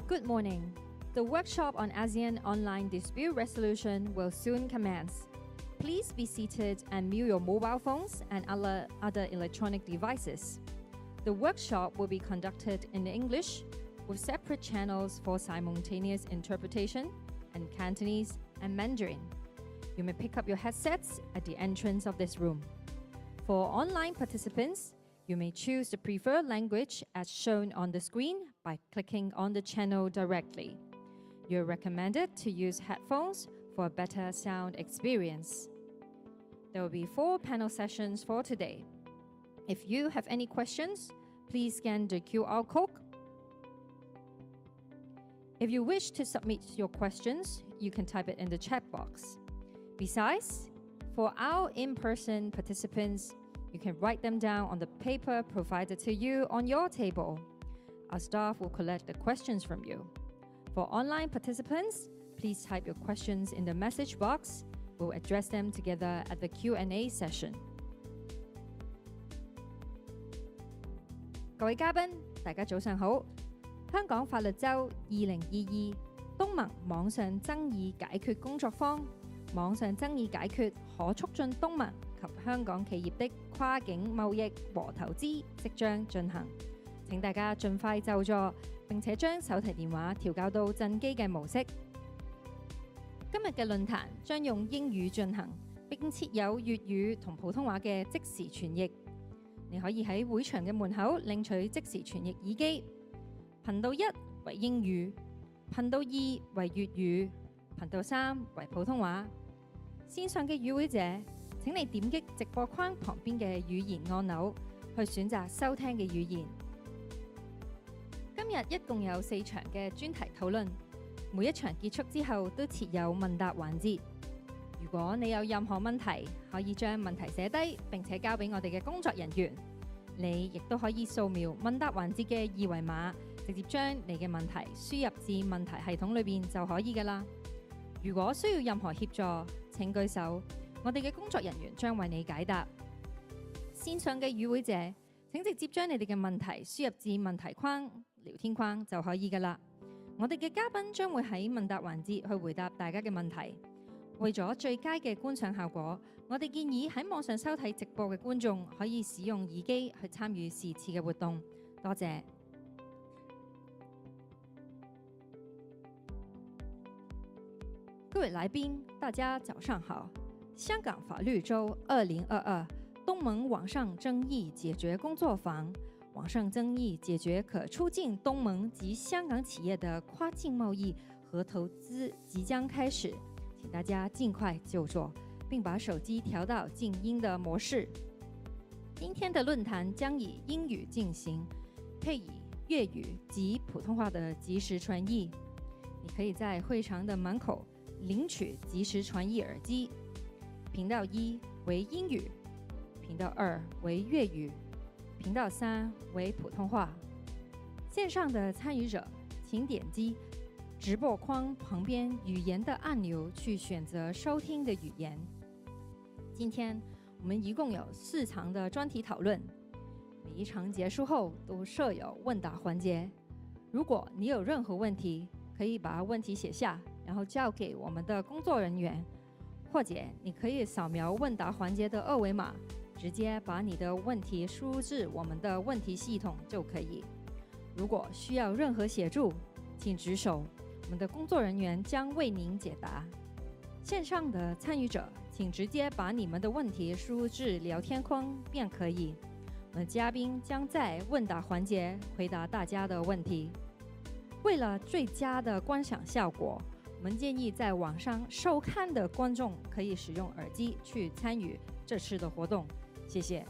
Good morning. The workshop on ASEAN online dispute resolution will soon commence. Please be seated and mute your mobile phones and other electronic devices. The workshop will be conducted in English with separate channels for simultaneous interpretation in Cantonese and Mandarin. You may pick up your headsets at the entrance of this room. For online participants, you may choose the preferred language as shown on the screen by clicking on the channel directly. You're recommended to use headphones for a better sound experience. There will be 4 panel sessions for today. If you have any questions, please scan the QR code. If you wish to submit your questions, you can type it in the chat box. Besides, for our in-person participants, you can write them down on the paper provided to you on your table. Our staff will collect the questions from you. For online participants, please type your questions in the message box. We'll address them together at the Q&A session. 各位嘉賓，大家早上好。香港法律週2022東盟網上爭議解決工作坊，網上爭議解決可促進東盟及香港企業的跨境貿易和投資即將進行。請大家盡快就座，並且將手提電話調校到震機嘅模式。今日嘅論壇將用英語進行，並設有粵語同普通話嘅即時傳譯。你可以喺會場嘅門口領取即時傳譯耳機。頻道1為英語，頻道2為粵語，頻道3為普通話。線上嘅與會者，請你點擊直播框旁邊嘅語言按鈕，去選擇收聽嘅語言。今日一共有4場嘅專題討論，每一場結束之後都設有問答環節。如果你有任何問題，可以將問題寫低並且交俾我哋嘅工作人員。你亦都可以掃描問答環節嘅二維碼，直接將你嘅問題輸入至問題系統裏邊就可以㗎啦。如果需要任何協助，請舉手，我哋嘅工作人員將為你解答。線上嘅與會者，請直接將你哋嘅問題輸入至問題框、聊天框就可以㗎啦。我哋嘅嘉賓將會喺問答環節去回答大家嘅問題。為咗最佳嘅觀賞效果，我哋建議喺網上收睇直播嘅觀眾可以使用耳機去參與是次嘅活動。多謝。各位來賓，大家早上好。香港法律週2022東盟網上爭議解決工作坊，網上爭議解決可促進東盟及香港企業的跨境貿易和投資即將開始，請大家盡快就座，並把手機調到靜音的模式。今天的論壇將以英語進行，配以粵語及普通話的即時傳譯。你可以在會場的門口領取即時傳譯耳機。頻道1為英語，頻道2為粵語，頻道3為普通話。線上的參與者，請點擊直播框旁邊語言的按鈕去選擇收聽的語言。今天我們一共有4場的專題討論，每一場結束後都設有問答環節。如果你有任何問題，可以把問題寫下，然後交給我們的工作人員，或者你可以掃描問答環節的二維碼，直接把你的問題輸入至我們的問題系統就可以。如果需要任何協助，請舉手，我們的工作人員將為您解答。線上的參與者，請直接把你們的問題輸入至聊天框便可以。我們的嘉賓將在問答環節回答大家的問題。為了最佳的觀賞效果，我們建議在網上收看的觀眾可以使用耳機去參與這次的活動。謝謝。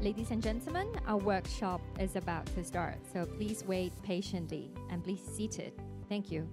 Ladies and gentlemen, our workshop is about to start, so please wait patiently and please be seated. Thank you.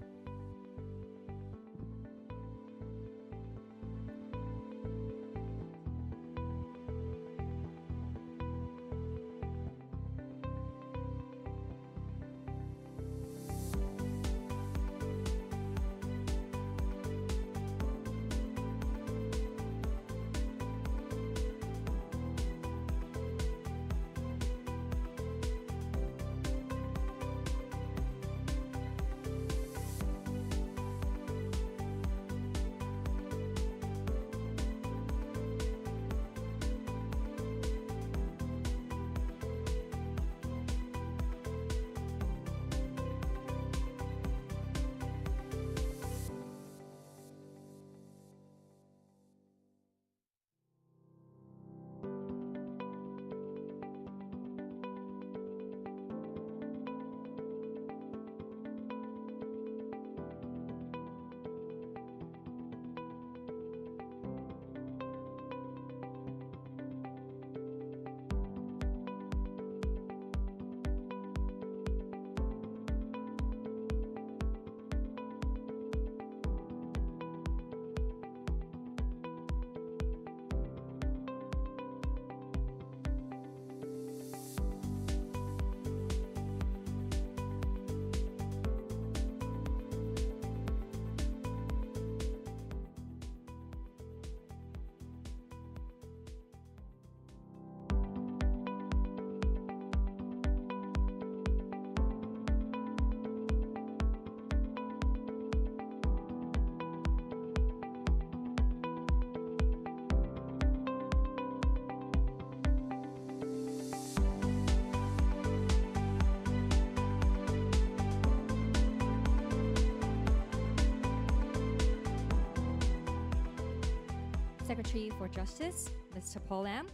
Secretary for Justice, Mr. Paul Lam,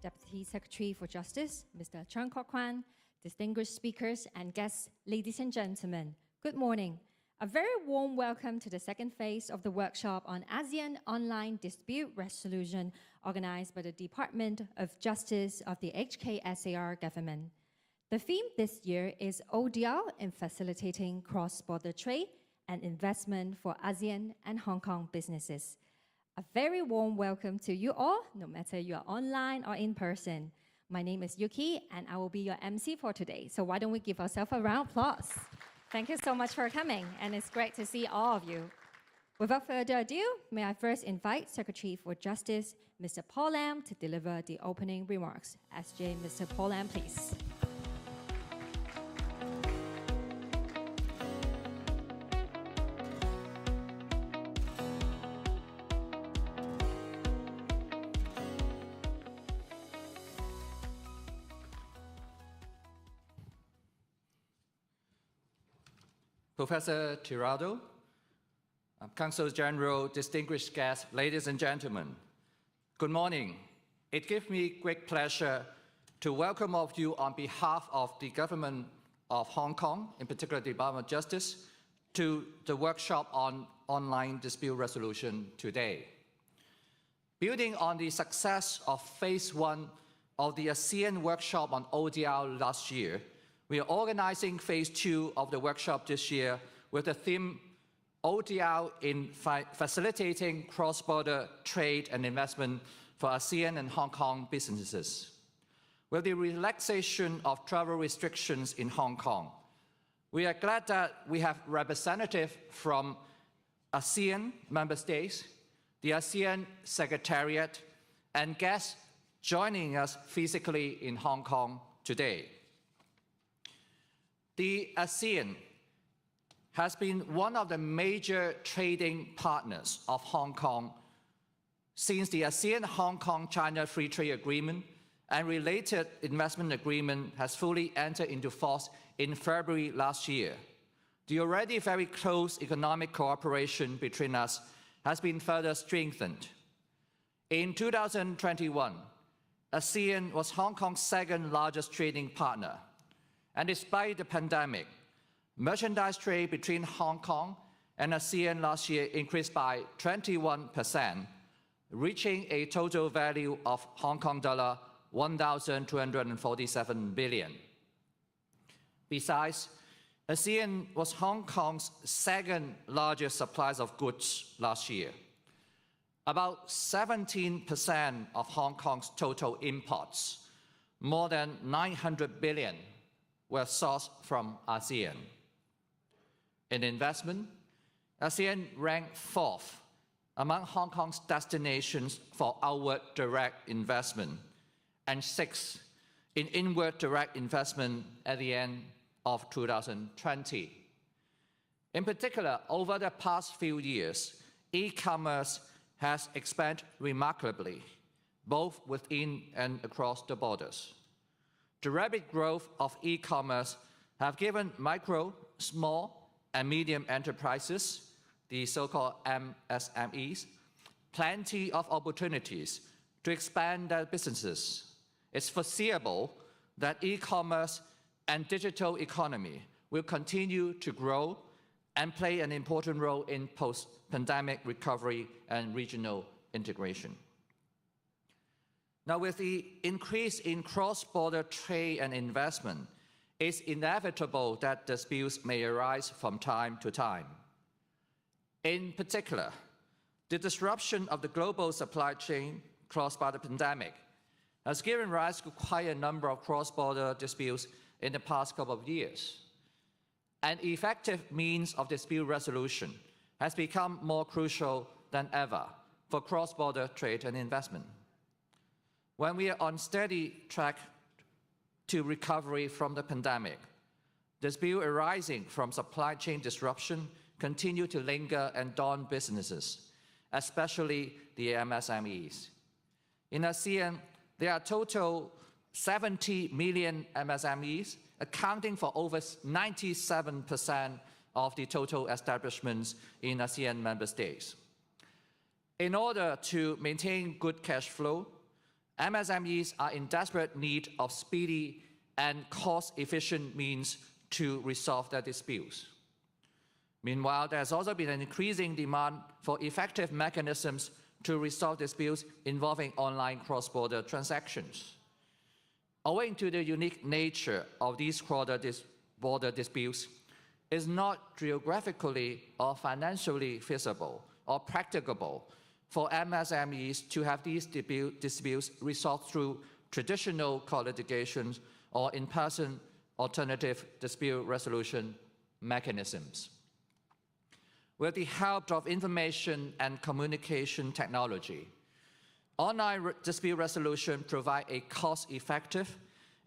Deputy Secretary for Justice, Mr. Chung Kok Kwan, distinguished speakers and guests, ladies and gentlemen, good morning. A very warm welcome to the second phase of the workshop on ASEAN Online Dispute Resolution organized by the Department of Justice of the HKSAR government. The theme this year is ODR in facilitating cross-border trade and investment for ASEAN and Hong Kong businesses. A very warm welcome to you all, no matter you are online or in person. My name is Yuki, and I will be your MC for today. So why don't we give ourselves a round of applause? Thank you so much for coming, and it's great to see all of you. Without further ado, may I first invite Secretary for Justice, Mr. Paul Lam, to deliver the opening remarks. SJ, Mr. Paul Lam, please. Professor Tirado, Consul General, distinguished guests, ladies and gentlemen, good morning. It gives me great pleasure to welcome all of you on behalf of the Government of Hong Kong, in particular the Department of Justice, to the workshop on online dispute resolution today. Building on the success of Phase 1 of the ASEAN workshop on ODR last year, we are organizing Phase 2 of the workshop this year with the theme ODR in facilitating cross-border trade and investment for ASEAN and Hong Kong businesses. With the relaxation of travel restrictions in Hong Kong, we are glad that we have representatives from ASEAN member states, the ASEAN Secretariat, and guests joining us physically in Hong Kong today. The ASEAN has been one of the major trading partners of Hong Kong since the ASEAN-Hong Kong-China Free Trade Agreement and related investment agreement has fully entered into force in February last year. The already very close economic cooperation between us has been further strengthened. In 2021, ASEAN was Hong Kong's second largest trading partner. And despite the pandemic, merchandise trade between Hong Kong and ASEAN last year increased by 21%, reaching a total value of Hong Kong dollar 1,247 billion. Besides, ASEAN was Hong Kong's second largest supplier of goods last year. About 17% of Hong Kong's total imports, more than 900 billion, were sourced from ASEAN. In investment, ASEAN ranked 4th among Hong Kong's destinations for outward direct investment and 6th in inward direct investment at the end of 2020. In particular, over the past few years, e-commerce has expanded remarkably, both within and across the borders. The rapid growth of e-commerce have given micro, small, and medium enterprises, the so-called MSMEs, plenty of opportunities to expand their businesses. It's foreseeable that e-commerce and digital economy will continue to grow and play an important role in post-pandemic recovery and regional integration. Now, with the increase in cross-border trade and investment, it's inevitable that disputes may arise from time to time. In particular, the disruption of the global supply chain caused by the pandemic has given rise to quite a number of cross-border disputes in the past couple of years. An effective means of dispute resolution has become more crucial than ever for cross-border trade and investment. When we are on steady track to recovery from the pandemic, disputes arising from supply chain disruption continue to linger and daunt businesses, especially the MSMEs. In ASEAN, there are a total 70 million MSMEs, accounting for over 97% of the total establishments in ASEAN member states. In order to maintain good cash flow, MSMEs are in desperate need of speedy and cost-efficient means to resolve their disputes. Meanwhile, there has also been an increasing demand for effective mechanisms to resolve disputes involving online cross-border transactions. Owing to the unique nature of these cross-border disputes, it is not geographically or financially feasible or practicable for MSMEs to have these disputes resolved through traditional court litigations or in-person alternative dispute resolution mechanisms. With the help of information and communication technology, online dispute resolution provides a cost-effective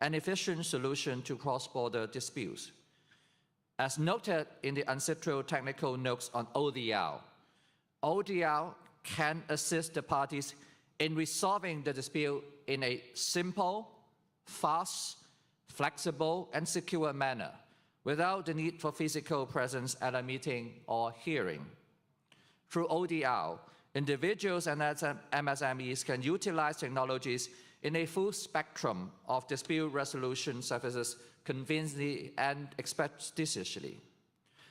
and efficient solution to cross-border disputes. As noted in the UNCITRAL technical notes on ODR, ODR can assist the parties in resolving the dispute in a simple, fast, flexible, and secure manner, without the need for physical presence at a meeting or hearing. Through ODR, individuals and MSMEs can utilize technologies in a full spectrum of dispute resolution services conveniently and expeditiously,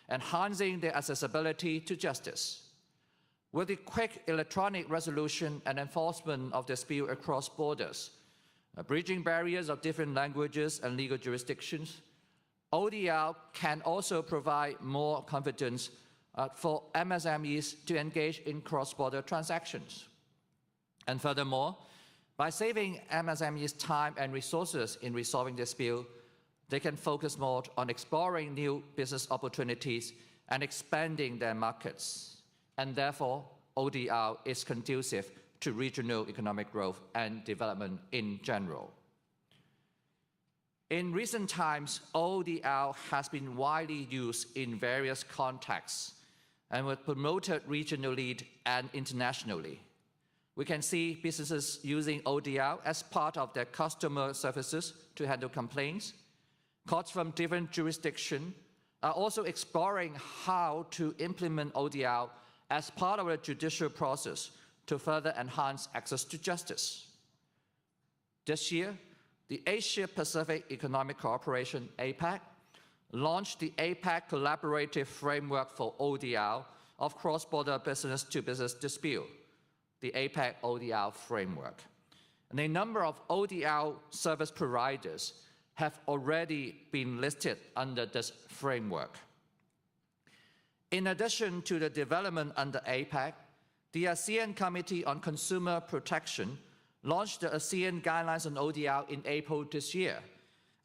enhancing their accessibility to justice. With the quick electronic resolution and enforcement of dispute across borders, bridging barriers of different languages and legal jurisdictions, ODR can also provide more confidence for MSMEs to engage in cross-border transactions. And furthermore, by saving MSMEs time and resources in resolving disputes, they can focus more on exploring new business opportunities and expanding their markets. And therefore, ODR is conducive to regional economic growth and development in general. In recent times, ODR has been widely used in various contexts and was promoted regionally and internationally. We can see businesses using ODR as part of their customer services to handle complaints. Courts from different jurisdictions are also exploring how to implement ODR as part of the judicial process to further enhance access to justice. This year, the Asia-Pacific Economic Cooperation, APEC, launched the APEC Collaborative Framework for ODR of Cross-Border Business-to-Business Dispute, the APEC ODR Framework. and a number of ODL service providers have already been listed under this framework. In addition to the development under APEC, the ASEAN Committee on Consumer Protection launched the ASEAN Guidelines on ODL in April this year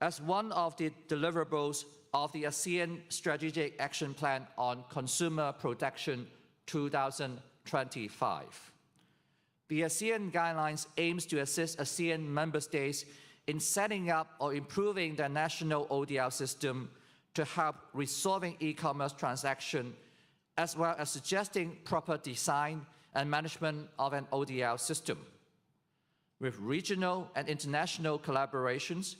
as one of the deliverables of the ASEAN Strategic Action Plan on Consumer Protection 2025. The ASEAN Guidelines aims to assist ASEAN member states in setting up or improving their national ODL system to help resolving e-commerce transactions, as well as suggesting proper design and management of an ODL system. With regional and international collaborations,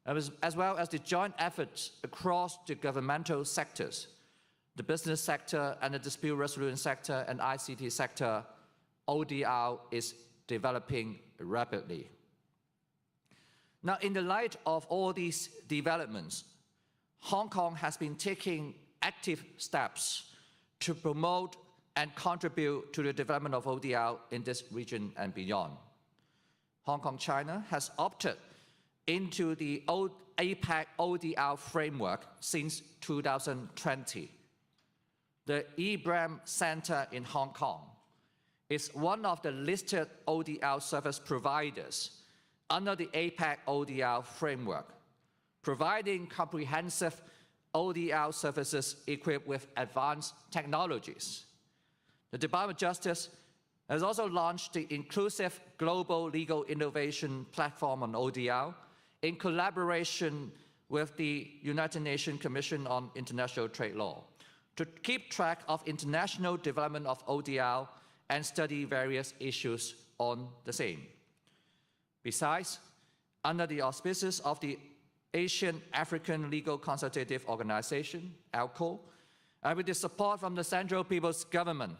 as well as the joint efforts across the governmental sectors, the business sector and the dispute resolution sector and ICT sector, ODL is developing rapidly. Now, in the light of all these developments, Hong Kong has been taking active steps to promote and contribute to the development of ODL in this region and beyond. Hong Kong, China has opted into the APEC ODL framework since 2020. The eBram Center in Hong Kong is one of the listed ODL service providers under the APEC ODL framework, providing comprehensive ODL services equipped with advanced technologies. The Department of Justice has also launched the Inclusive Global Legal Innovation Platform on ODL in collaboration with the United Nations Commission on International Trade Law to keep track of international development of ODL and study various issues on the same. Besides, under the auspices of the Asian African Legal Consultative Organization, ALCO, and with the support from the Central People's Government,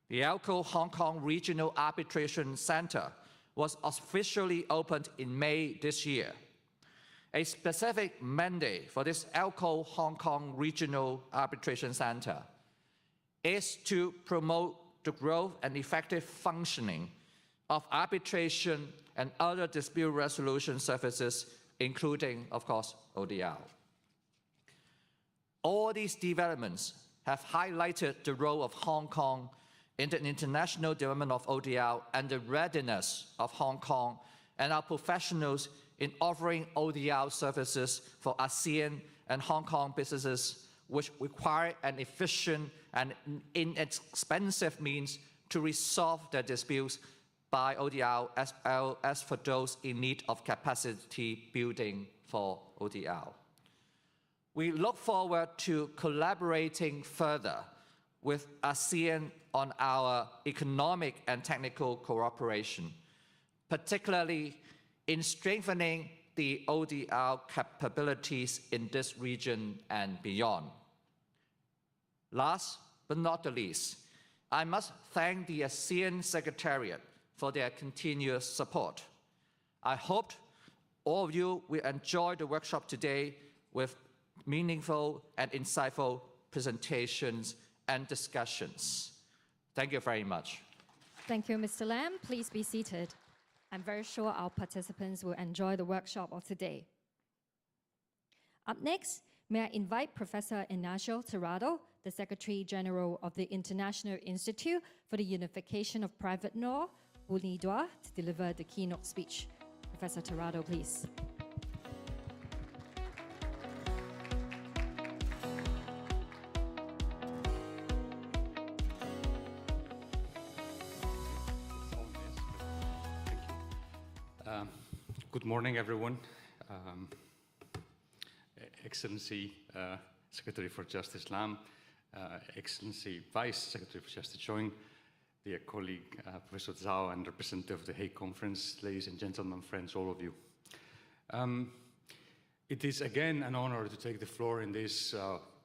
the ALCO Hong Kong Regional Arbitration Center was officially opened in May this year. A specific mandate for this ALCO Hong Kong Regional Arbitration Center is to promote the growth and effective functioning of arbitration and other dispute resolution services, including, of course, ODL. All these developments have highlighted the role of Hong Kong in the international development of ODL and the readiness of Hong Kong and our professionals in offering ODL services for ASEAN and Hong Kong businesses, which require an efficient and inexpensive means to resolve their disputes by ODL, as well as for those in need of capacity building for ODL. We look forward to collaborating further with ASEAN on our economic and technical cooperation, particularly in strengthening the ODL capabilities in this region and beyond. Last but not the least, I must thank the ASEAN Secretariat for their continuous support. I hope all of you will enjoy the workshop today with meaningful and insightful presentations and discussions. Thank you very much. Thank you, Mr. Lam. Please be seated. I'm very sure our participants will enjoy the workshop of today. Up next, may I invite Professor Ignacio Tirado, the Secretary General of the International Institute for the Unification of Private Law, UNIDROIT, to deliver the keynote speech. Professor Tirado, please. Good morning, everyone. Excellency Secretary for Justice Lam, Excellency Vice Secretary for Justice Chong, dear colleague Professor Zhao, and representative of the Hague Conference, ladies and gentlemen, friends, all of you. It is again an honor to take the floor in this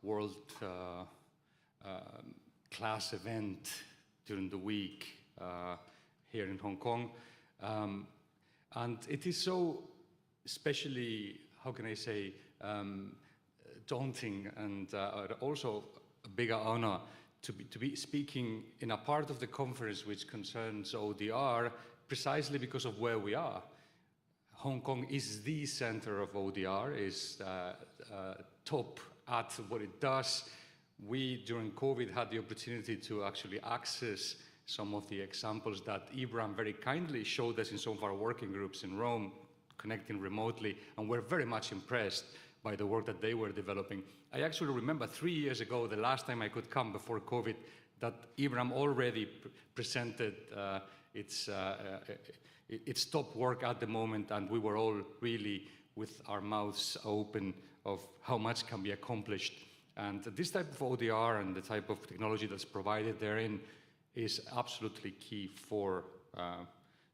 world-class event during the week here in Hong Kong. And it is so especially, how can I say, daunting and also a bigger honor to be speaking in a part of the conference which concerns ODR precisely because of where we are. Hong Kong is the center of ODR, is top at what it does. We, during COVID, had the opportunity to actually access some of the examples that Ibrahim very kindly showed us in some of our working groups in Rome, connecting remotely, and we're very much impressed by the work that they were developing. I actually remember 3 years ago, the last time I could come before COVID, that Ibrahim already presented its top work at the moment, and we were all really with our mouths open of how much can be accomplished. And this type of ODR and the type of technology that's provided therein is absolutely key for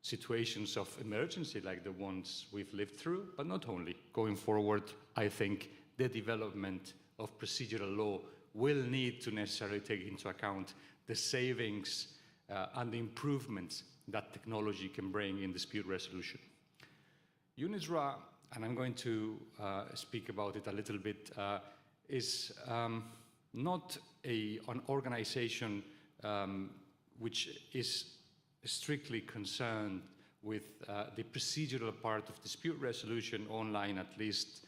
situations of emergency like the ones we've lived through, but not only. Going forward, I think the development of procedural law will need to necessarily take into account the savings and the improvements that technology can bring in dispute resolution. UNIDROIT, and I'm going to speak about it a little bit, is not an organization which is strictly concerned with the procedural part of dispute resolution, online at least,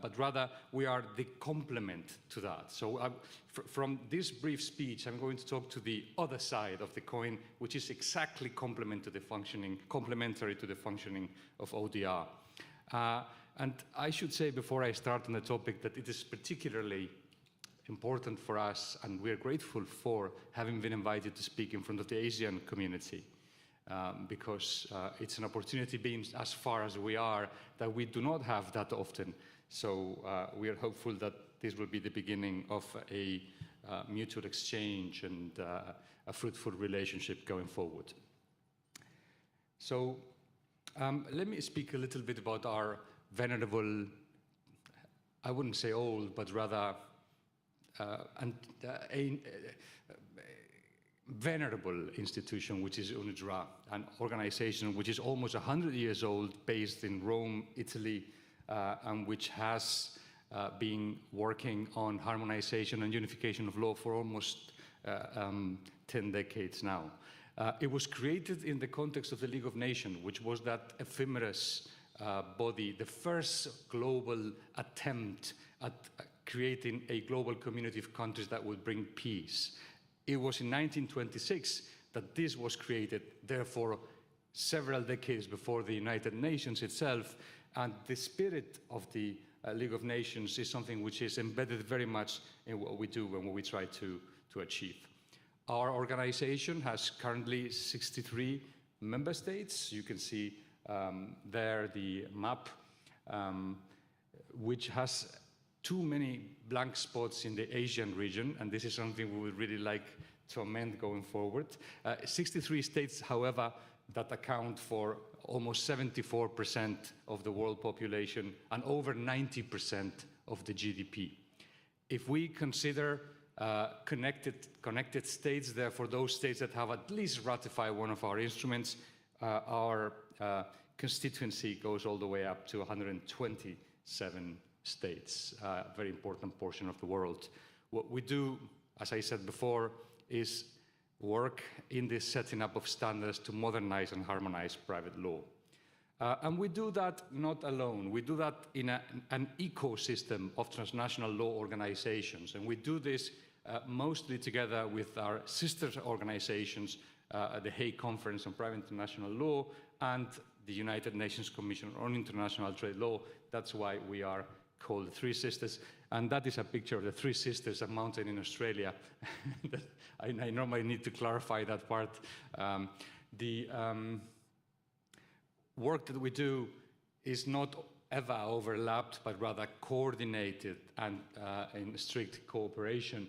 but rather we are the complement to that. So from this brief speech, I'm going to talk to the other side of the coin, which is exactly complementary to the functioning of ODR. And I should say before I start on the topic that it is particularly important for us, and we're grateful for having been invited to speak in front of the Asian community, because it's an opportunity, being as far as we are, that we do not have that often. So we are hopeful that this will be the beginning of a mutual exchange and a fruitful relationship going forward. So let me speak a little bit about our venerable, I wouldn't say old, but rather a venerable institution, which is UNIDROIT, an organization which is almost 100 years old, based in Rome, Italy, and which has been working on harmonization and unification of law for almost 10 decades now. It was created in the context of the League of Nations, which was that ephemeris body, the first global attempt at creating a global community of countries that would bring peace. It was in 1926 that this was created, therefore several decades before the United Nations itself, and the spirit of the League of Nations is something which is embedded very much in what we do and what we try to achieve. Our organization has currently 63 member states. You can see there the map, which has too many blank spots in the Asian region, and this is something we would really like to amend going forward. 63 states, however, that account for almost 74% of the world population and over 90% of the GDP. If we consider connected states, therefore those states that have at least ratified one of our instruments, our constituency goes all the way up to 127 states, a very important portion of the world. What we do, as I said before, is work in this setting up of standards to modernize and harmonize private law. And we do that not alone. We do that in an ecosystem of transnational law organizations. And we do this mostly together with our sister organizations, the Hague Conference on Private International Law and the United Nations Commission on International Trade Law. That's why we are called the Three Sisters. And that is a picture of the Three Sisters, a mountain in Australia. I normally need to clarify that part. The work that we do is not ever overlapped, but rather coordinated and in strict cooperation.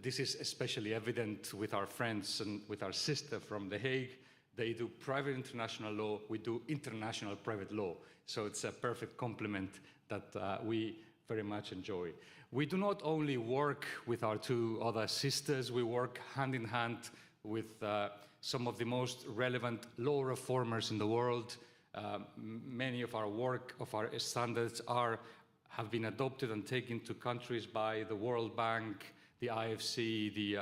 This is especially evident with our friends and with our sister from The Hague. They do private international law, we do international private law. So it's a perfect complement that we very much enjoy. We do not only work with our two other sisters, we work hand in hand with some of the most relevant law reformers in the world. Many of our work, of our standards have been adopted and taken to countries by the World Bank, the IFC, the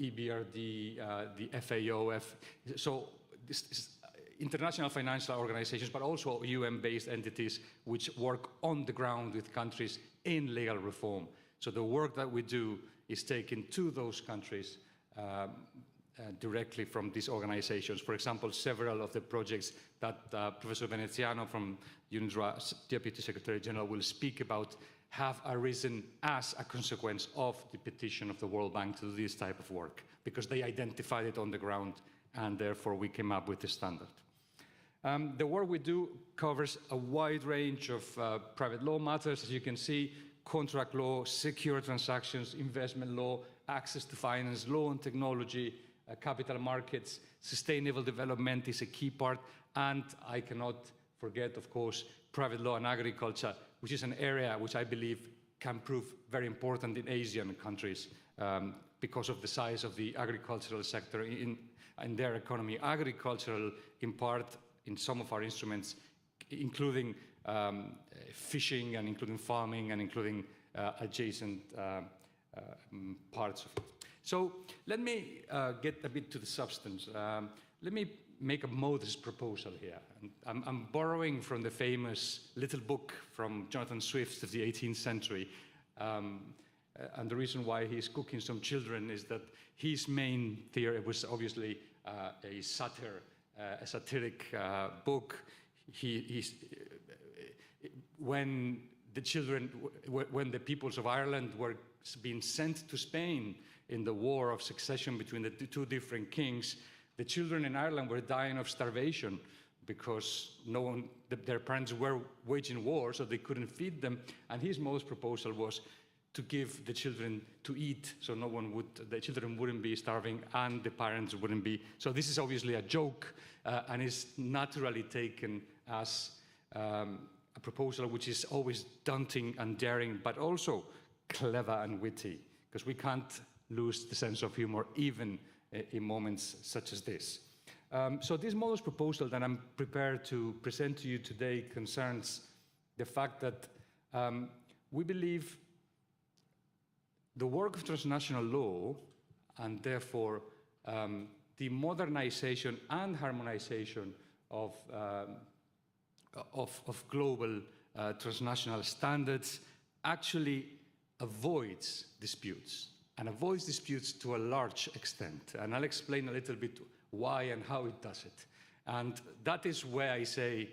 EBRD, the FAO. So this is international financial organizations, but also UN-based entities which work on the ground with countries in legal reform. So the work that we do is taken to those countries directly from these organizations. For example, several of the projects that Professor Veneziano from UNDRA, Deputy Secretary General, will speak about have arisen as a consequence of the petition of the World Bank to do this type of work, because they identified it on the ground, and therefore we came up with the standard. The work we do covers a wide range of private law matters, as you can see: contract law, secure transactions, investment law, access to finance, law and technology, capital markets. Sustainable development is a key part, and I cannot forget, of course, private law and agriculture, which is an area which I believe can prove very important in Asian countries because of the size of the agricultural sector in their economy. Agricultural, in part, in some of our instruments, including fishing and including farming and including adjacent parts of it. So let me get a bit to the substance. Let me make a modest proposal here. And I'm borrowing from the famous little book from Jonathan Swift of the 18th century. And the reason why he's cooking some children is that his main theory was obviously a satiric book. When the peoples of Ireland were being sent to Spain in the war of succession between the two different kings, the children in Ireland were dying of starvation because their parents were waging war, so they couldn't feed them. And his modest proposal was to give the children to eat, so the children wouldn't be starving and the parents wouldn't be. So this is obviously a joke and is naturally taken as a proposal which is always daunting and daring, but also clever and witty, because we can't lose the sense of humor even in moments such as this. So this modest proposal that I'm prepared to present to you today concerns the fact that we believe the work of transnational law, and therefore the modernization and harmonization of global transnational standards actually avoids disputes, and avoids disputes to a large extent. And I'll explain a little bit why and how it does it. And that is where I say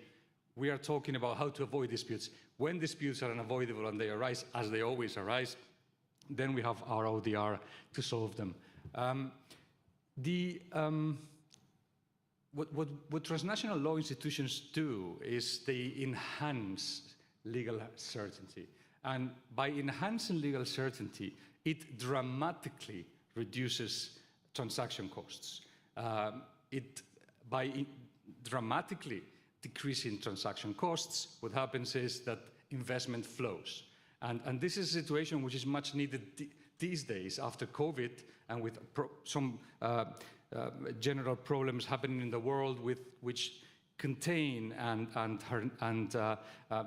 we are talking about how to avoid disputes. When disputes are unavoidable and they arise, as they always arise, then we have our ODR to solve them. What transnational law institutions do is they enhance legal certainty. And by enhancing legal certainty, it dramatically reduces transaction costs. By dramatically decreasing transaction costs, what happens is that investment flows. And this is a situation which is much needed these days after COVID, and with some general problems happening in the world which contain and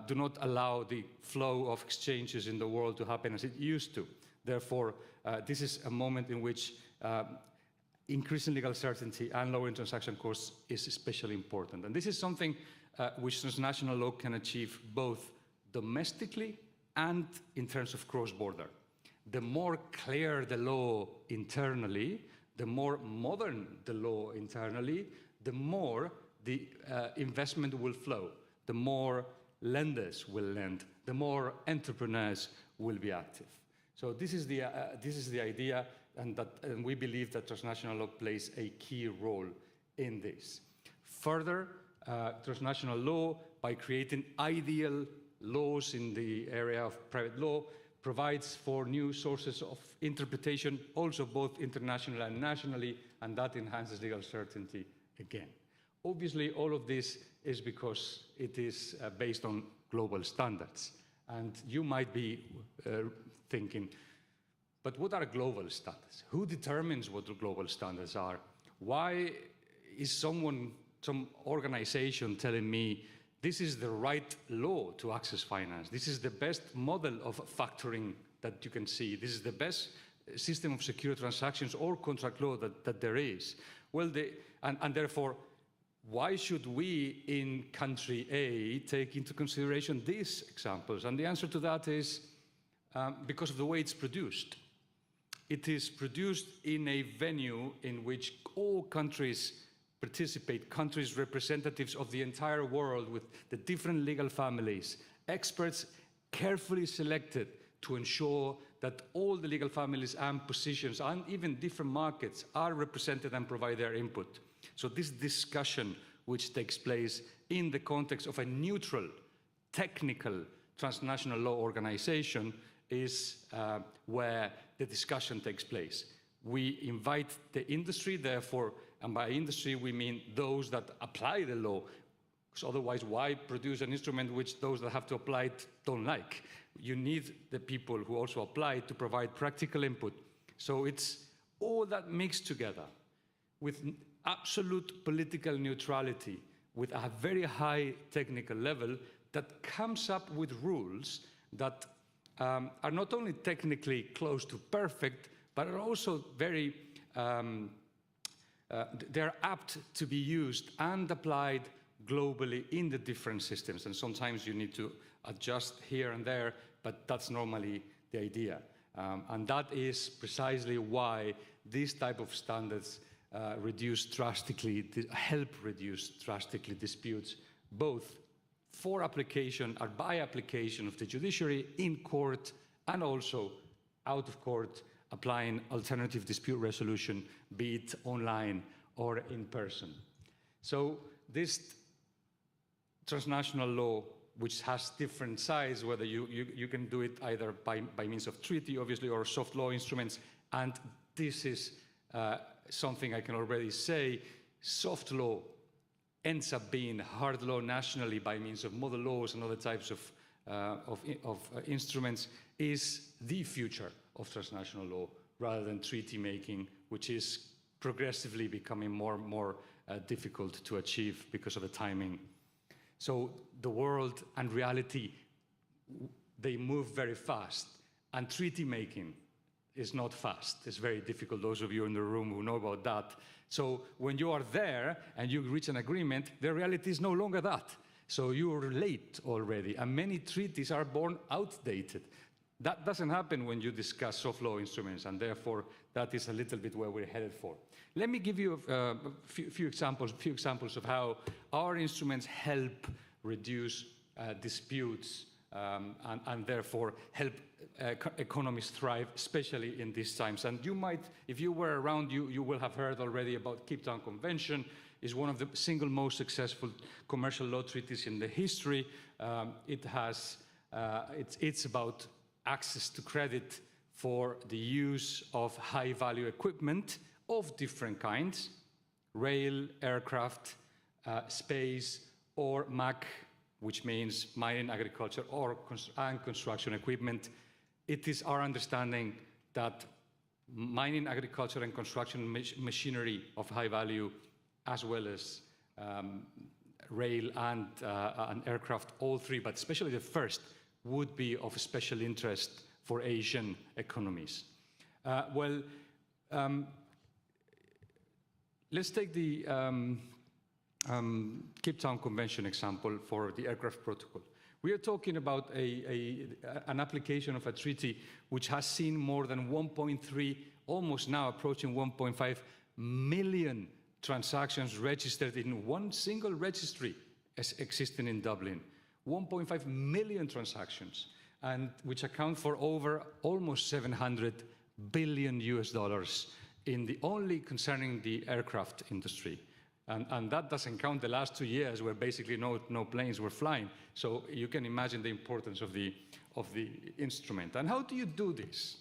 do not allow the flow of exchanges in the world to happen as it used to. Therefore, this is a moment in which increasing legal certainty and lowering transaction costs is especially important. And this is something which transnational law can achieve both domestically and in terms of cross-border. The more clear the law internally, the more modern the law internally, the more the investment will flow, the more lenders will lend, the more entrepreneurs will be active. So this is the idea, and we believe that transnational law plays a key role in this. Further, transnational law, by creating ideal laws in the area of private law, provides for new sources of interpretation, also both internationally and nationally, and that enhances legal certainty again. Obviously, all of this is because it is based on global standards. And you might be thinking, but what are global standards? Who determines what the global standards are? Why is some organization telling me this is the right law to access finance? This is the best model of factoring that you can see. This is the best system of secure transactions or contract law that there is. Well, and therefore, why should we in country A take into consideration these examples? And the answer to that is because of the way it's produced. It is produced in a venue in which all countries participate, countries representatives of the entire world with the different legal families, experts carefully selected to ensure that all the legal families and positions and even different markets are represented and provide their input. So this discussion which takes place in the context of a neutral, technical, transnational law organization is where the discussion takes place. We invite the industry, therefore, and by industry we mean those that apply the law, because otherwise why produce an instrument which those that have to apply it don't like? You need the people who also apply to provide practical input. So it's all that mixed together with absolute political neutrality, with a very high technical level that comes up with rules that are not only technically close to perfect, but are also very, they're apt to be used and applied globally in the different systems. And sometimes you need to adjust here and there, but that's normally the idea. And that is precisely why these type of standards help reduce drastically disputes, both for application or by application of the judiciary in court and also out of court, applying alternative dispute resolution, be it online or in person. So this transnational law, which has different sides, whether you can do it either by means of treaty, obviously, or soft law instruments, and this is something I can already say, soft law ends up being hard law nationally by means of model laws and other types of instruments, is the future of transnational law, rather than treaty making, which is progressively becoming more and more difficult to achieve because of the timing. So the world and reality, they move very fast, and treaty making is not fast. It's very difficult, those of you in the room who know about that. So when you are there and you reach an agreement, the reality is no longer that. So you are late already, and many treaties are born outdated. That doesn't happen when you discuss soft law instruments, and therefore that is a little bit where we're headed for. Let me give you a few examples of how our instruments help reduce disputes and therefore help economies thrive, especially in these times. And you might, if you were around, you will have heard already about Cape Town Convention. Is one of the single most successful commercial law treaties in the history. It's about access to credit for the use of high-value equipment of different kinds, rail, aircraft, space, or MAC, which means mining, agriculture, and construction equipment. It is our understanding that mining, agriculture, and construction machinery of high value, as well as rail and aircraft, all three, but especially the first, would be of special interest for Asian economies. Let's take the Cape Town Convention example for the aircraft protocol. We are talking about an application of a treaty which has seen more than 1.3, almost now approaching 1.5 million transactions registered in one single registry existing in Dublin. 1.5 million transactions, and which account for over almost $700 billion in the only concerning the aircraft industry. And that doesn't count the last 2 years where basically no planes were flying. So you can imagine the importance of the instrument. And how do you do this?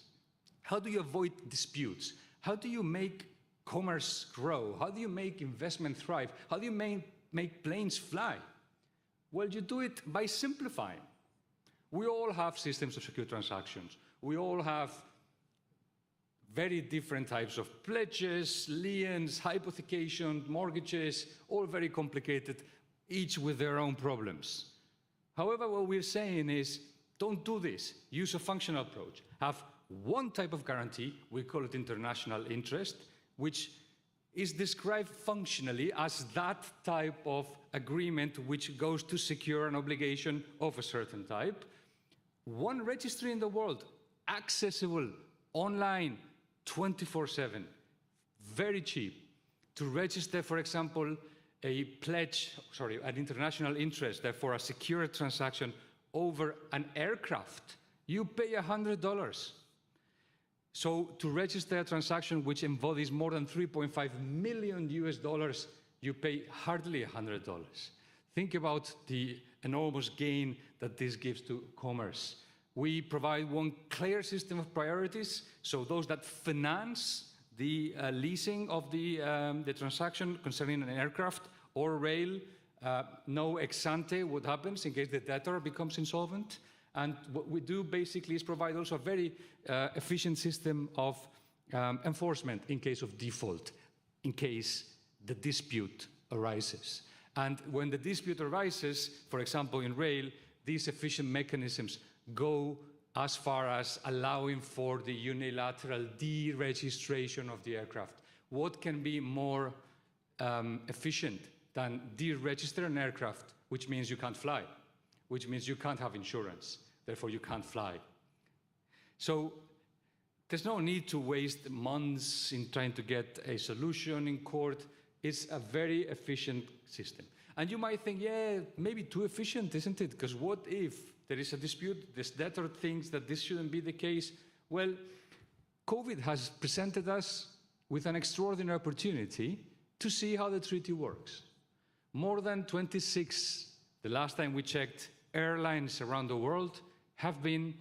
How do you avoid disputes? How do you make commerce grow? How do you make investment thrive? How do you make planes fly? Well, you do it by simplifying. We all have systems of secure transactions. We all have very different types of pledges, liens, hypothecation, mortgages, all very complicated, each with their own problems. However, what we're saying is, don't do this. Use a functional approach. Have one type of guarantee, we call it international interest, which is described functionally as that type of agreement which goes to secure an obligation of a certain type. One registry in the world, accessible online 24/7, very cheap. To register, for example, an international interest, therefore a secure transaction over an aircraft, you pay $100. So to register a transaction which embodies more than $3.5 million US, you pay hardly $100. Think about the enormous gain that this gives to commerce. We provide one clear system of priorities, so those that finance the leasing of the transaction concerning an aircraft or rail know ex ante what happens in case the debtor becomes insolvent. And what we do basically is provide also a very efficient system of enforcement in case of default, in case the dispute arises. And when the dispute arises, for example, in rail, these efficient mechanisms go as far as allowing for the unilateral deregistration of the aircraft. What can be more efficient than deregister an aircraft, which means you can't fly, which means you can't have insurance, therefore you can't fly. So there's no need to waste months in trying to get a solution in court. It's a very efficient system. And you might think, yeah, maybe too efficient, isn't it? Because what if there is a dispute, this debtor thinks that this shouldn't be the case? Well, COVID has presented us with an extraordinary opportunity to see how the treaty works. More than 26, the last time we checked, airlines around the world have been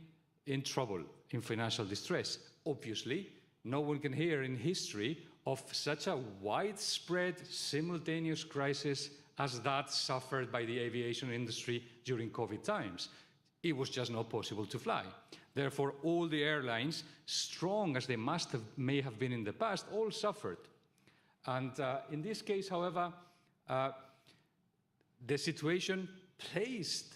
in trouble, in financial distress. Obviously, no one can hear in history of such a widespread, simultaneous crisis as that suffered by the aviation industry during COVID times. It was just not possible to fly. Therefore, all the airlines, strong as they may have been in the past, all suffered. And in this case, however, the situation placed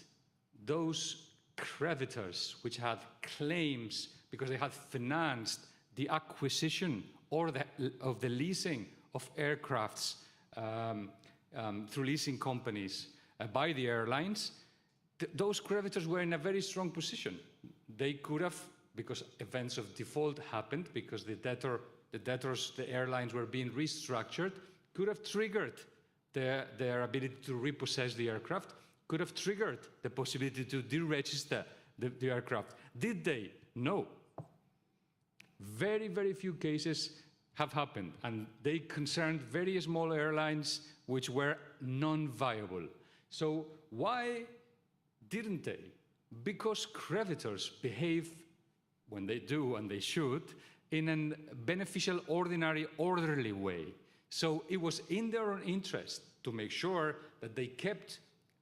those creditors which had claims because they had financed the acquisition or of the leasing of aircrafts through leasing companies by the airlines. Those creditors were in a very strong position. They could have, because events of default happened, because the airlines were being restructured, could have triggered their ability to repossess the aircraft, could have triggered the possibility to deregister the aircraft. Did they? No. Very, very few cases have happened, and they concerned very small airlines which were non-viable. So why didn't they? Because creditors behave, when they do and they should, in a beneficial, ordinary, orderly way. So it was in their own interest to make sure that they kept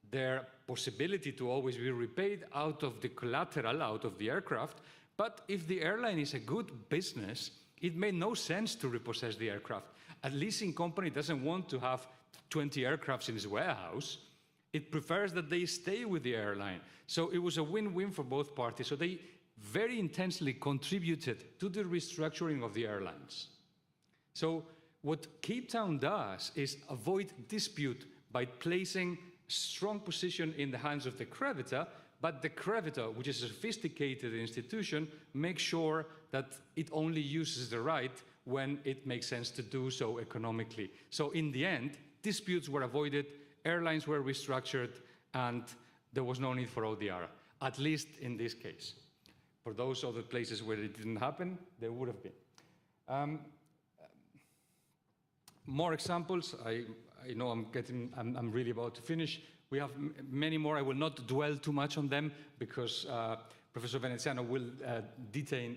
their possibility to always be repaid out of the collateral, out of the aircraft. But if the airline is a good business, it made no sense to repossess the aircraft. A leasing company doesn't want to have 20 aircrafts in its warehouse. It prefers that they stay with the airline. So it was a win-win for both parties. So they very intensely contributed to the restructuring of the airlines. So what Cape Town does is avoid dispute by placing strong position in the hands of the creditor, but the creditor, which is a sophisticated institution, makes sure that it only uses the right when it makes sense to do so economically. So in the end, disputes were avoided, airlines were restructured, and there was no need for ODR, at least in this case. For those other places where it didn't happen, there would have been. More examples. I know I'm really about to finish. We have many more. I will not dwell too much on them because Professor Veneziano will detail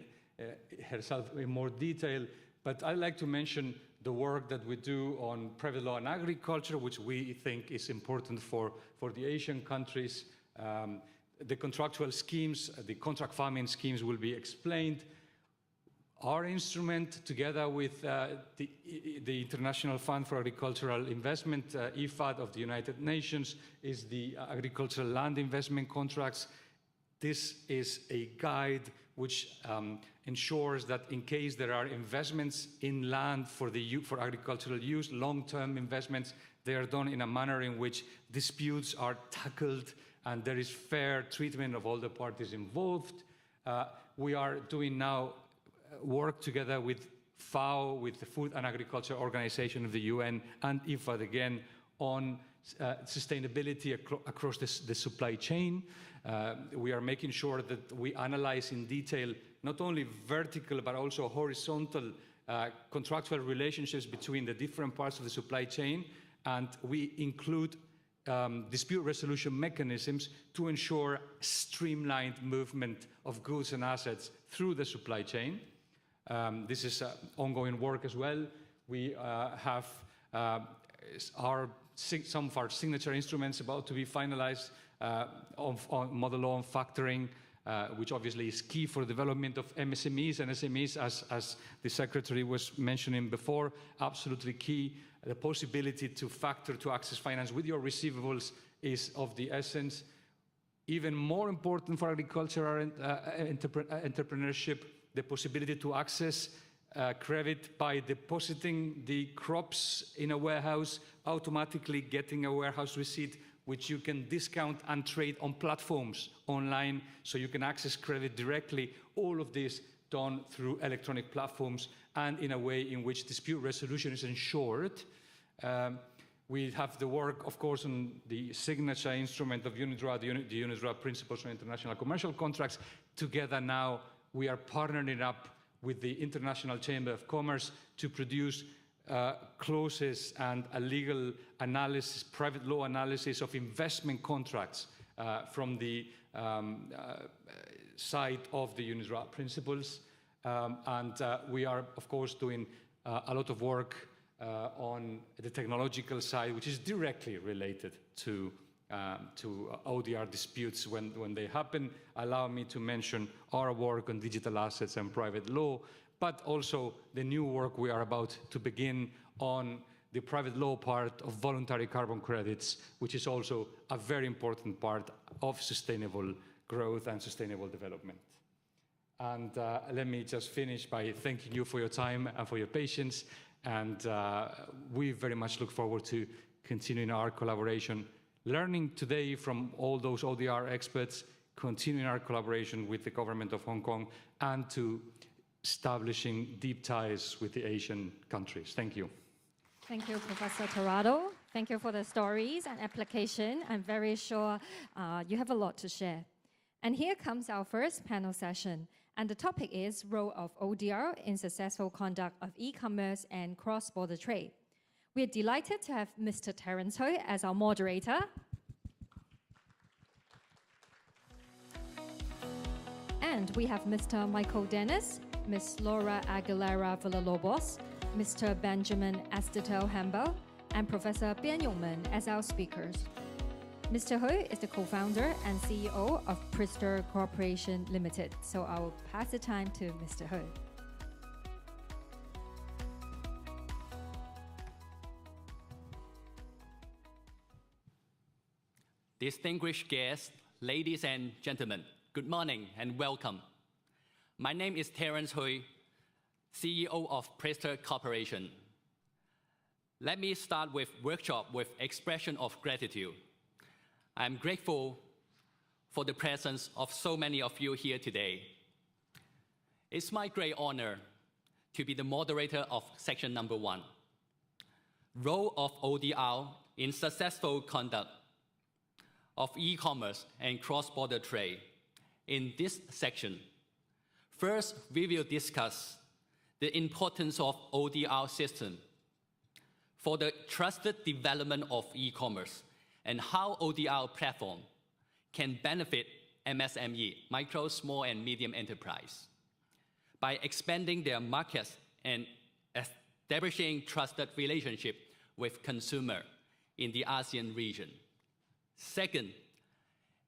herself in more detail. But I'd like to mention the work that we do on private law and agriculture, which we think is important for the Asian countries. The contractual schemes, the contract farming schemes will be explained. Our instrument, together with the International Fund for Agricultural Investment, IFAD of the United Nations, is the agricultural land investment contracts. This is a guide which ensures that in case there are investments in land for agricultural use, long-term investments, they are done in a manner in which disputes are tackled and there is fair treatment of all the parties involved. We are doing now work together with FAO, with the Food and Agriculture Organization of the UN, and IFAD again, on sustainability across the supply chain. We are making sure that we analyze in detail not only vertical but also horizontal contractual relationships between the different parts of the supply chain, and we include dispute resolution mechanisms to ensure streamlined movement of goods and assets through the supply chain. This is ongoing work as well. We have some of our signature instruments about to be finalized on model law on factoring, which obviously is key for the development of MSMEs and SMEs, as the Secretary was mentioning before, absolutely key. The possibility to factor, to access finance with your receivables is of the essence. Even more important for agricultural entrepreneurship, the possibility to access credit by depositing the crops in a warehouse, automatically getting a warehouse receipt, which you can discount and trade on platforms online, so you can access credit directly. All of this done through electronic platforms and in a way in which dispute resolution is ensured. We have the work, of course, on the signature instrument of UNIDROIT, the UNIDROIT Principles on International Commercial Contracts. Together now, we are partnering up with the International Chamber of Commerce to produce clauses and a legal analysis, private law analysis of investment contracts from the side of the UNIDROIT principles. We are, of course, doing a lot of work on the technological side, which is directly related to ODR disputes when they happen. Allow me to mention our work on digital assets and private law, but also the new work we are about to begin on the private law part of voluntary carbon credits, which is also a very important part of sustainable growth and sustainable development. And let me just finish by thanking you for your time and for your patience. And we very much look forward to continuing our collaboration, learning today from all those ODR experts, continuing our collaboration with the government of Hong Kong, and to establishing deep ties with the Asian countries. Thank you. Thank you, Professor Tirado. Thank you for the stories and application. I'm very sure you have a lot to share. And here comes our first panel session. And the topic is role of ODR in successful conduct of e-commerce and cross-border trade. We are delighted to have Mr. Terence Hui as our moderator. And we have Mr. Michael Dennis, Ms. Laura Aguilera Villalobos, Mr. Benjamin Estetel-Hambel, and Professor Bian Yongmen as our speakers. Mr. Hui is the co-founder and CEO of Prister Corporation Limited. So I will pass the time to Mr. Hui. Distinguished guests, ladies and gentlemen, good morning and welcome. My name is Terence Hui, CEO of Prister Corporation. Let me start with workshop with expression of gratitude. I'm grateful for the presence of so many of you here today. It's my great honor to be the moderator of section number 1, role of ODR in successful conduct of e-commerce and cross-border trade. In this section, first, we will discuss the importance of ODR system for the trusted development of e-commerce and how ODR platform can benefit MSME, micro, small, and medium enterprise, by expanding their markets and establishing trusted relationship with consumer in the ASEAN region. Second,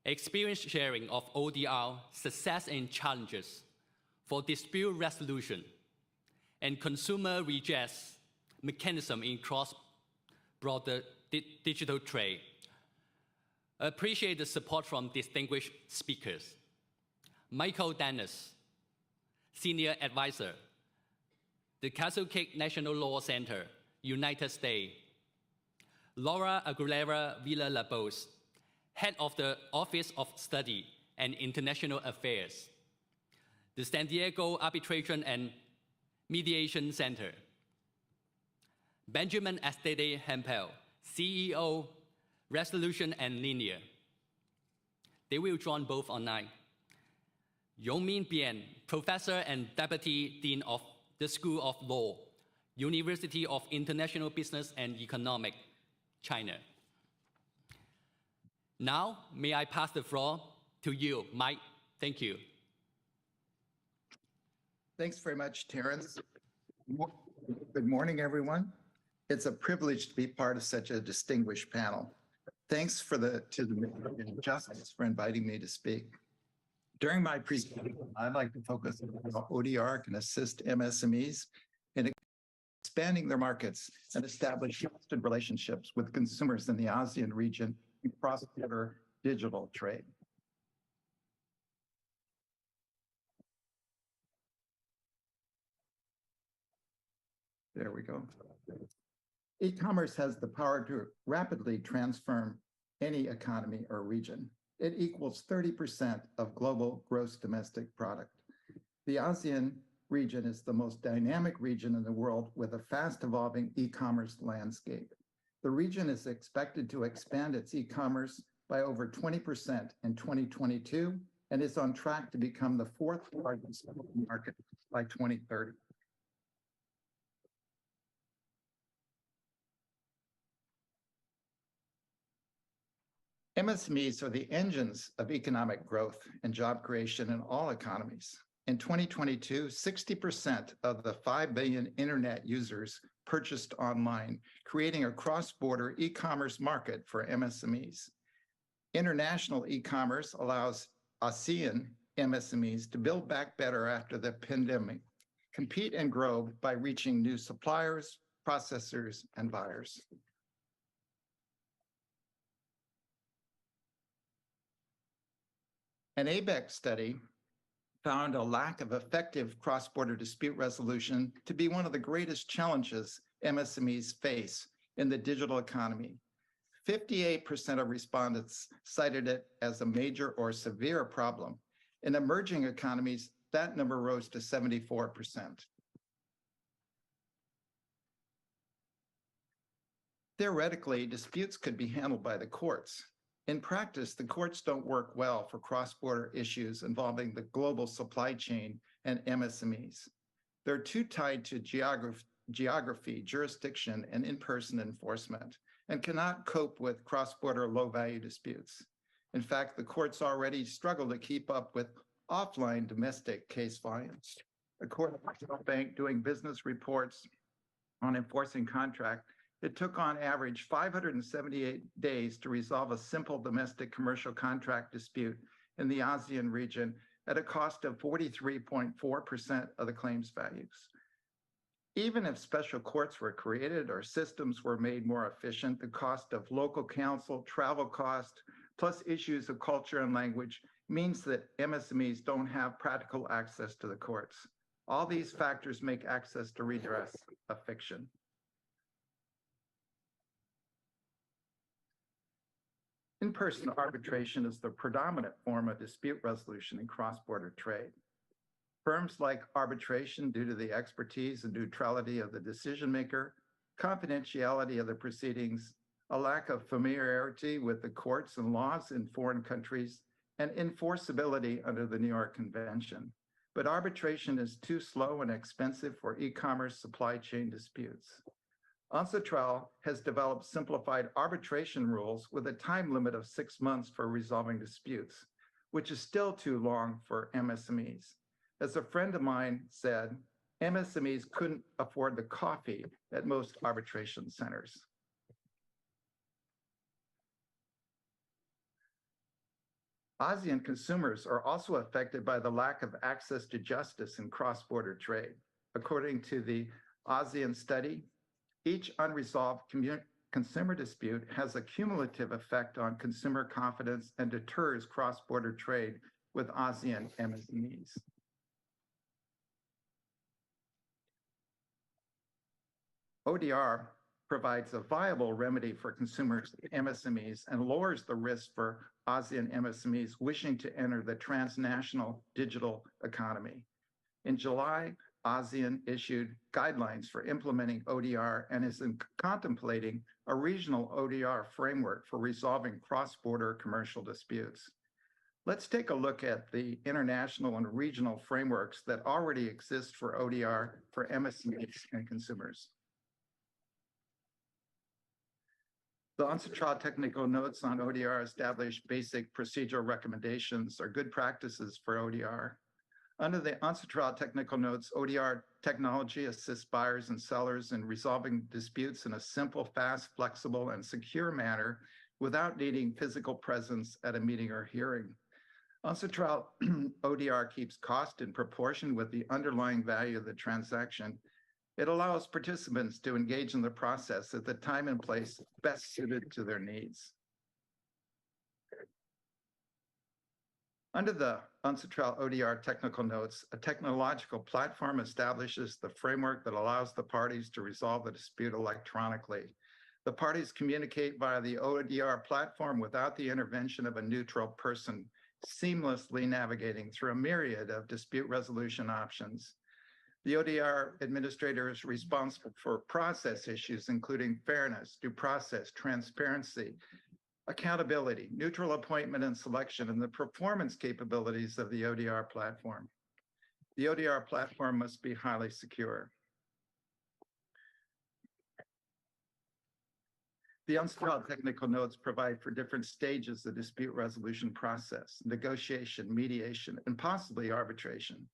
experience sharing of ODR success and challenges for dispute resolution and consumer redress mechanism in cross-border digital trade. Appreciate the support from distinguished speakers. Michael Dennis, Senior Advisor, the Castle-Cake National Law Center, United States. Laura Aguilera Villalobos, Head of the Office of Study and International Affairs, the San Diego Arbitration and Mediation Center. Benjamin Estede Hempel, CEO, Resolution and Linear. They will join both online. Yongmin Bian, Professor and Deputy Dean of the School of Law, University of International Business and Economics, China. Now, may I pass the floor to you, Mike. Thank you. Thanks very much, Terrence. Good morning, everyone. It's a privilege to be part of such a distinguished panel. Thanks to the Justice for inviting me to speak. During my presentation, I'd like to focus on how ODR can assist MSMEs in expanding their markets and establish trusted relationships with consumers in the ASEAN region in cross-border digital trade. There we go. E-commerce has the power to rapidly transform any economy or region. It equals 30% of global gross domestic product. The ASEAN region is the most dynamic region in the world with a fast evolving e-commerce landscape. The region is expected to expand its e-commerce by over 20% in 2022 and is on track to become the fourth largest market by 2030. MSMEs are the engines of economic growth and job creation in all economies. In 2022, 60% of the 5 billion internet users purchased online, creating a cross-border e-commerce market for MSMEs. International e-commerce allows ASEAN MSMEs to build back better after the pandemic, compete and grow by reaching new suppliers, processors, and buyers. An ABEC study found a lack of effective cross-border dispute resolution to be one of the greatest challenges MSMEs face in the digital economy. 58% of respondents cited it as a major or severe problem. In emerging economies, that number rose to 74%. Theoretically, disputes could be handled by the courts. In practice, the courts don't work well for cross-border issues involving the global supply chain and MSMEs. They're too tied to geography, jurisdiction, and in-person enforcement, and cannot cope with cross-border low-value disputes. In fact, the courts already struggle to keep up with offline domestic case volumes. According to the bank doing business reports on enforcing contract, it took on average 578 days to resolve a simple domestic commercial contract dispute in the ASEAN region at a cost of 43.4% of the claims values. Even if special courts were created or systems were made more efficient, the cost of local counsel, travel cost, plus issues of culture and language means that MSMEs don't have practical access to the courts. All these factors make access to redress a fiction. In-person arbitration is the predominant form of dispute resolution in cross-border trade. Firms like arbitration due to the expertise and neutrality of the decision maker, confidentiality of the proceedings, a lack of familiarity with the courts and laws in foreign countries, and enforceability under the New York Convention. But arbitration is too slow and expensive for e-commerce supply chain disputes. UNCITRAL has developed simplified arbitration rules with a time limit of 6 months for resolving disputes, which is still too long for MSMEs. As a friend of mine said, MSMEs couldn't afford the coffee at most arbitration centers. ASEAN consumers are also affected by the lack of access to justice in cross-border trade. According to the ASEAN study, each unresolved consumer dispute has a cumulative effect on consumer confidence and deters cross-border trade with ASEAN MSMEs. ODR provides a viable remedy for consumers, MSMEs, and lowers the risk for ASEAN MSMEs wishing to enter the transnational digital economy. In July, ASEAN issued guidelines for implementing ODR and is contemplating a regional ODR framework for resolving cross-border commercial disputes. Let's take a look at the international and regional frameworks that already exist for ODR for MSMEs and consumers. The UNCITRAL technical notes on ODR establish basic procedural recommendations or good practices for ODR. Under the UNCITRAL technical notes, ODR technology assists buyers and sellers in resolving disputes in a simple, fast, flexible, and secure manner without needing physical presence at a meeting or hearing. UNCITRAL ODR keeps cost in proportion with the underlying value of the transaction. It allows participants to engage in the process at the time and place best suited to their needs. Under the UNCITRAL ODR technical notes, a technological platform establishes the framework that allows the parties to resolve the dispute electronically. The parties communicate via the ODR platform without the intervention of a neutral person, seamlessly navigating through a myriad of dispute resolution options. The ODR administrator is responsible for process issues, including fairness, due process, transparency, accountability, neutral appointment and selection, and the performance capabilities of the ODR platform. The ODR platform must be highly secure. The UNCITRAL technical notes provide for different stages of the dispute resolution process: negotiation, mediation, and possibly arbitration.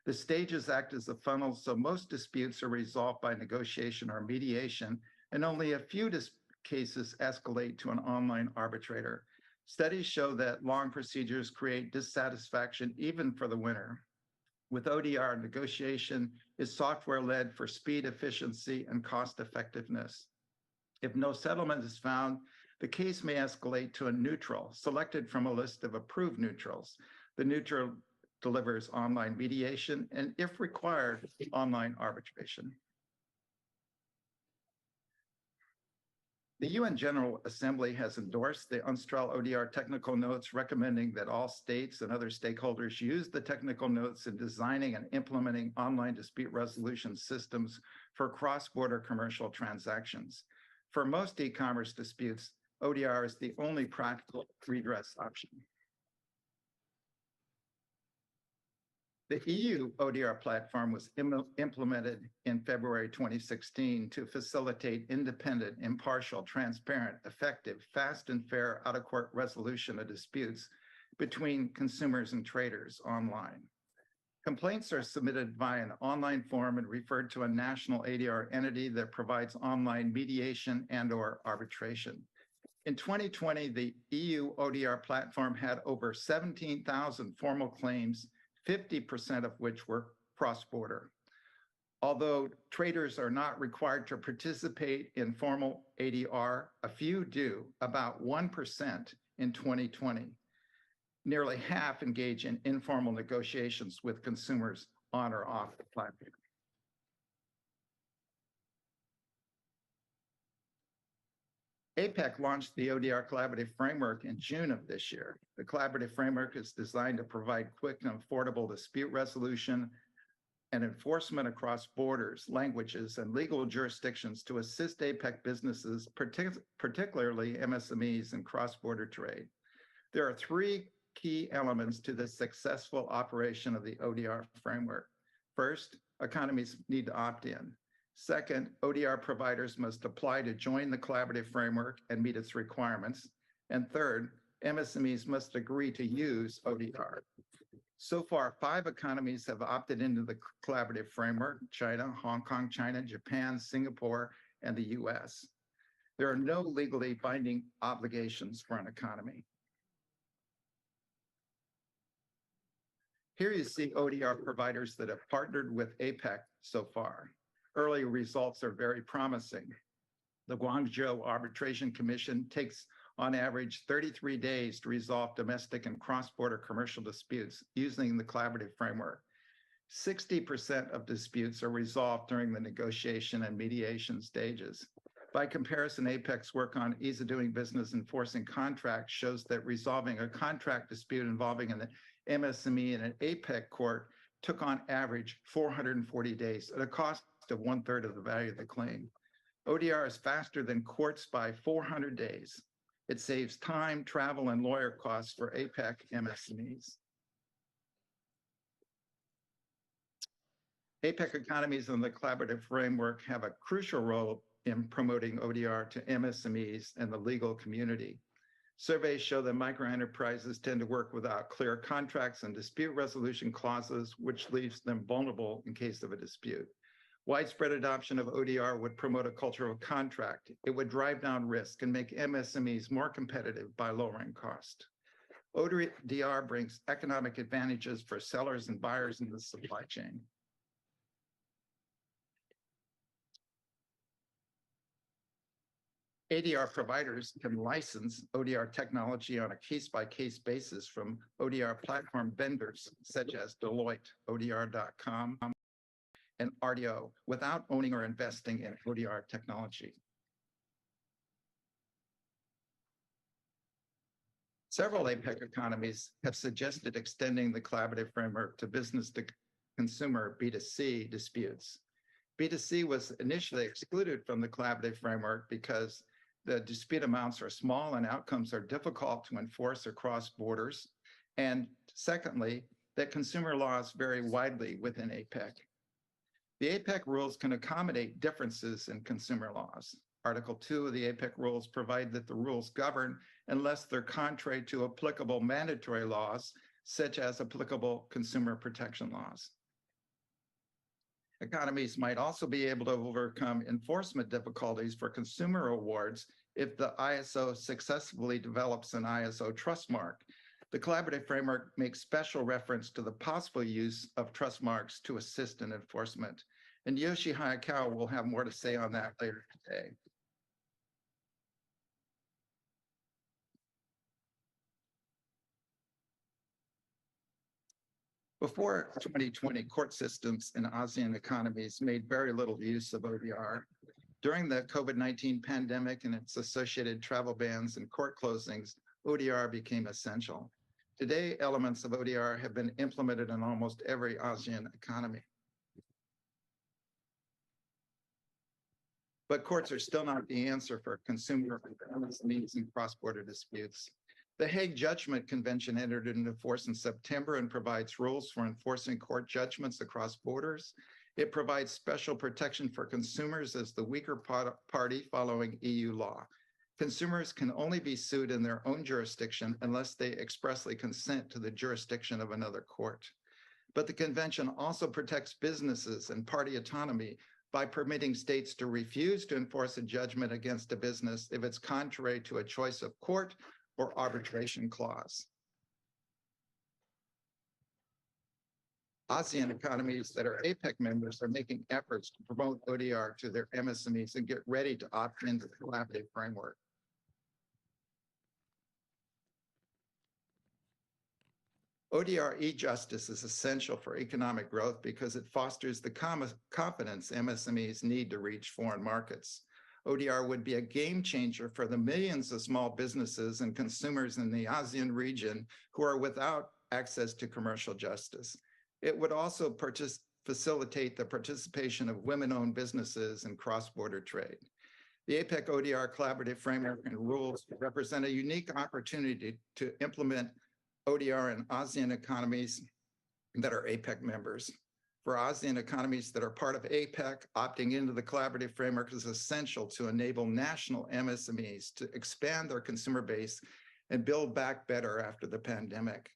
The stages act as a funnel, so most disputes are resolved by negotiation or mediation, and only a few cases escalate to an online arbitrator. Studies show that long procedures create dissatisfaction even for the winner. With ODR, negotiation is software-led for speed, efficiency, and cost effectiveness. If no settlement is found, the case may escalate to a neutral, selected from a list of approved neutrals. The neutral delivers online mediation and, if required, online arbitration. The UN General Assembly has endorsed the UNCITRAL ODR technical notes, recommending that all states and other stakeholders use the technical notes in designing and implementing online dispute resolution systems for cross-border commercial transactions. For most e-commerce disputes, ODR is the only practical redress option. The EU ODR platform was implemented in February 2016 to facilitate independent, impartial, transparent, effective, fast, and fair out-of-court resolution of disputes between consumers and traders online. Complaints are submitted via an online form and referred to a national ADR entity that provides online mediation and/or arbitration. In 2020, the EU ODR platform had over 17,000 formal claims, 50% of which were cross-border. Although traders are not required to participate in formal ADR, a few do, about 1% in 2020. Nearly half engage in informal negotiations with consumers on or off the platform. APEC launched the ODR Collaborative Framework in June of this year. The Collaborative Framework is designed to provide quick and affordable dispute resolution and enforcement across borders, languages, and legal jurisdictions to assist APEC businesses, particularly MSMEs and cross-border trade. There are three key elements to the successful operation of the ODR framework. First, economies need to opt in. Second, ODR providers must apply to join the collaborative framework and meet its requirements. And third, MSMEs must agree to use ODR. So far, 5 economies have opted into the collaborative framework: China, Hong Kong, China, Japan, Singapore, and the US. There are no legally binding obligations for an economy. Here you see ODR providers that have partnered with APEC so far. Early results are very promising. The Guangzhou Arbitration Commission takes on average 33 days to resolve domestic and cross-border commercial disputes using the collaborative framework. 60% of disputes are resolved during the negotiation and mediation stages. By comparison, APEC's work on ease of doing business enforcing contracts shows that resolving a contract dispute involving an MSME in an APEC court took on average 440 days at a cost of 1/3 of the value of the claim. ODR is faster than courts by 400 days. It saves time, travel, and lawyer costs for APEC MSMEs. APEC economies and the collaborative framework have a crucial role in promoting ODR to MSMEs and the legal community. Surveys show that microenterprises tend to work without clear contracts and dispute resolution clauses, which leaves them vulnerable in case of a dispute. Widespread adoption of ODR would promote a culture of contract. It would drive down risk and make MSMEs more competitive by lowering cost. ODR brings economic advantages for sellers and buyers in the supply chain. ADR providers can license ODR technology on a case-by-case basis from ODR platform vendors such as Deloitte, ODR.com, and RDO without owning or investing in ODR technology. Several APEC economies have suggested extending the collaborative framework to business-to-consumer B2C disputes. B2C was initially excluded from the collaborative framework because the dispute amounts are small and outcomes are difficult to enforce across borders. And secondly, that consumer laws vary widely within APEC. The APEC rules can accommodate differences in consumer laws. Article 2 of the APEC rules provide that the rules govern unless they're contrary to applicable mandatory laws, such as applicable consumer protection laws. Economies might also be able to overcome enforcement difficulties for consumer awards if the ISO successfully develops an ISO trust mark. The collaborative framework makes special reference to the possible use of trust marks to assist in enforcement. And Yoshi Hayakawa will have more to say on that later today. Before 2020, court systems in ASEAN economies made very little use of ODR. During the COVID-19 pandemic and its associated travel bans and court closings, ODR became essential. Today, elements of ODR have been implemented in almost every ASEAN economy. But courts are still not the answer for consumer needs and cross-border disputes. The Hague Judgment Convention entered into force in September and provides rules for enforcing court judgments across borders. It provides special protection for consumers as the weaker party following EU law. Consumers can only be sued in their own jurisdiction unless they expressly consent to the jurisdiction of another court. But the convention also protects businesses and party autonomy by permitting states to refuse to enforce a judgment against a business if it's contrary to a choice of court or arbitration clause. ASEAN economies that are APEC members are making efforts to promote ODR to their MSMEs and get ready to opt into the collaborative framework. ODR e-justice is essential for economic growth because it fosters the confidence MSMEs need to reach foreign markets. ODR would be a game changer for the millions of small businesses and consumers in the ASEAN region who are without access to commercial justice. It would also facilitate the participation of women-owned businesses in cross-border trade. The APEC ODR collaborative framework and rules represent a unique opportunity to implement ODR in ASEAN economies that are APEC members. For ASEAN economies that are part of APEC, opting into the collaborative framework is essential to enable national MSMEs to expand their consumer base and build back better after the pandemic.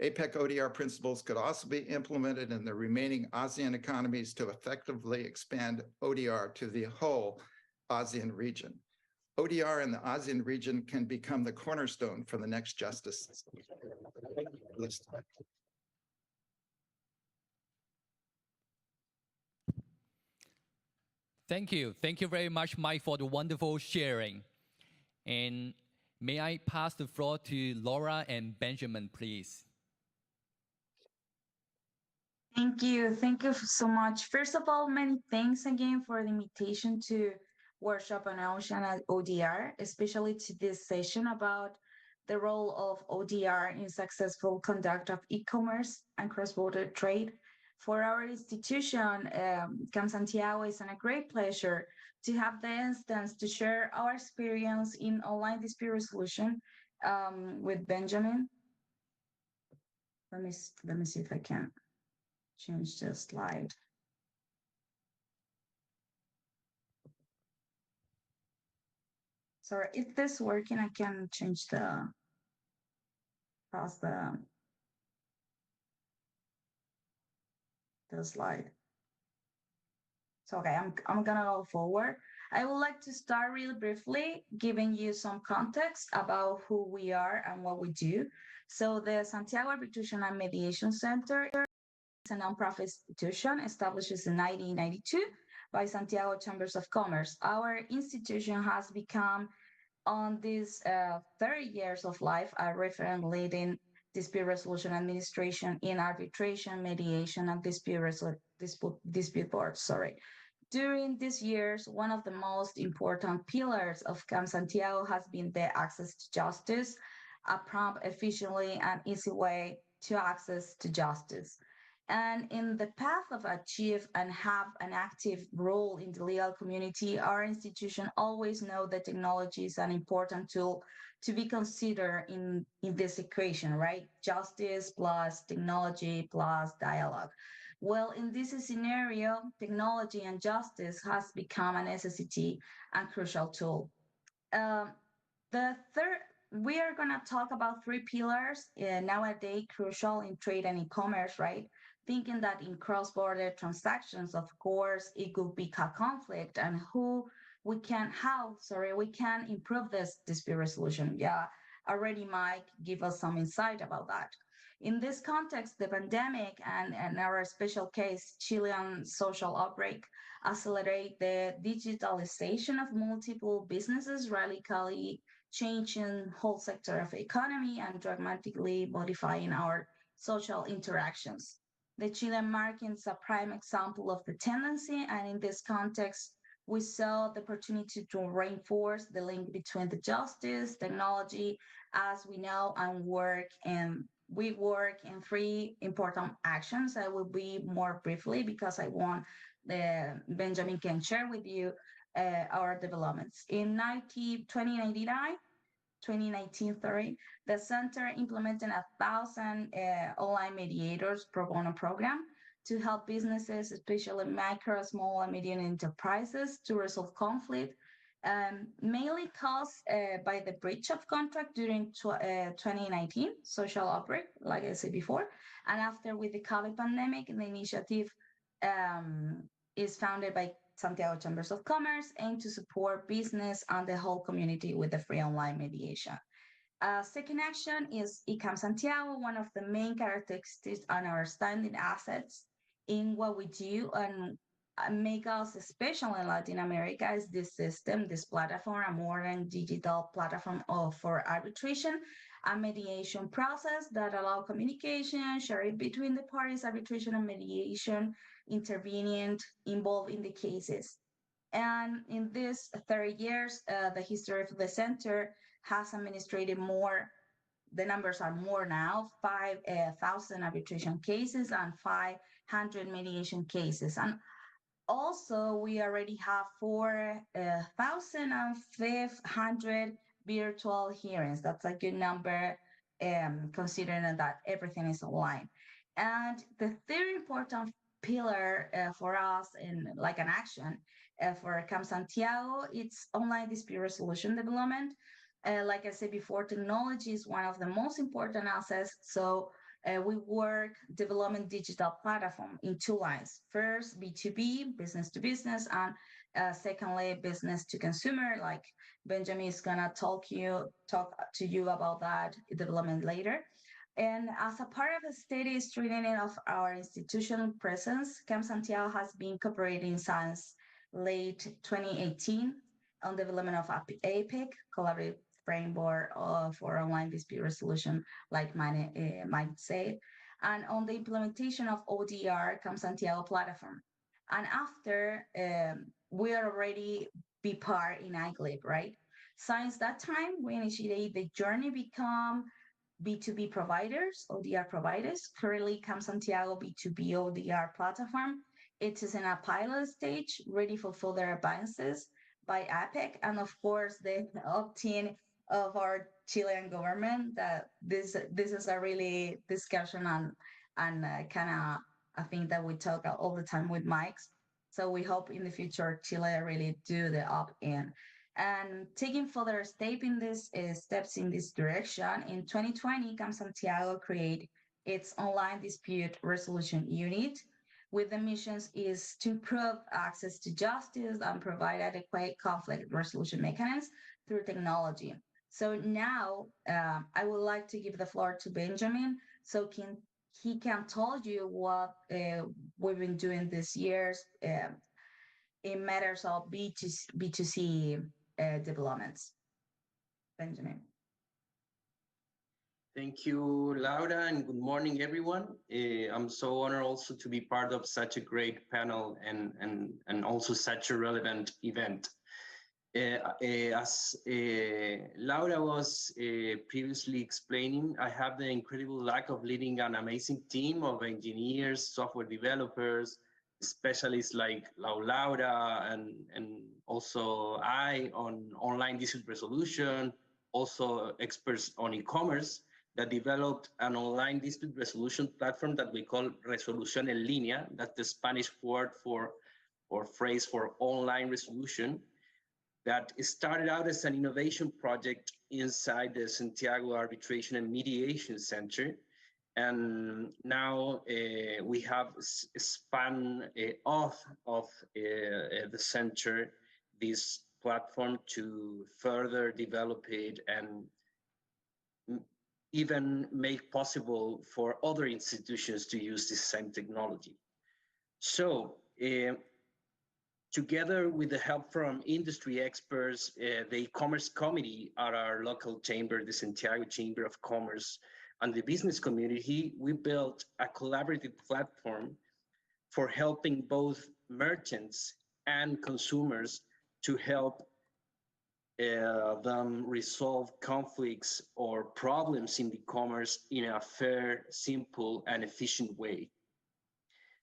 APEC ODR principles could also be implemented in the remaining ASEAN economies to effectively expand ODR to the whole ASEAN region. ODR in the ASEAN region can become the cornerstone for the next justice system. Thank you. Thank you very much, Mike, for the wonderful sharing. And May I pass the floor to Laura and Benjamin, please? Thank you. Thank you so much. First of all, many thanks again for the invitation to workshop on ocean and ODR, especially to this session about the role of ODR in successful conduct of e-commerce and cross-border trade. For our institution, CAM Santiago, it's a great pleasure to have the instance to share our experience in online dispute resolution with Benjamin. Let me see if I can change the slide. Sorry, if this is working, I can change the slide. So okay, I'm gonna go forward. I would like to start really briefly, giving you some context about who we are and what we do. So the Santiago Arbitration and Mediation Center is a nonprofit institution established in 1992 by Santiago Chambers of Commerce. Our institution has become, on these 30 years of life, a referent leading dispute resolution administration in arbitration, mediation, and dispute boards. Sorry. During these years, one of the most important pillars of CAM Santiago has been the access to justice, a prompt, efficiently, and easy way to access to justice. And in the path of achieve and have an active role in the legal community, our institution always know that technology is an important tool to be considered in this equation, right? Justice plus technology plus dialogue. Well, in this scenario, technology and justice has become a necessity and crucial tool. We are going to talk about three pillars nowadays crucial in trade and e-commerce, right? Thinking that in cross-border transactions, of course, it could be a conflict and how we can improve this dispute resolution. Yeah, already Mike gave us some insight about that. In this context, the pandemic and our special case, Chilean social outbreak, accelerate the digitalization of multiple businesses, radically changing whole sector of economy and dramatically modifying our social interactions. The Chilean market is a prime example of the tendency, and in this context, we saw the opportunity to reinforce the link between the justice, technology, as we know, and we work in three important actions. I will be more briefly because I want Benjamin can share with you our developments. In 2019, the center implemented 1,000 online mediators pro bono program to help businesses, especially micro, small, and medium enterprises, to resolve conflict, mainly caused by the breach of contract during 2019 social outbreak, like I said before. And after with the COVID pandemic, the initiative is founded by Santiago Chambers of Commerce, aimed to support business and the whole community with the free online mediation. Second action is eCam Santiago. One of the main characteristics and our standing assets in what we do and make us special in Latin America is this system, this platform, a modern digital platform for arbitration and mediation process that allow communication, sharing between the parties, arbitration and mediation, intervenient, involved in the cases. And in this 30 years, the history of the center has administrated more, the numbers are more now, 5,000 arbitration cases and 500 mediation cases. And also, we already have 4,500 virtual hearings. That's a good number, considering that everything is online. And the third important pillar for us in like an action for CAM Santiago, it's online dispute resolution development. Like I said before, technology is one of the most important assets. So we work development digital platform in two lines. First, B2B, business to business, and secondly, business to consumer. Like Benjamin is gonna talk to you about that development later. And as a part of the steady strengthening of our institutional presence, CAM Santiago has been cooperating since late 2018 on development of APIC, collaborative framework for online dispute resolution, like Mike said, and on the implementation of ODR Camp Santiago platform. And after, we already be part in IGLIB, right? Since that time, we initiated the journey become B2B providers, ODR providers. Currently, Camp Santiago B2B ODR platform. It is in a pilot stage, ready for further advances by APEC, and of course, the opt-in of our Chilean government. That this is a really discussion and kind of a thing that we talk all the time with Mike's. So we hope in the future Chile really do the opt-in. And taking further steps in this direction, in 2020, Camp Santiago created its online dispute resolution unit, with the missions is to improve access to justice and provide adequate conflict resolution mechanisms through technology. So now I would like to give the floor to Benjamin, so he can tell you what we've been doing this years in matters of B2C developments. Benjamin. Thank you, Laura, and good morning, everyone. I'm so honored also to be part of such a great panel and also such a relevant event. As Laura was previously explaining, I have the incredible luck of leading an amazing team of engineers, software developers, specialists like Laura, and also I on online dispute resolution, also experts on e-commerce, that developed an online dispute resolution platform that we call Resolución en Línea. That's the Spanish word or phrase for online resolution, that started out as an innovation project inside the Santiago Arbitration and Mediation Center. And now we have spun off of the center this platform to further develop it and even make possible for other institutions to use this same technology. So together with the help from industry experts, the e-commerce committee at our local chamber, the Santiago Chamber of Commerce, and the business community, we built a collaborative platform for helping both merchants and consumers to help them resolve conflicts or problems in e-commerce in a fair, simple, and efficient way.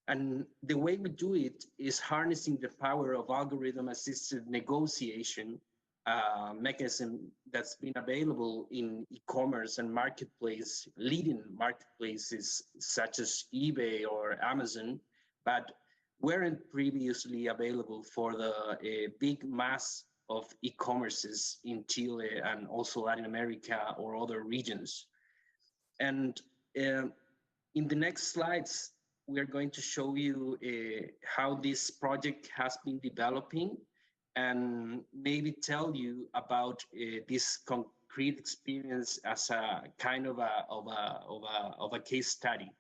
And the way we do it is harnessing the power of algorithm-assisted negotiation mechanism that's been available in e-commerce and marketplace, leading marketplaces such as eBay or Amazon, but weren't previously available for the big mass of e-commerces in Chile and also Latin America or other regions. And in the next slides, we are going to show you how this project has been developing and maybe tell you about this concrete experience as a kind of a case study.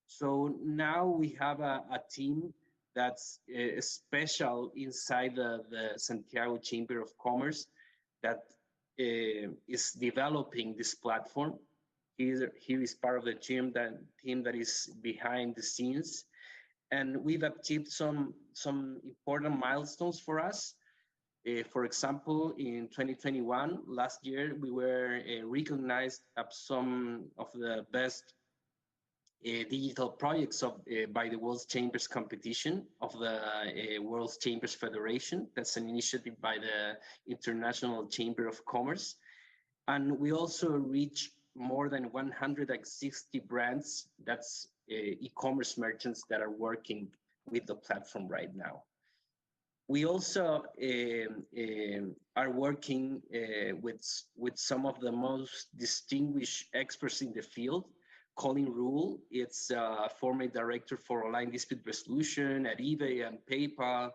So now we have a team that's special inside the Santiago Chamber of Commerce that is developing this platform. He is part of the team that is behind the scenes. And we've achieved some important milestones for us. For example, in 2021, last year, we were recognized as some of the best digital projects by the World Chambers competition of the World Chambers Federation. That's an initiative by the International Chamber of Commerce. And we also reach more than 160 brands, that's e-commerce merchants that are working with the platform right now. We also are working with some of the most distinguished experts in the field. Colin Rule, it's former director for online dispute resolution at eBay and PayPal,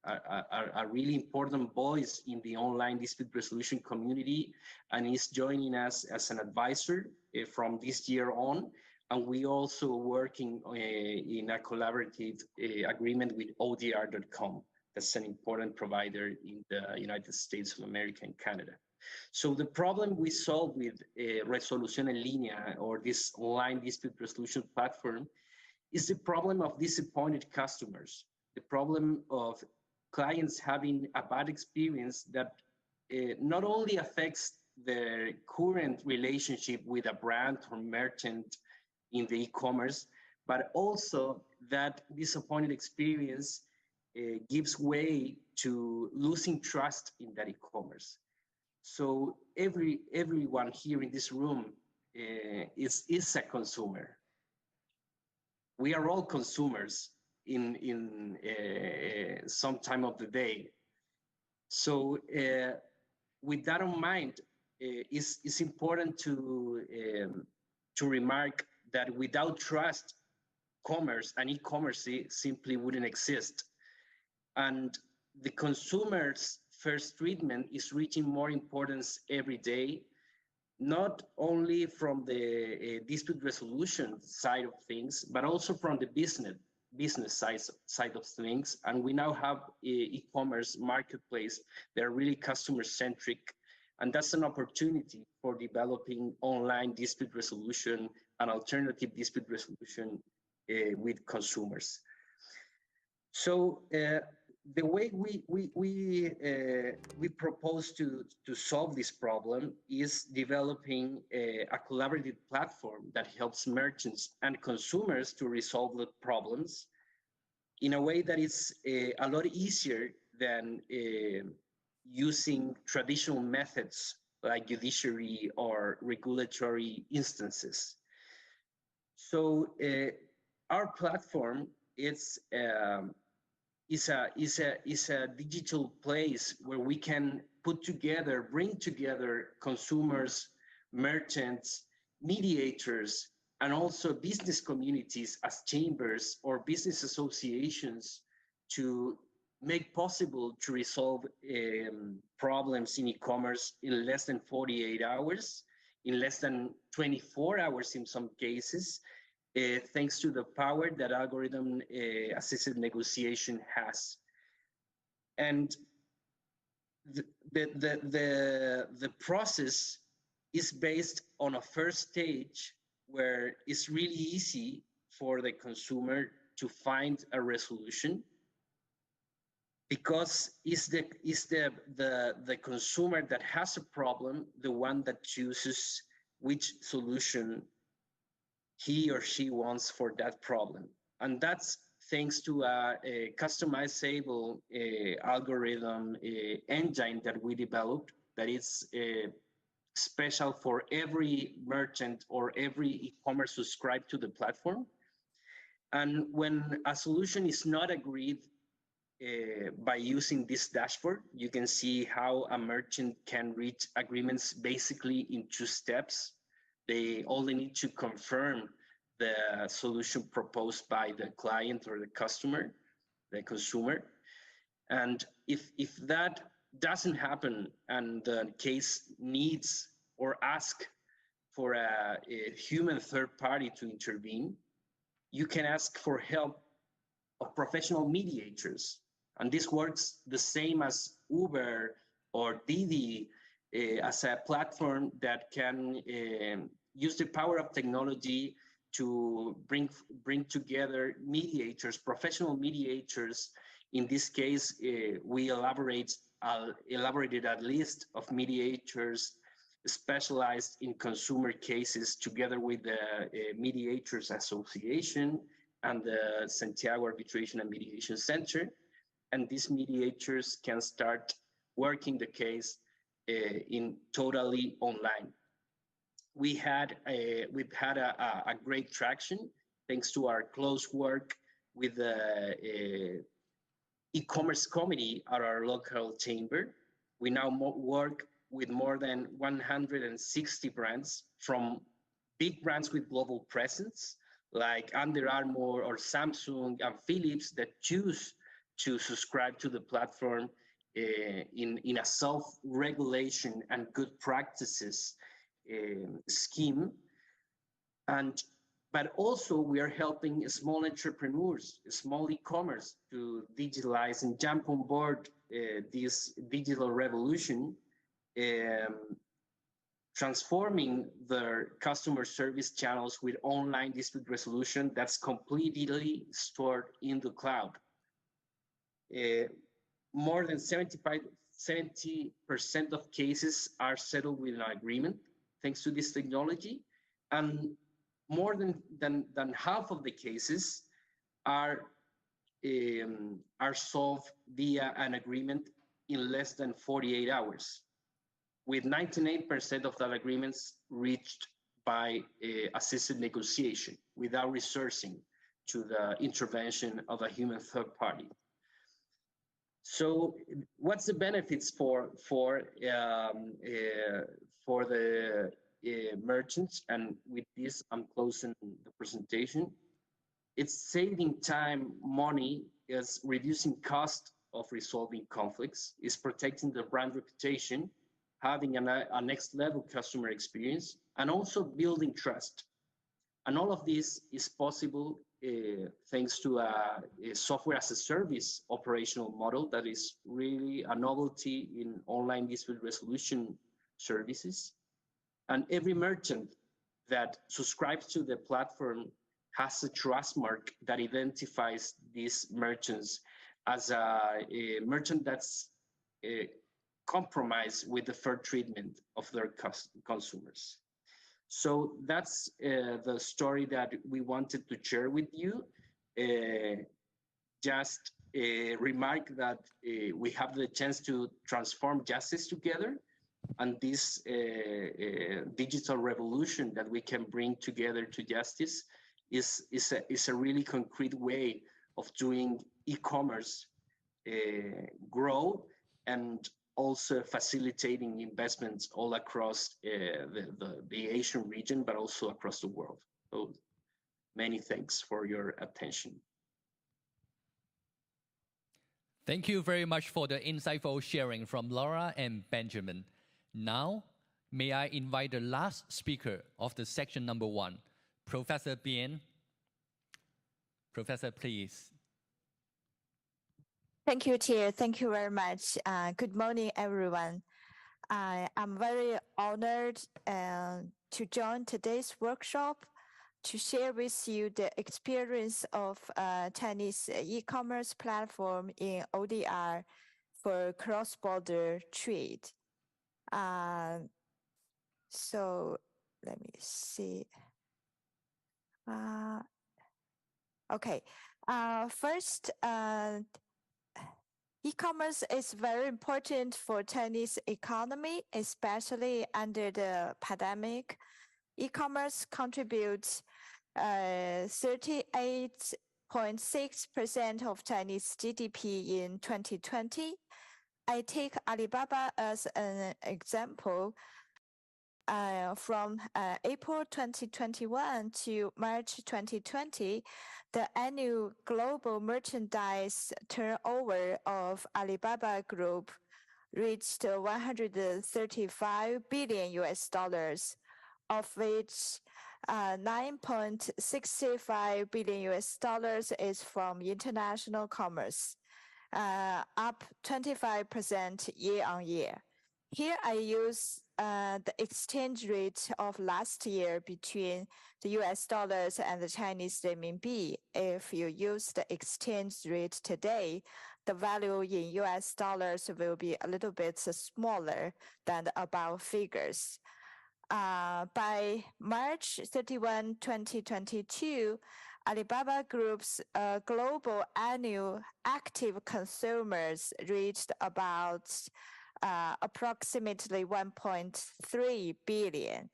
a really important voice in the online dispute resolution community, and is joining us as an advisor from this year on. And we also working in a collaborative agreement with ODR.com That's an important provider in the United States of America and Canada. So the problem we solve with Resolución en Línea, or this online dispute resolution platform, is the problem of disappointed customers, the problem of clients having a bad experience that not only affects their current relationship with a brand or merchant in the e-commerce, but also that disappointed experience gives way to losing trust in that e-commerce. So everyone here in this room is a consumer. We are all consumers in some time of the day. So with that in mind, it's important to remark that without trust, commerce and e-commerce simply wouldn't exist. And the consumer's first treatment is reaching more importance every day, not only from the dispute resolution side of things, but also from the business side of things. And we now have e-commerce marketplace that are really customer-centric, and that's an opportunity for developing online dispute resolution and alternative dispute resolution with consumers. So the way we propose to solve this problem is developing a collaborative platform that helps merchants and consumers to resolve the problems in a way that is a lot easier than using traditional methods like judiciary or regulatory instances. So our platform is a digital place where we can bring together consumers, merchants, mediators, and also business communities as chambers or business associations to make possible to resolve problems in e-commerce in less than 48 hours, in less than 24 hours in some cases, thanks to the power that algorithm-assisted negotiation has. And the process is based on a first stage where it's really easy for the consumer to find a resolution, because it's the consumer that has a problem, the one that chooses which solution he or she wants for that problem. And that's thanks to a customizable algorithm engine that we developed that is special for every merchant or every e-commerce subscribed to the platform. And when a solution is not agreed by using this dashboard, you can see how a merchant can reach agreements basically in 2 steps. They only need to confirm the solution proposed by the client or the customer, the consumer. And if that doesn't happen and the case needs or ask for a human third party to intervene, you can ask for help of professional mediators. And this works the same as Uber or Didi as a platform that can use the power of technology to bring together mediators, professional mediators. In this case, we elaborated a list of mediators specialized in consumer cases together with the Mediators Association and the Santiago Arbitration and Mediation Center. And these mediators can start working the case in totally online. We've had a great traction thanks to our close work with the e-commerce committee at our local chamber. We now work with more than 160 brands, from big brands with global presence like Under Armour or Samsung and Philips that choose to subscribe to the platform in a self-regulation and good practices scheme. And But also we are helping small entrepreneurs, small e-commerce to digitalize and jump on board this digital revolution, transforming their customer service channels with online dispute resolution that's completely stored in the cloud. More than 70% of cases are settled with an agreement thanks to this technology, and more than half of the cases are solved via an agreement in less than 48 hours, with 98% of that agreements reached by assisted negotiation without resourcing to the intervention of a human third party. So, what's the benefits for the merchants? And with this, I'm closing the presentation. It's saving time, money, is reducing cost of resolving conflicts, is protecting the brand reputation, having a next level customer experience, and also building trust. And all of this is possible thanks to a software as a service operational model that is really a novelty in online dispute resolution services. And every merchant that subscribes to the platform has a trust mark that identifies these merchants as a merchant that's compromised with the fair treatment of their consumers. So that's the story that we wanted to share with you. Just remark that we have the chance to transform justice together, and this digital revolution that we can bring together to justice is a really concrete way of doing e-commerce grow, and also facilitating investments all across the Asian region, but also across the world. So many thanks for your attention. Thank you very much for the insightful sharing from Laura and Benjamin. Now, may I invite the last speaker of the section number 1, Professor Bien. Professor, please. Thank you, Chair. Thank you very much. Good morning, everyone. I'm very honored to join today's workshop to share with you the experience of Chinese e-commerce platform in ODR for cross-border trade. So let me see. Okay. First, e-commerce is very important for Chinese economy, especially under the pandemic. E-commerce contributes 38.6% of Chinese GDP in 2020. I take Alibaba as an example. From April 2021 to March 2020, the annual global merchandise turnover of Alibaba Group reached $135 billion, of which $9.65 billion is from international commerce, up 25% year on year. Here I use the exchange rate of last year between the US dollars and the Chinese renminbi. If you use the exchange rate today, the value in US dollars will be a little bit smaller than the above figures. By March 31, 2022, Alibaba Group's global annual active consumers reached about approximately 1.3 billion.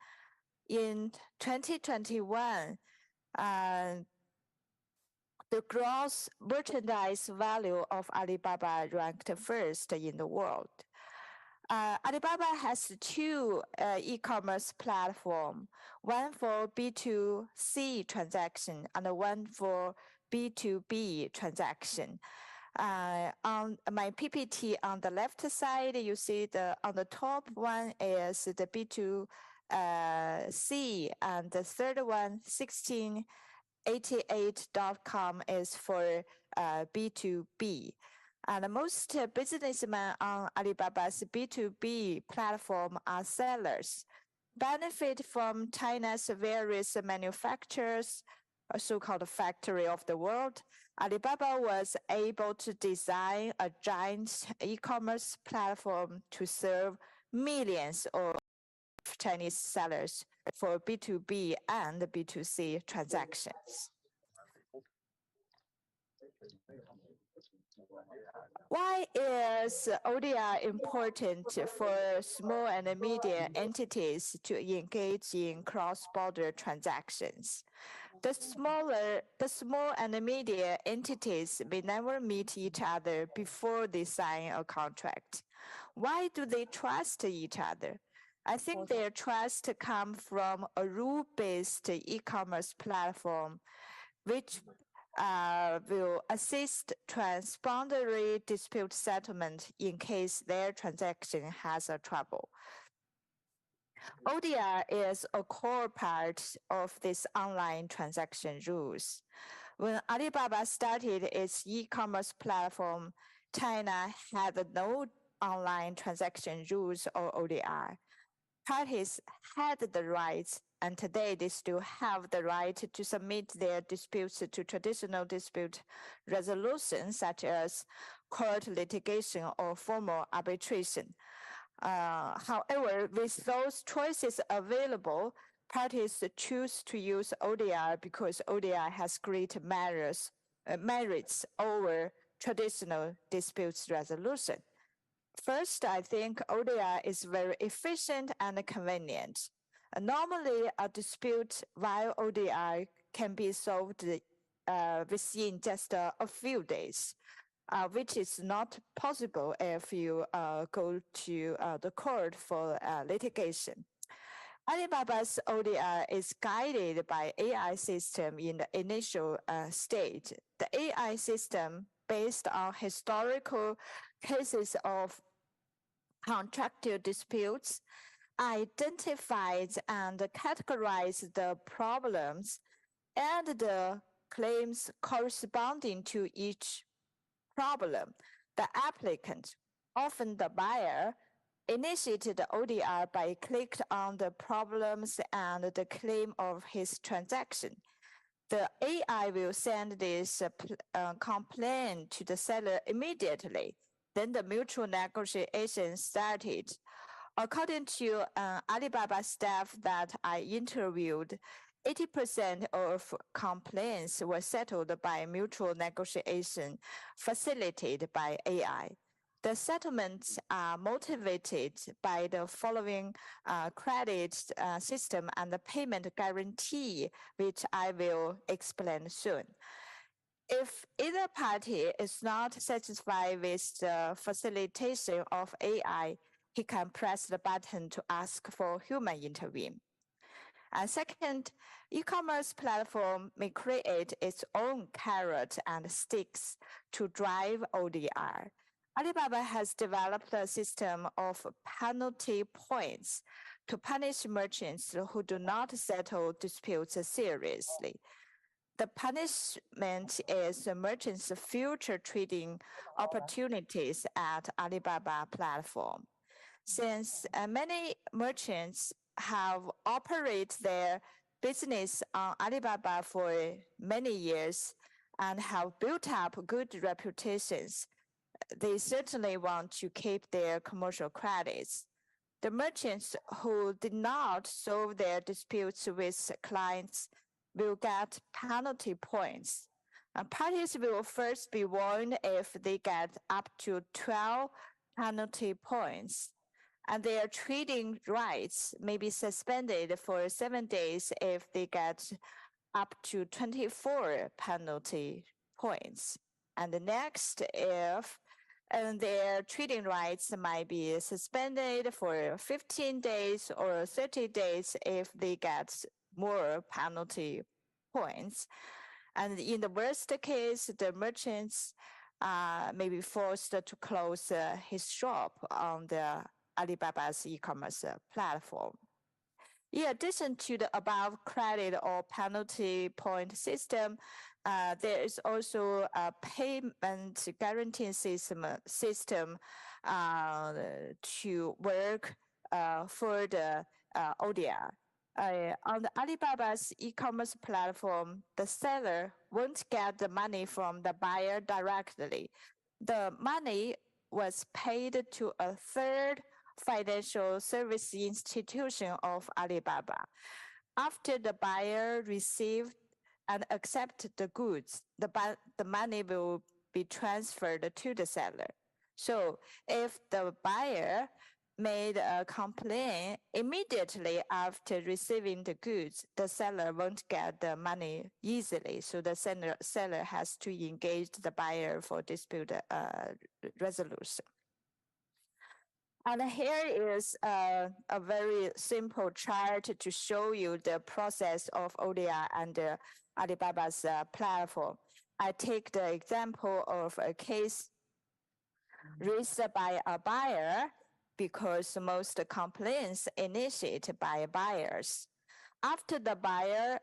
In 2021, the gross merchandise value of Alibaba ranked first in the world. Alibaba has two e-commerce platforms, one for B2C transaction and one for B2B transaction. On my PPT on the left side, you see on the top one is the C, and the third one, 1688.com, is for B2B. And most businessmen on Alibaba's B2B platform are sellers, benefit from China's various manufacturers, a so-called factory of the world. Alibaba was able to design a giant e-commerce platform to serve millions of Chinese sellers for B2B and B2C transactions. Why is ODR important for small and medium entities to engage in cross-border transactions? The small and medium entities may never meet each other before they sign a contract. Why do they trust each other? I think their trust comes from a rule-based e-commerce platform, which will assist transboundary dispute settlement in case their transaction has a trouble. ODR is a core part of these online transaction rules. When Alibaba started its e-commerce platform, China had no online transaction rules or ODR. Parties had the rights, and today they still have the right to submit their disputes to traditional dispute resolution, such as court litigation or formal arbitration. However, with those choices available, parties choose to use ODR because ODR has great merits over traditional disputes resolution. First, I think ODR is very efficient and convenient. Normally, a dispute via ODR can be solved within just a few days, which is not possible if you go to the court for litigation. Alibaba's ODR is guided by AI system in the initial stage. The AI system, based on historical cases of contractual disputes, identifies and categorizes the problems and the claims corresponding to each problem. The applicant, often the buyer, initiated the ODR by clicking on the problems and the claim of his transaction. The AI will send this complaint to the seller immediately. Then the mutual negotiation started. According to Alibaba staff that I interviewed, 80% of complaints were settled by mutual negotiation facilitated by AI. The settlements are motivated by the following credit system and the payment guarantee, which I will explain soon. If either party is not satisfied with the facilitation of AI, he can press the button to ask for human intervene. And second, e-commerce platform may create its own carrot and sticks to drive ODR. Alibaba has developed a system of penalty points to punish merchants who do not settle disputes seriously. The punishment is merchants' future trading opportunities at Alibaba platform. Since many merchants have operated their business on Alibaba for many years and have built up good reputations, they certainly want to keep their commercial credits. The merchants who did not solve their disputes with clients will get penalty points. Parties will first be warned if they get up to 12 penalty points, and their trading rights may be suspended for 7 days if they get up to 24 penalty points. And the next, if their trading rights might be suspended for 15 days or 30 days if they get more penalty points. And in the worst case, the merchants may be forced to close his shop on the Alibaba's e-commerce platform. In addition to the above credit or penalty point system, there is also a payment guarantee system to work for the ODR. On the Alibaba's e-commerce platform, the seller won't get the money from the buyer directly. The money was paid to a third financial service institution of Alibaba. After the buyer received and accepted the goods, the money will be transferred to the seller. So if the buyer made a complaint immediately after receiving the goods, the seller won't get the money easily. So the seller has to engage the buyer for dispute resolution. And here is a very simple chart to show you the process of ODR and Alibaba's platform. I take the example of a case raised by a buyer because most complaints initiated by buyers. After the buyer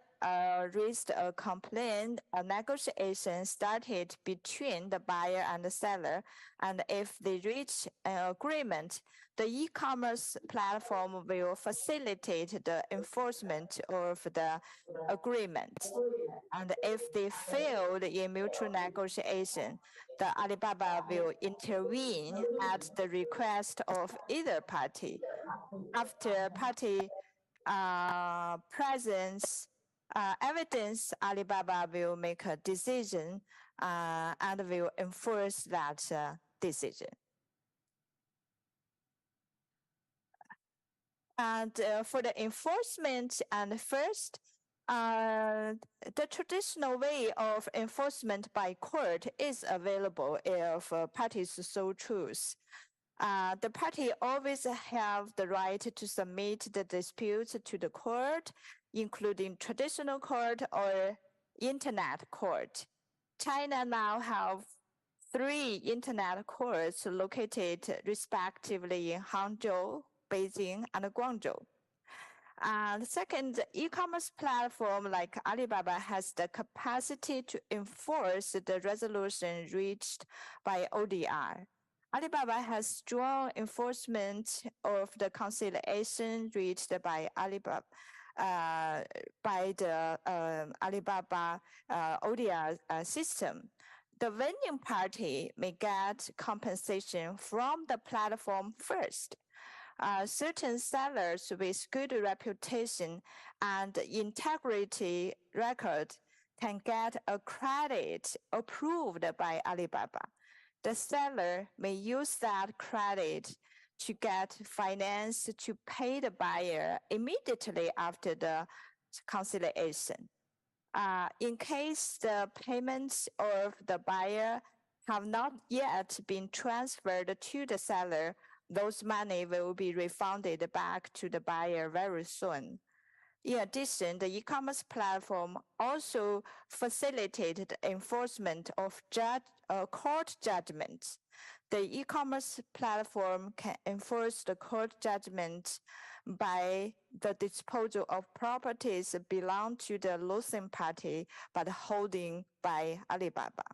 raised a complaint, a negotiation started between the buyer and the seller, and if they reach an agreement, the e-commerce platform will facilitate the enforcement of the agreement. And if they failed in mutual negotiation, the Alibaba will intervene at the request of either party. After party presence evidence, Alibaba will make a decision and will enforce that decision. And for the enforcement, and first, the traditional way of enforcement by court is available if parties so choose. The party always have the right to submit the dispute to the court, including traditional court or internet court. China now have 3 internet courts located respectively in Hangzhou, Beijing, and Guangzhou. And second, e-commerce platform like Alibaba has the capacity to enforce the resolution reached by ODR. Alibaba has strong enforcement of the conciliation reached by Alibaba. By the Alibaba ODR system. The winning party may get compensation from the platform first. Certain sellers with good reputation and integrity record can get a credit approved by Alibaba. The seller may use that credit to get finance to pay the buyer immediately after the conciliation. In case the payments of the buyer have not yet been transferred to the seller, those money will be refunded back to the buyer very soon. In addition, the e-commerce platform also facilitated enforcement of court judgments. The e-commerce platform can enforce the court judgment by the disposal of properties belong to the losing party but holding by Alibaba.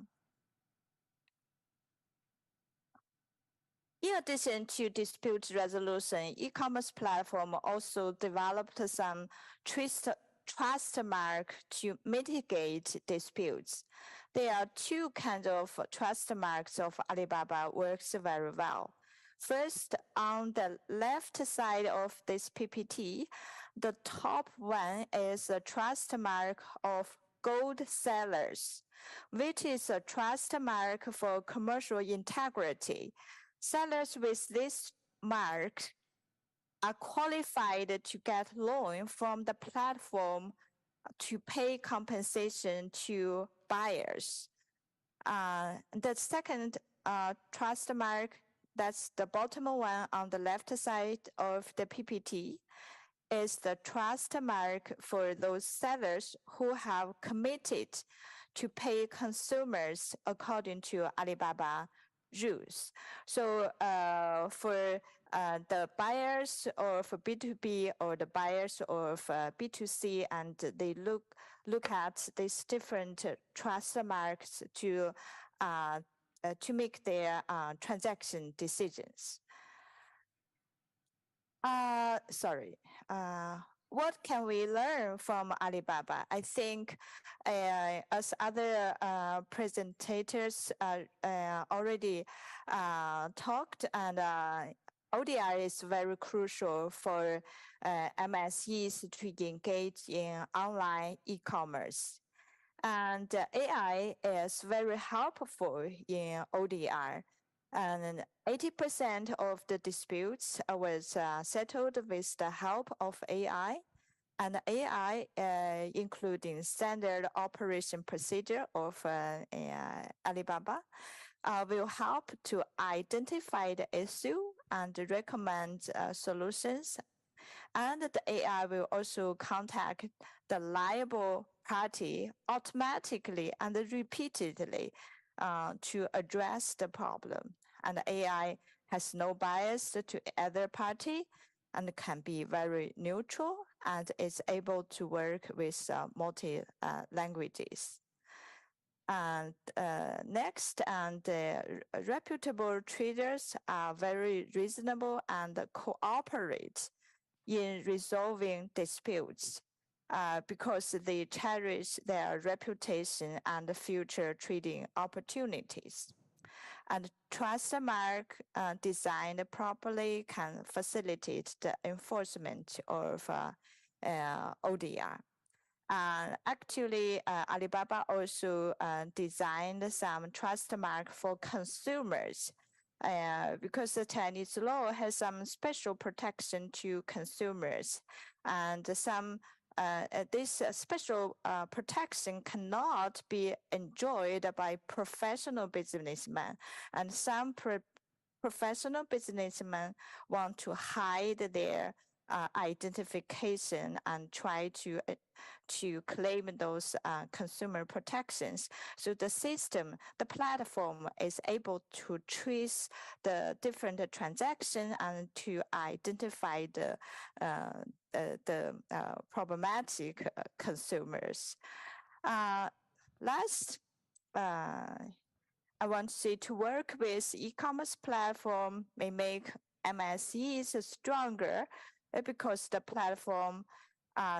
In addition to dispute resolution, e-commerce platform also developed some trust mark to mitigate disputes. There are 2 kinds of trust marks of Alibaba works very well. First, on the left side of this PPT, the top one is a trust mark of gold sellers, which is a trust mark for commercial integrity. Sellers with this mark are qualified to get loan from the platform to pay compensation to buyers. The second trust mark, that's the bottom one on the left side of the PPT, is the trust mark for those sellers who have committed to pay consumers according to Alibaba rules. So for the buyers or for B2B or the buyers of B2C, and they look at these different trust marks to make their transaction decisions. What can we learn from Alibaba? I think as other presentators already talked, and ODR is very crucial for MSEs to engage in online e-commerce. And AI is very helpful in ODR. And 80% of the disputes was settled with the help of AI. And AI, including standard operation procedure of Alibaba, will help to identify the issue and recommend solutions. And the AI will also contact the liable party automatically and repeatedly to address the problem. And the AI has no bias to either party and can be very neutral and is able to work with multi languages. And next, and reputable traders are very reasonable and cooperate in resolving disputes because they cherish their reputation and future trading opportunities. And trust mark designed properly can facilitate the enforcement of ODR. Actually, Alibaba also designed some trust mark for consumers because the Chinese law has some special protection to consumers, and some this special protection cannot be enjoyed by professional businessmen, and some professional businessmen want to hide their identification and try to claim those consumer protections. So the system, the platform is able to trace the different transactions and to identify the problematic consumers. Last, I want to say to work with e-commerce platform may make MSEs stronger because the platform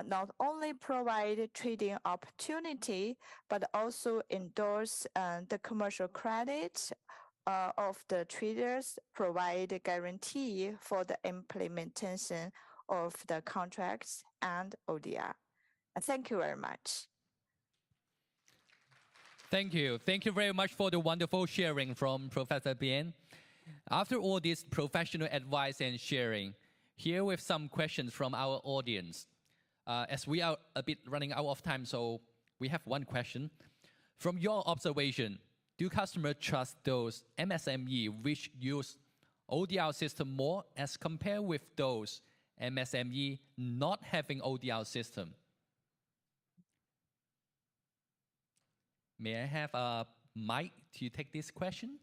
not only provide trading opportunity, but also endorse the commercial credit of the traders, provide a guarantee for the implementation of the contracts and ODR. Thank you very much. Thank you. Thank you very much for the wonderful sharing from Professor Bian. After all this professional advice and sharing, here with some questions from our audience. As we are a bit running out of time, so we have one question. From your observation, do customers trust those MSME which use ODR system more as compared with those MSME not having ODR system? May I have a mic to take this question?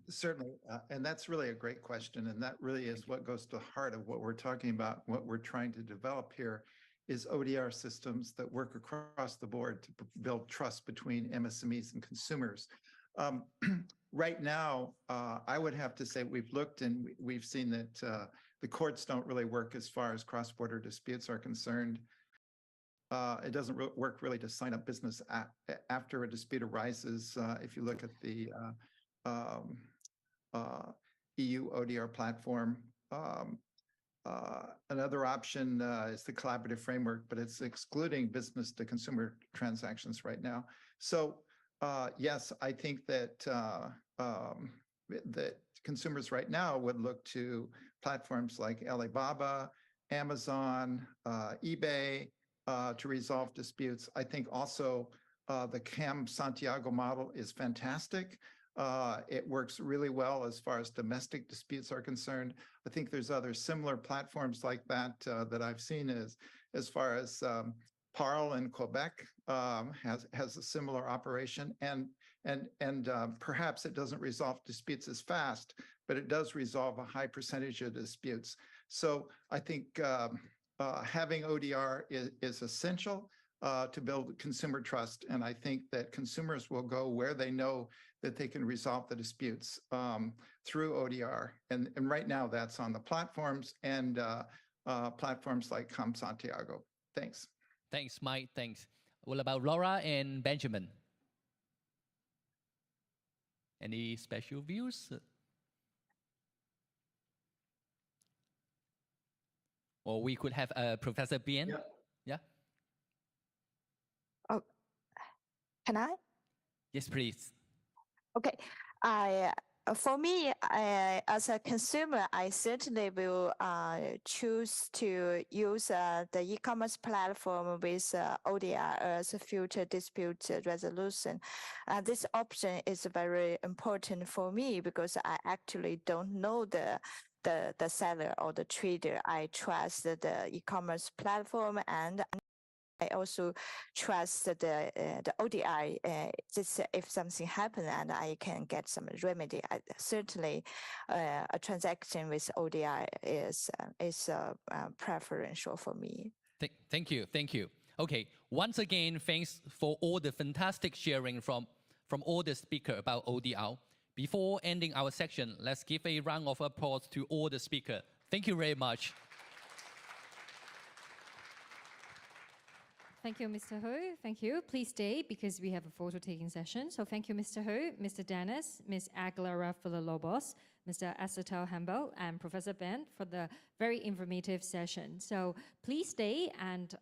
Certainly, and that's really a great question, and that really is what goes to the heart of what we're talking about. What we're trying to develop here is ODR systems that work across the board to build trust between MSMEs and consumers. Right now, I would have to say we've looked and we've seen that the courts don't really work as far as cross-border disputes are concerned. It doesn't work really to sign up business after a dispute arises. If you look at the EU ODR platform. Another option is the collaborative framework, but it's excluding business to consumer transactions right now. So yes, I think that that consumers right now would look to platforms like Alibaba, Amazon, eBay to resolve disputes. I think also the CAM Santiago model is fantastic. It works really well as far as domestic disputes are concerned. I think there's other similar platforms like that that I've seen as far as Parle in Quebec has a similar operation, and perhaps it doesn't resolve disputes as fast, but it does resolve a high percentage of disputes. So I think having ODR is essential to build consumer trust, and I think that consumers will go where they know that they can resolve the disputes through ODR, and right now that's on the platforms and platforms like ComSantiago. Thanks. Thanks, Mike. Thanks. What about Laura and Benjamin? Any special views? Or we could have Professor Bien. Yeah. Oh, can I? Yes, please. Okay. For me, as a consumer, I certainly will choose to use the e-commerce platform with ODR as a future dispute resolution. This option is very important for me because I actually don't know the seller or the trader. I trust the e-commerce platform, and I also trust the ODI. Just if something happens and I can get some remedy, certainly a transaction with ODI is preferential for me. Thank you. Thank you. Okay. Once again, thanks for all the fantastic sharing from all the speakers about ODR. Before ending our section, let's give a round of applause to all the speakers. Thank you very much. Thank you, Mr. Hu. Thank you. Please stay because we have a photo-taking session. So thank you, Mr. Hu, Mr. Dennis, Ms. Aguilera Villalobos, Mr. Acetal Hambel, and Professor Ben for the very informative session. So please stay and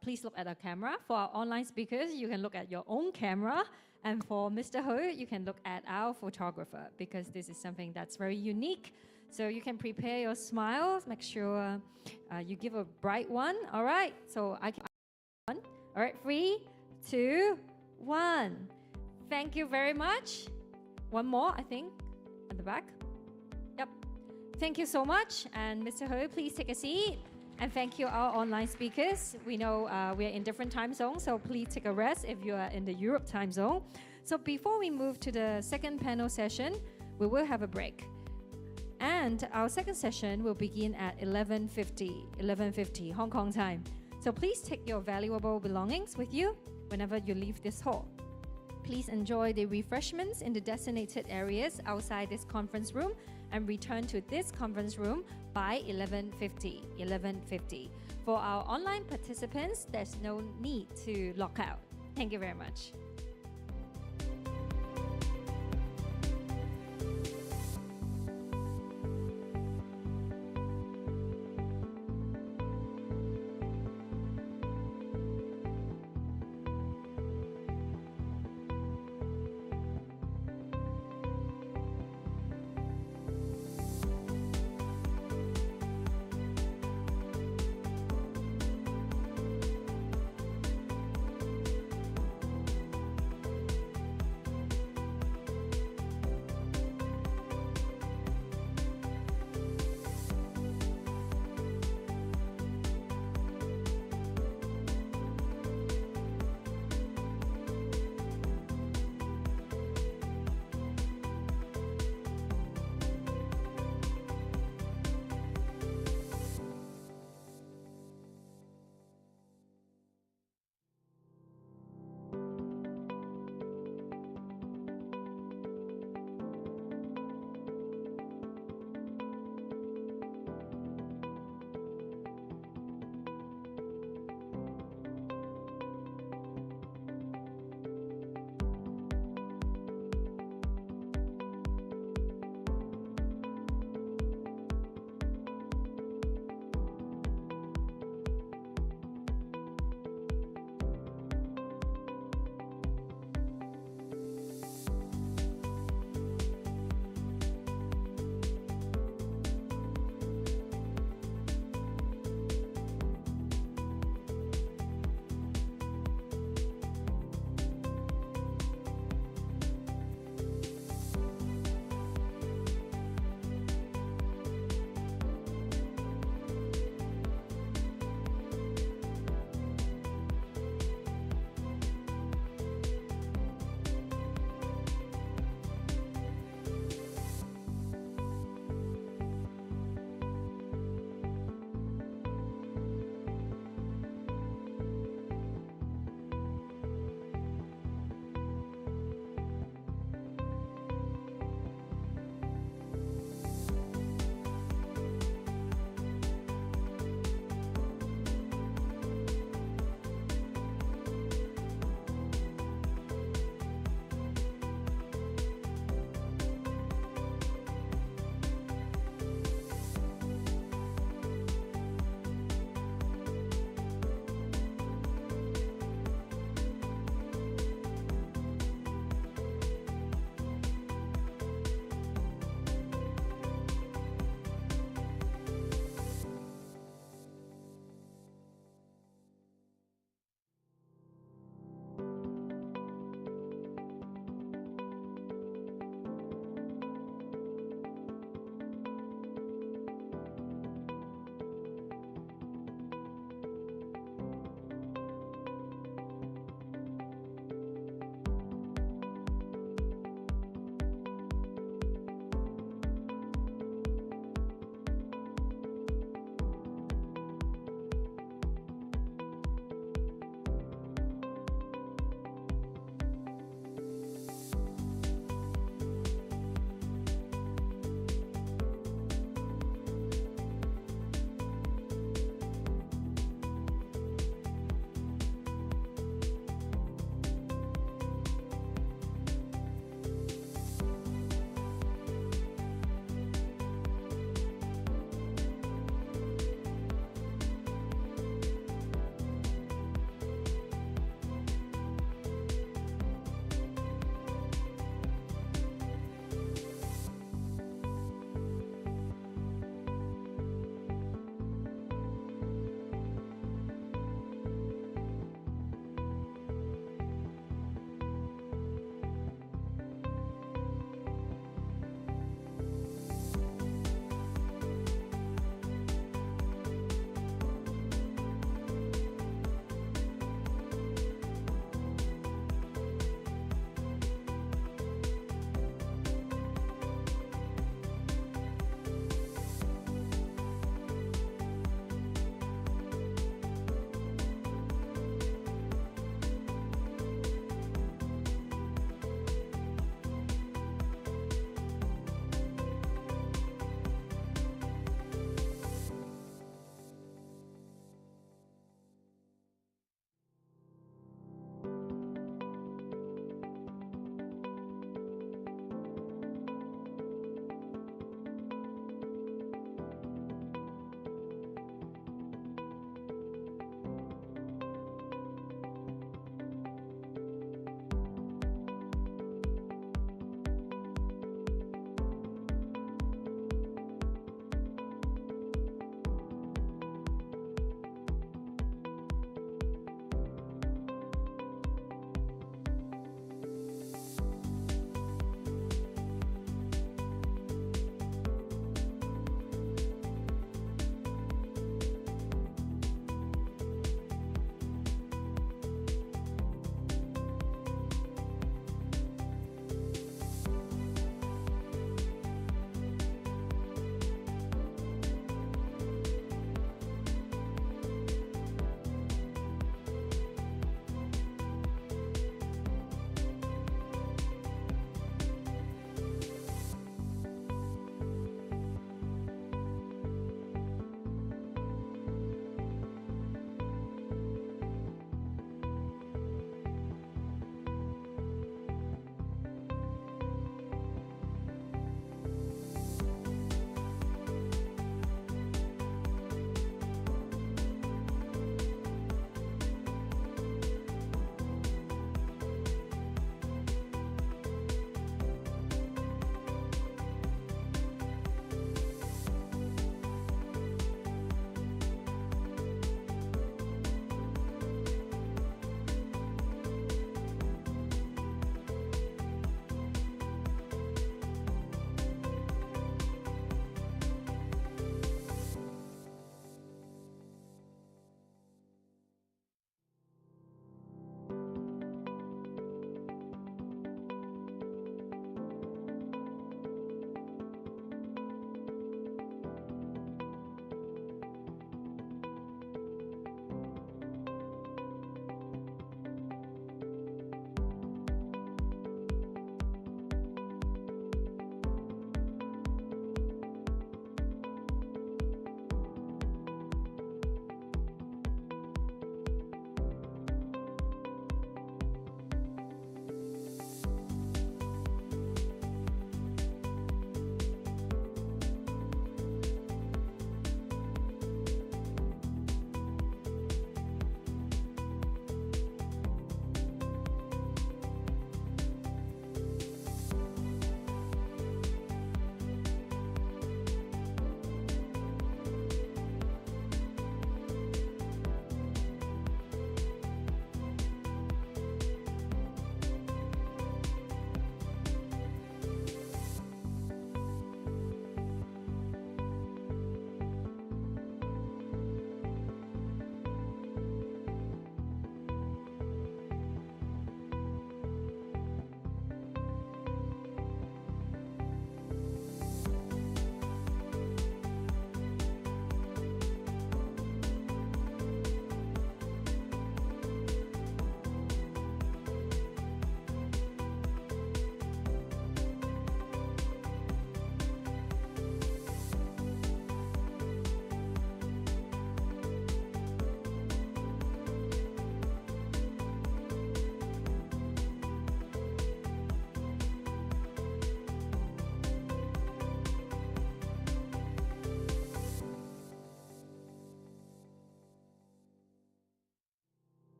please look at our camera. For our online speakers, you can look at your own camera. And for Mr. Hu, you can look at our photographer because this is something that's very unique. So you can prepare your smiles. Make sure you give a bright one. All right. So I can. All right, 3, 2, 1. Thank you very much. One more, I think, at the back. Yep. Thank you so much. And Mr. Hu, please take a seat. And thank you, our online speakers. We know we are in different time zones, so please take a rest if you are in the Europe time zone. So before we move to the second panel session, we will have a break. And our second session will begin at 11:50 Hong Kong time. So please take your valuable belongings with you whenever you leave this hall. Please enjoy the refreshments in the designated areas outside this conference room and return to this conference room by 11:50. For our online participants, there's no need to log out. Thank you very much.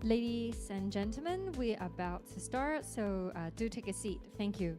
Ladies and gentlemen, we are about to start, so do take a seat. Thank you.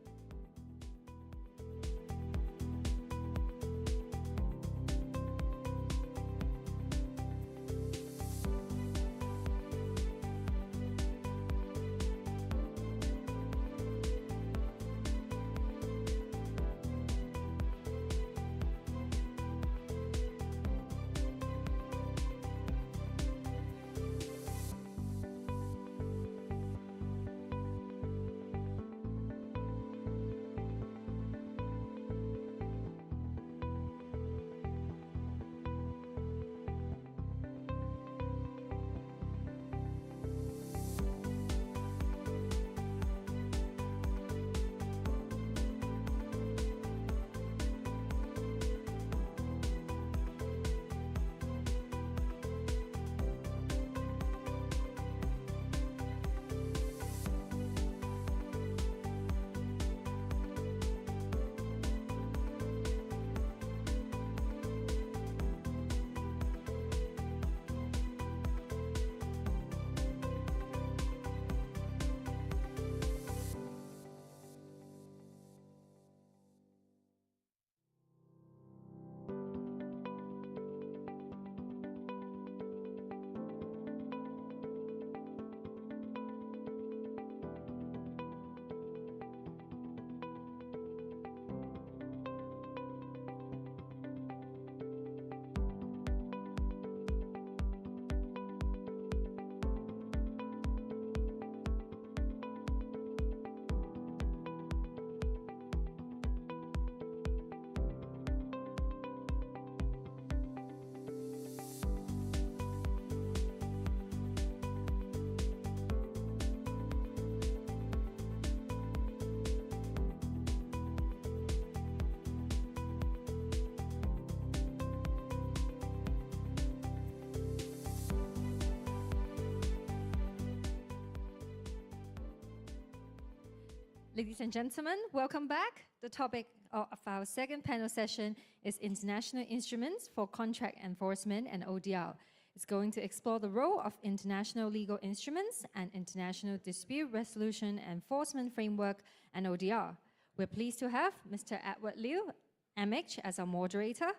Ladies and gentlemen, welcome back. The topic of our second panel session is International Instruments for Contract Enforcement and ODR. It's going to explore the role of international legal instruments and international dispute resolution enforcement framework and ODR. We're pleased to have Mr. Edward Liu, MH, as our moderator,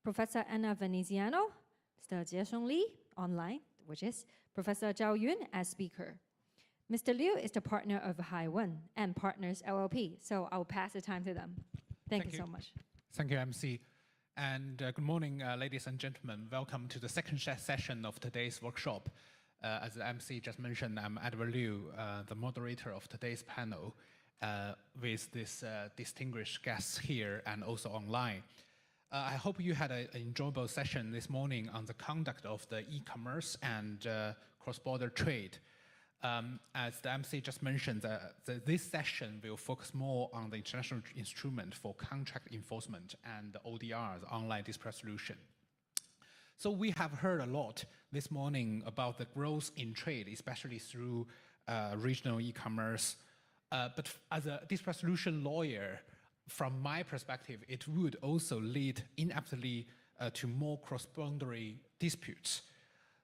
Professor Anna Veneziano, Mr. Jieshong Li, online, which is Professor Zhao Yun as speaker. Mr. Liu is the partner of Haiwen and Partners LLP, so I'll pass the time to them. Thank you so much. Thank you, MC. And good morning, ladies and gentlemen. Welcome to the second session of today's workshop. As the MC just mentioned, I'm Edward Liu, the moderator of today's panel, with this distinguished guests here and also online. I hope you had an enjoyable session this morning on the conduct of the e-commerce and cross-border trade. As the MC just mentioned, this session will focus more on the international instrument for contract enforcement and ODR, the online dispute resolution. So we have heard a lot this morning about the growth in trade, especially through regional e-commerce. But as a dispute resolution lawyer, from my perspective, it would also lead inevitably to more cross-boundary disputes.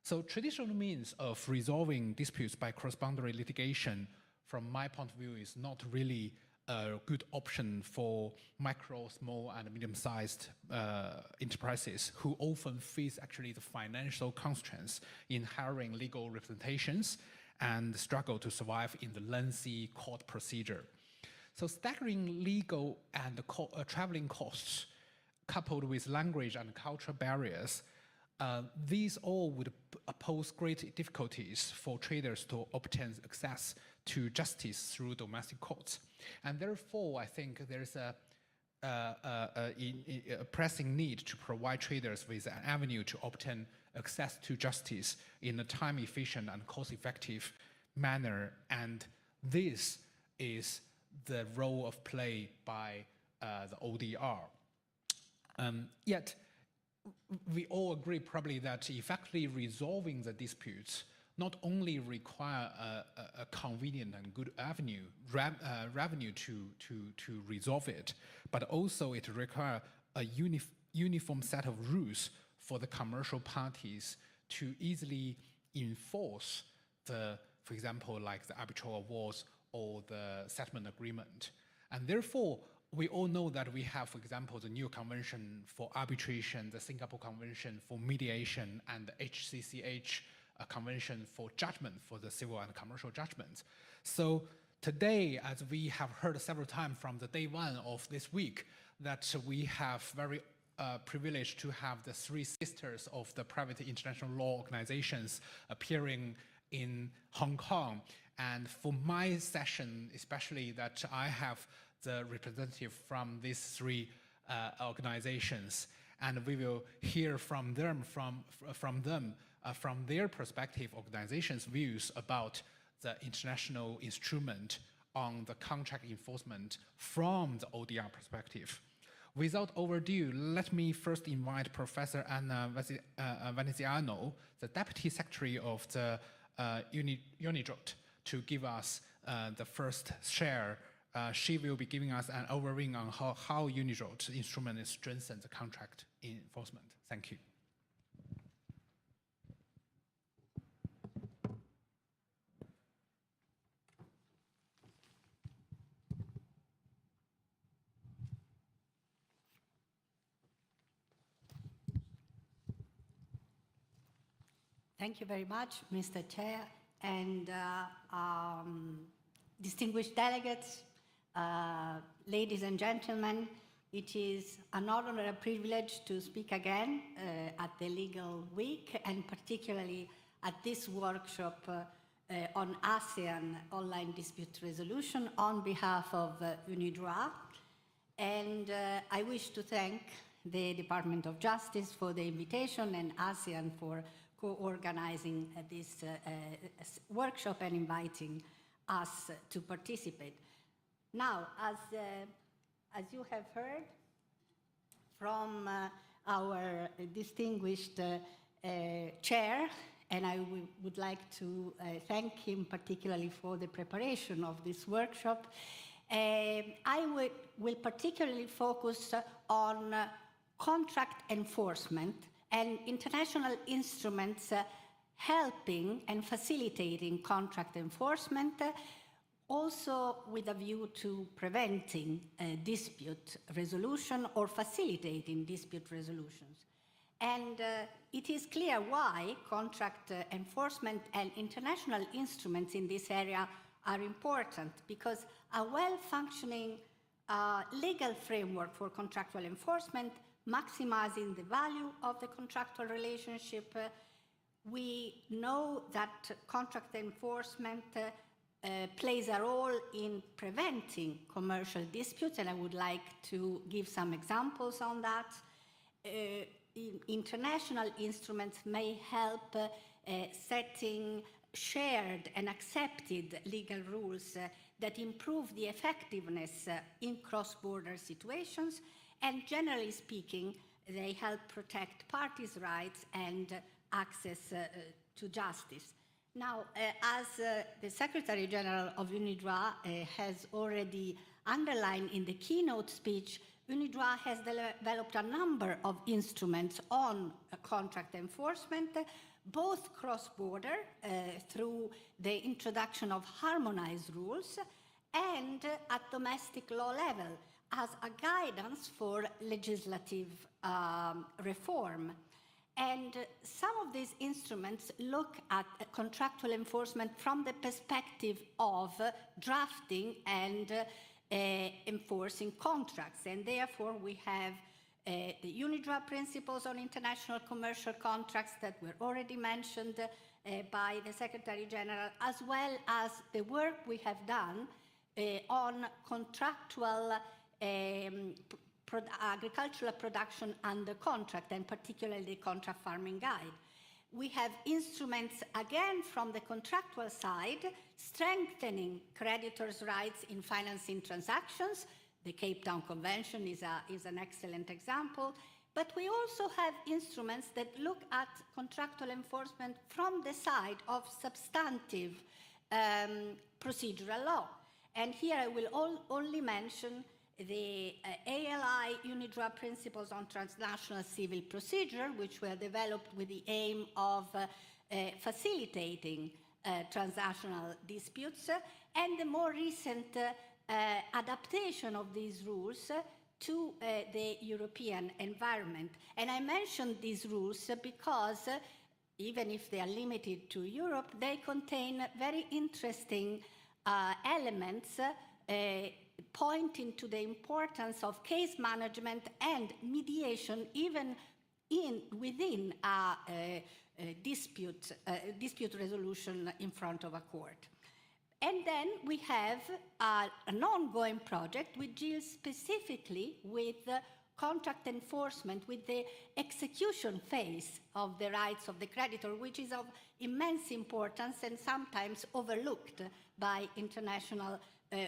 So traditional means of resolving disputes by cross-boundary litigation, from my point of view, is not really a good option for micro, small, and medium-sized enterprises who often face actually the financial constraints in hiring legal representations and struggle to survive in the lengthy court procedure. So staggering legal and traveling costs, coupled with language and cultural barriers, these all would pose great difficulties for traders to obtain access to justice through domestic courts. And therefore, I think there's a pressing need to provide traders with an avenue to obtain access to justice in a time-efficient and cost-effective manner. And this is the role of play by the ODR. Yet, we all agree probably that effectively resolving the disputes not only require a convenient and good revenue to resolve it, but also it requires a uniform set of rules for the commercial parties to easily enforce for example, like the arbitral awards or the settlement agreement. And therefore, we all know that we have, for example, the new convention for arbitration, the Singapore Convention for mediation, and the HCCH convention for judgment for the civil and commercial judgments. So today, as we have heard several times from the day one of this week, that we have very privileged to have the three sisters of the private international law organizations appearing in Hong Kong. And for my session, especially that I have the representative from these three organizations, and we will hear from them, from their perspective, organizations' views about the international instrument on the contract enforcement from the ODR perspective. Without overdue, let me first invite Professor Anna Veneziano, the Deputy Secretary of the UNIDROIT, to give us the first share. She will be giving us an overview on how UNIDROIT instrument strengthens the contract enforcement. Thank you. Thank you very much, Mr. Chair, and distinguished delegates, ladies and gentlemen. It is an honor and a privilege to speak again at the Legal Week, and particularly at this workshop on ASEAN online dispute resolution on behalf of UNIDROIT. And I wish to thank the Department of Justice for the invitation and ASEAN for co-organizing this workshop and inviting us to participate. Now, as you have heard from our distinguished chair, and I would like to thank him particularly for the preparation of this workshop, I will particularly focus on contract enforcement and international instruments helping and facilitating contract enforcement, also with a view to preventing dispute resolution or facilitating dispute resolutions. And it is clear why contract enforcement and international instruments in this area are important, because a well-functioning legal framework for contractual enforcement maximizing the value of the contractual relationship. We know that contract enforcement plays a role in preventing commercial disputes, and I would like to give some examples on that. International instruments may help setting shared and accepted legal rules that improve the effectiveness in cross-border situations, and generally speaking, they help protect parties' rights and access to justice. Now, as the Secretary General of UNIDROIT has already underlined in the keynote speech, UNIDROIT has developed a number of instruments on contract enforcement, both cross-border through the introduction of harmonized rules, and at domestic law level as a guidance for legislative reform. And some of these instruments look at contractual enforcement from the perspective of drafting and enforcing contracts. And therefore, we have the UNIDROIT principles on international commercial contracts that were already mentioned by the Secretary General, as well as the work we have done on contractual agricultural production under contract, and particularly the contract farming guide. We have instruments, again, from the contractual side, strengthening creditors' rights in financing transactions. The Cape Town Convention is an excellent example. But we also have instruments that look at contractual enforcement from the side of substantive procedural law. And here I will only mention the ALI UNIDROIT principles on transnational civil procedure, which were developed with the aim of facilitating transnational disputes, and the more recent adaptation of these rules to the European environment. And I mentioned these rules because even if they are limited to Europe, they contain very interesting elements pointing to the importance of case management and mediation even within a dispute resolution in front of a court. And then we have an ongoing project which deals specifically with contract enforcement, with the execution phase of the rights of the creditor, which is of immense importance and sometimes overlooked by international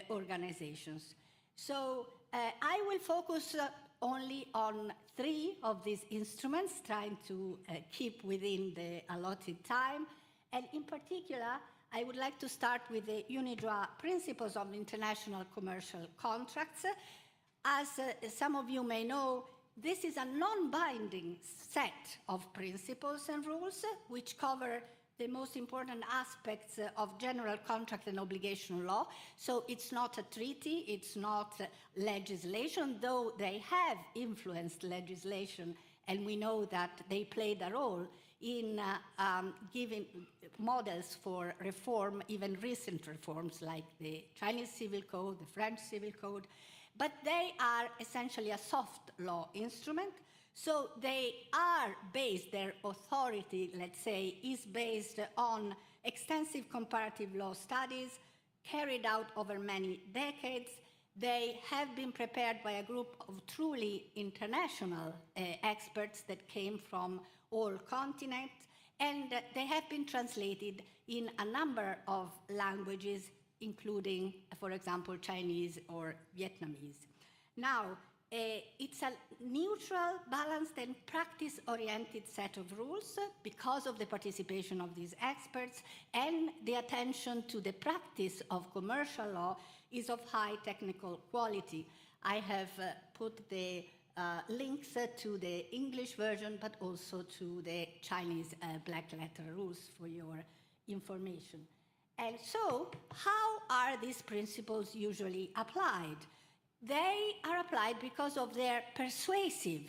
organizations. So I will focus only on 3 of these instruments, trying to keep within the allotted time. And in particular, I would like to start with the UNIDROIT principles of international commercial contracts. As some of you may know, this is a non-binding set of principles and rules which cover the most important aspects of general contract and obligation law. So it's not a treaty, it's not legislation, though they have influenced legislation, and we know that they played a role in giving models for reform, even recent reforms like the Chinese Civil Code, the French Civil Code. But they are essentially a soft law instrument. So they are based, their authority, let's say, is based on extensive comparative law studies carried out over many decades. They have been prepared by a group of truly international experts that came from all continents, and they have been translated in a number of languages, including, for example, Chinese or Vietnamese. Now, it's a neutral, balanced, and practice-oriented set of rules because of the participation of these experts, and the attention to the practice of commercial law is of high technical quality. I have put the links to the English version, but also to the Chinese black letter rules for your information. And so, how are these principles usually applied? They are applied because of their persuasive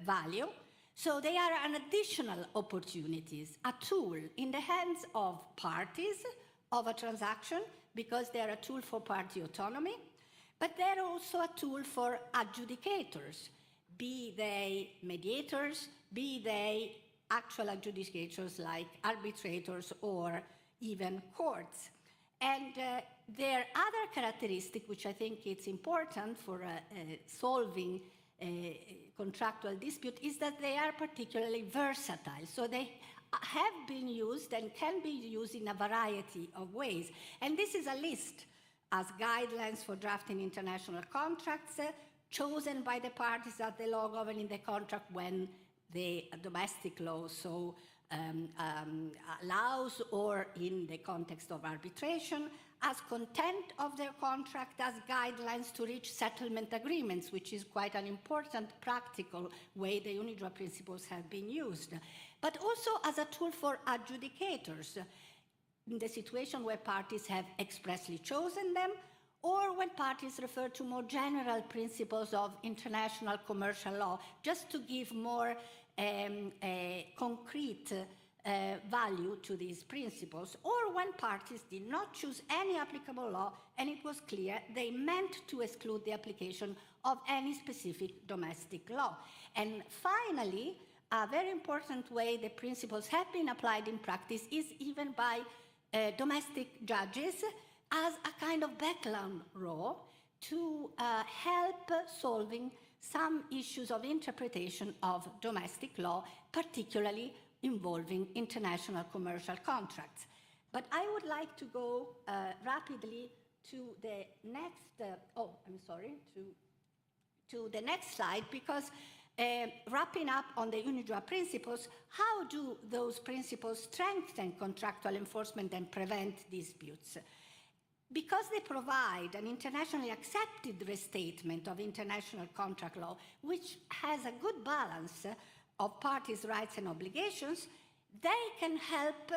value. So they are an additional opportunities, a tool in the hands of parties of a transaction, because they're a tool for party autonomy, but they're also a tool for adjudicators, be they mediators, be they actual adjudicators like arbitrators or even courts. And their other characteristic, which I think it's important for solving contractual dispute, is that they are particularly versatile. So they have been used and can be used in a variety of ways. And this is a list as guidelines for drafting international contracts chosen by the parties as the law governing the contract when the domestic law so allows, or in the context of arbitration, as content of their contract, as guidelines to reach settlement agreements, which is quite an important practical way the UNIDROIT principles have been used, but also as a tool for adjudicators in the situation where parties have expressly chosen them, or when parties refer to more general principles of international commercial law, just to give more concrete value to these principles, or when parties did not choose any applicable law and it was clear they meant to exclude the application of any specific domestic law. And finally, a very important way the principles have been applied in practice is even by domestic judges as a kind of background law to help solving some issues of interpretation of domestic law, particularly involving international commercial contracts. But I would like to go rapidly to the next, to the next slide, because wrapping up on the UNIDROIT principles, how do those principles strengthen contractual enforcement and prevent disputes? Because they provide an internationally accepted restatement of international contract law, which has a good balance of parties' rights and obligations, they can help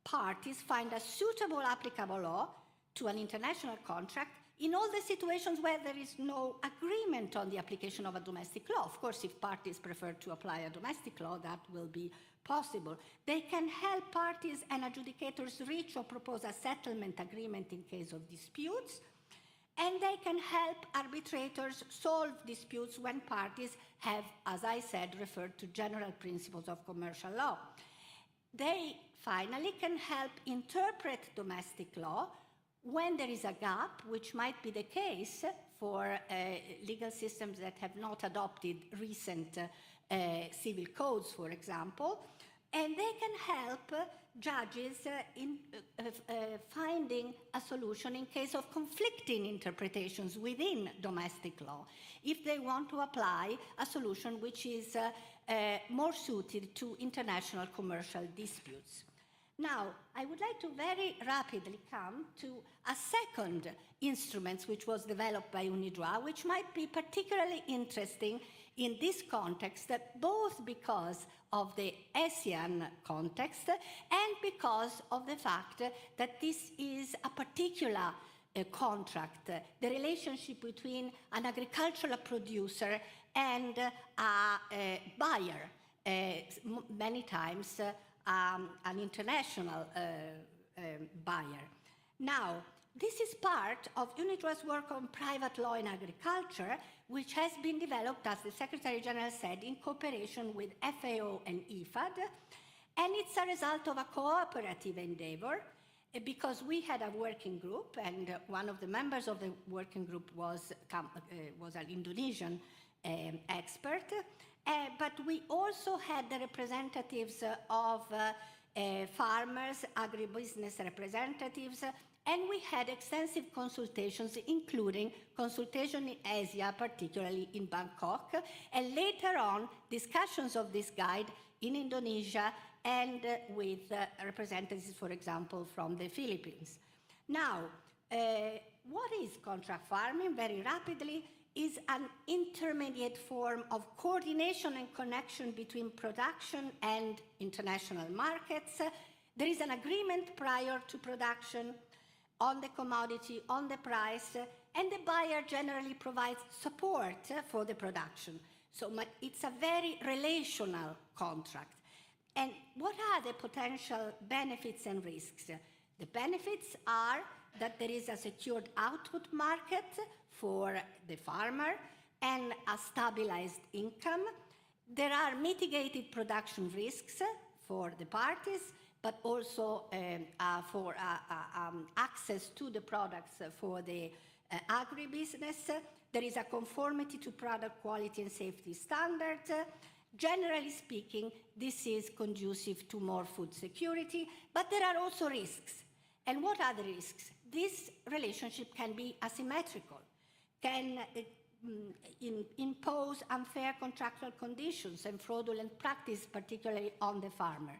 parties find a suitable applicable law to an international contract in all the situations where there is no agreement on the application of a domestic law. Of course, if parties prefer to apply a domestic law, that will be possible. They can help parties and adjudicators reach or propose a settlement agreement in case of disputes, and they can help arbitrators solve disputes when parties have, as I said, referred to general principles of commercial law. They finally can help interpret domestic law when there is a gap, which might be the case for legal systems that have not adopted recent civil codes, for example, and they can help judges in finding a solution in case of conflicting interpretations within domestic law, if they want to apply a solution which is more suited to international commercial disputes. Now, I would like to very rapidly come to a second instrument which was developed by UNIDROIT, which might be particularly interesting in this context, both because of the ASEAN context and because of the fact that this is a particular contract, the relationship between an agricultural producer and a buyer, many times an international buyer. Now, this is part of UNIDROIT's work on private law in agriculture, which has been developed, as the Secretary General said, in cooperation with FAO and IFAD, and it's a result of a cooperative endeavor, because we had a working group, and one of the members of the working group was an Indonesian expert, but we also had the representatives of farmers, agribusiness representatives, and we had extensive consultations, including consultation in Asia, particularly in Bangkok, and later on, discussions of this guide in Indonesia and with representatives, for example, from the Philippines. Now, what is contract farming? Very rapidly, is an intermediate form of coordination and connection between production and international markets. There is an agreement prior to production on the commodity, on the price, and the buyer generally provides support for the production. So it's a very relational contract. And what are the potential benefits and risks? The benefits are that there is a secured output market for the farmer and a stabilized income. There are mitigated production risks for the parties, but also for access to the products for the agribusiness. There is a conformity to product quality and safety standards. Generally speaking, this is conducive to more food security, but there are also risks. And what are the risks? This relationship can be asymmetrical, can impose unfair contractual conditions and fraudulent practice, particularly on the farmer.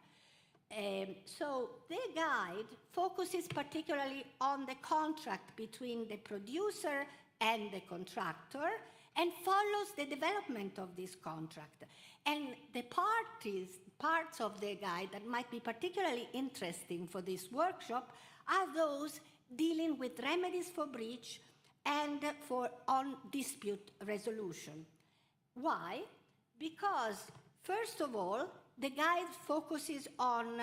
So the guide focuses particularly on the contract between the producer and the contractor and follows the development of this contract. And the parts of the guide that might be particularly interesting for this workshop are those dealing with remedies for breach and on dispute resolution. Why? Because, first of all, the guide focuses on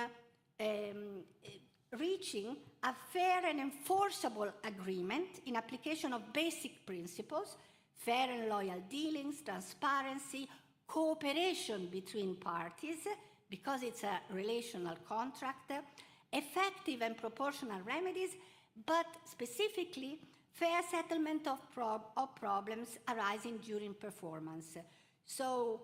reaching a fair and enforceable agreement in application of basic principles, fair and loyal dealings, transparency, cooperation between parties, because it's a relational contract, effective and proportional remedies, but specifically fair settlement of problems arising during performance. So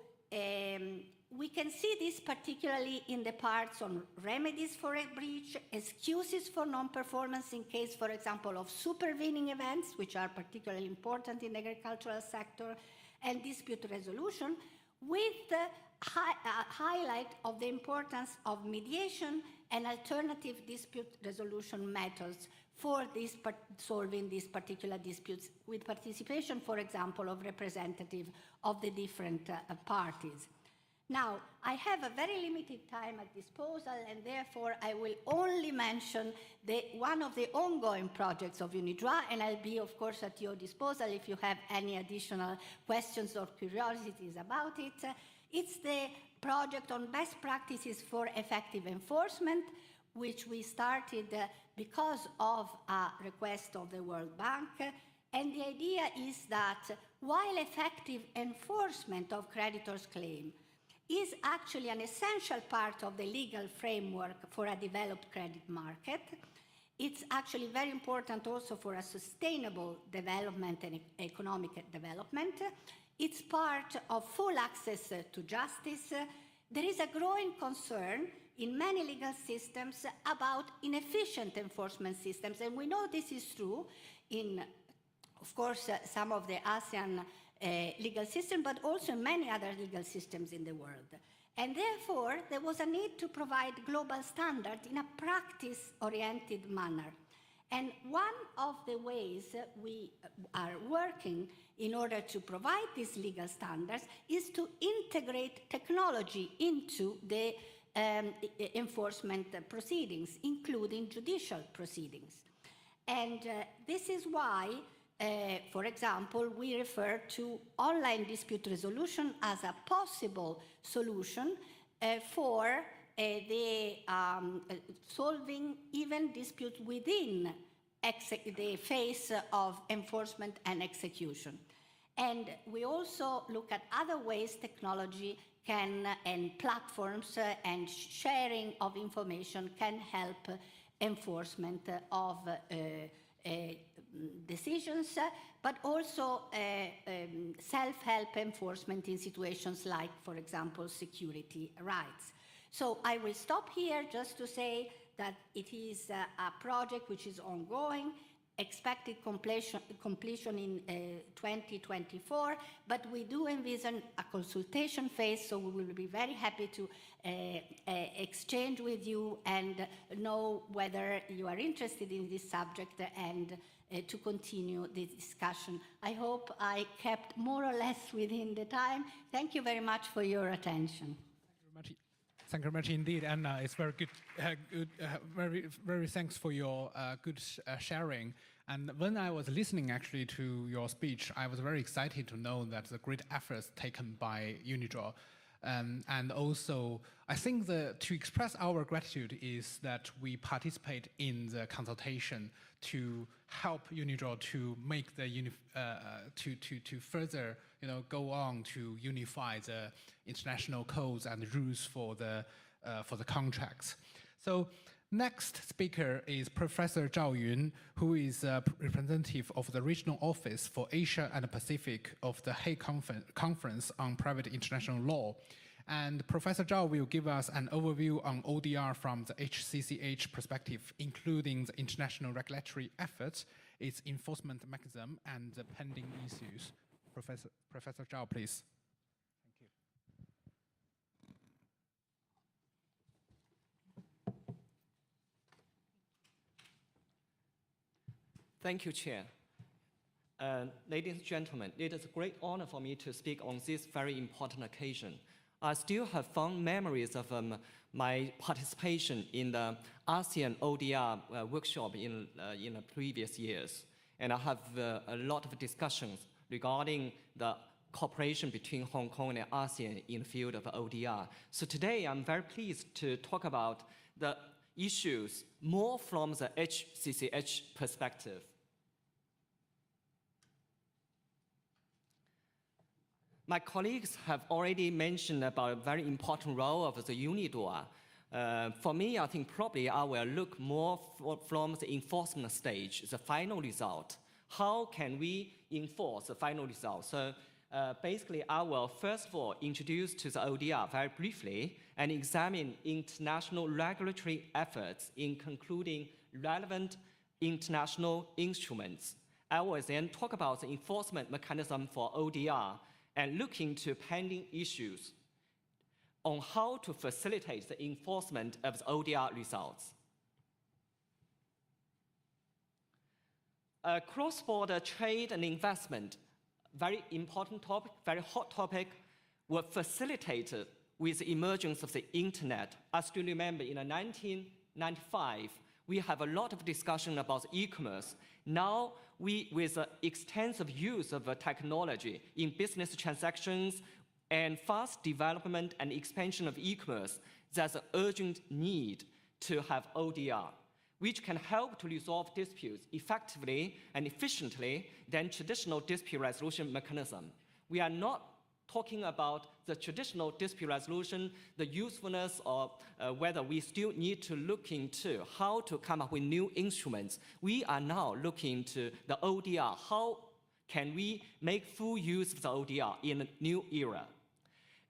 we can see this particularly in the parts on remedies for a breach, excuses for non-performance in case, for example, of supervening events, which are particularly important in the agricultural sector, and dispute resolution, with the highlight of the importance of mediation and alternative dispute resolution methods for solving these particular disputes, with participation, for example, of representatives of the different parties. Now, I have a very limited time at disposal, and therefore I will only mention one of the ongoing projects of UNIDROIT, and I'll be, of course, at your disposal if you have any additional questions or curiosities about it. It's the project on best practices for effective enforcement, which we started because of a request of the World Bank. And the idea is that while effective enforcement of creditors' claim is actually an essential part of the legal framework for a developed credit market, it's actually very important also for a sustainable development and economic development. It's part of full access to justice. There is a growing concern in many legal systems about inefficient enforcement systems, and we know this is true in, of course, some of the ASEAN legal system, but also many other legal systems in the world. And therefore, there was a need to provide global standards in a practice-oriented manner. And one of the ways we are working in order to provide these legal standards is to integrate technology into the enforcement proceedings, including judicial proceedings. And this is why for example, we refer to online dispute resolution as a possible solution for the solving even disputes within the phase of enforcement and execution. And we also look at other ways technology can, and platforms and sharing of information can help enforcement of decisions, but also self-help enforcement in situations like, for example, security rights. So I will stop here just to say that it is a project which is ongoing, expected completion in 2024, but we do envision a consultation phase, so we will be very happy to exchange with you and know whether you are interested in this subject and to continue the discussion. I hope I kept more or less within the time. Thank you very much for your attention. Thank you very much indeed, Anna. It's very good, very thanks for your good sharing. And when I was listening actually to your speech, I was very excited to know that the great efforts taken by UNIDROIT. And also, I think to express our gratitude is that we participate in the consultation to help UNIDROIT to make the to further go on to unify the international codes and rules for the contracts. So next speaker is Professor Zhao Yun, who is a representative of the Regional Office for Asia and the Pacific of the Hague Conference on Private International Law. And Professor Zhao will give us an overview on ODR from the HCCH perspective, including the international regulatory efforts, its enforcement mechanism, and the pending issues. Professor Zhao, please. Thank you, Chair. Ladies and gentlemen, it is a great honor for me to speak on this very important occasion. I still have fond memories of my participation in the ASEAN ODR workshop in the previous years. And I have a lot of discussions regarding the cooperation between Hong Kong and ASEAN in the field of ODR. So today, I'm very pleased to talk about the issues more from the HCCH perspective. My colleagues have already mentioned about a very important role of the UNIDROIT. For me, I think probably I will look more from the enforcement stage, the final result. How can we enforce the final result? So basically, I will first of all introduce to the ODR very briefly and examine international regulatory efforts in concluding relevant international instruments. I will then talk about the enforcement mechanism for ODR and look into pending issues on how to facilitate the enforcement of the ODR results. Cross-border trade and investment, very important topic, very hot topic, were facilitated with the emergence of the internet. I still remember in 1995, we have a lot of discussion about e-commerce. Now, with the extensive use of technology in business transactions and fast development and expansion of e-commerce, there's an urgent need to have ODR, which can help to resolve disputes effectively and efficiently than traditional dispute resolution mechanism. We are not talking about the traditional dispute resolution, the usefulness of whether we still need to look into how to come up with new instruments. We are now looking into the ODR. How can we make full use of the ODR in a new era?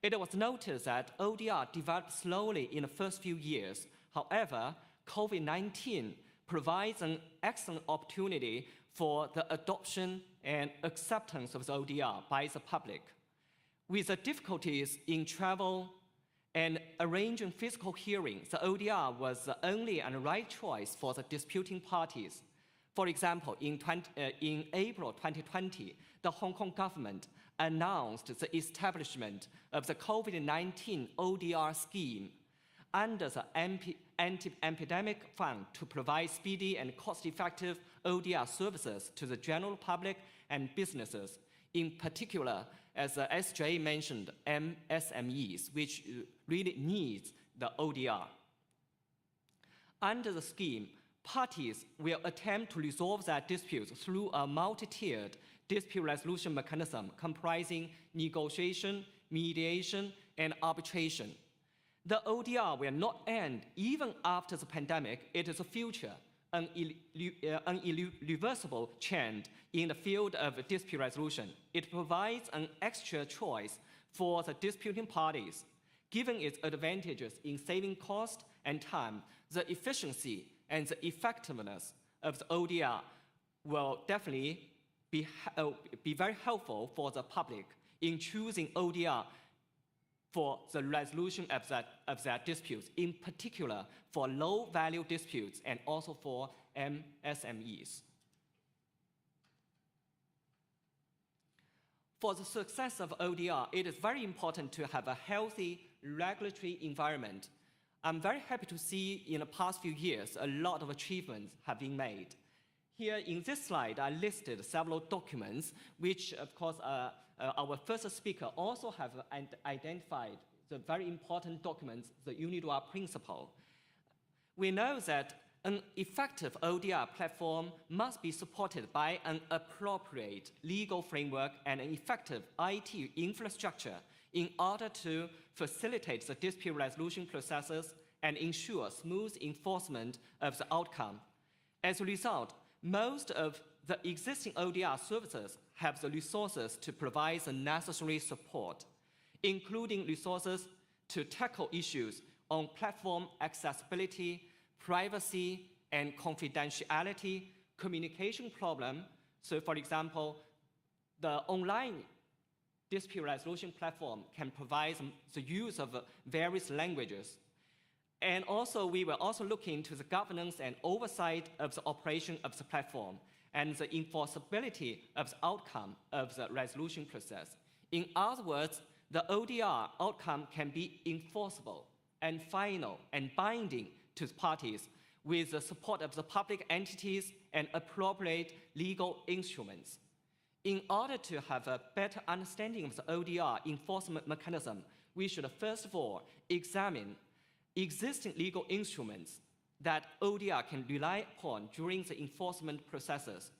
It was noticed that ODR developed slowly in the first few years. However, COVID-19 provides an excellent opportunity for the adoption and acceptance of the ODR by the public. With the difficulties in travel and arranging physical hearings, the ODR was the only and right choice for the disputing parties. For example, in April 2020, the Hong Kong government announced the establishment of the COVID-19 ODR scheme under the Anti-Epidemic Fund to provide speedy and cost-effective ODR services to the general public and businesses, in particular, as SJ mentioned, MSMEs, which really needs the ODR. Under the scheme, parties will attempt to resolve their disputes through a multi-tiered dispute resolution mechanism comprising negotiation, mediation, and arbitration. The ODR will not end even after the pandemic. It is a future, an irreversible trend in the field of dispute resolution. It provides an extra choice for the disputing parties. Given its advantages in saving cost and time, the efficiency and the effectiveness of the ODR will definitely be very helpful for the public in choosing ODR for the resolution of their disputes, in particular for low-value disputes and also for MSMEs. For the success of ODR, it is very important to have a healthy regulatory environment. I'm very happy to see in the past few years a lot of achievements have been made. Here in this slide, I listed several documents, which of course our first speaker also have identified the very important documents, the Unidroit principle. We know that an effective ODR platform must be supported by an appropriate legal framework and an effective IT infrastructure in order to facilitate the dispute resolution processes and ensure smooth enforcement of the outcome. As a result, most of the existing ODR services have the resources to provide the necessary support, including resources to tackle issues on platform accessibility, privacy and confidentiality, communication problem. So for example, the online dispute resolution platform can provide the use of various languages. And also, we will also look into the governance and oversight of the operation of the platform and the enforceability of the outcome of the resolution process. In other words, the ODR outcome can be enforceable and final and binding to the parties with the support of the public entities and appropriate legal instruments. In order to have a better understanding of the ODR enforcement mechanism, we should first of all examine existing legal instruments that ODR can rely upon during the enforcement processes.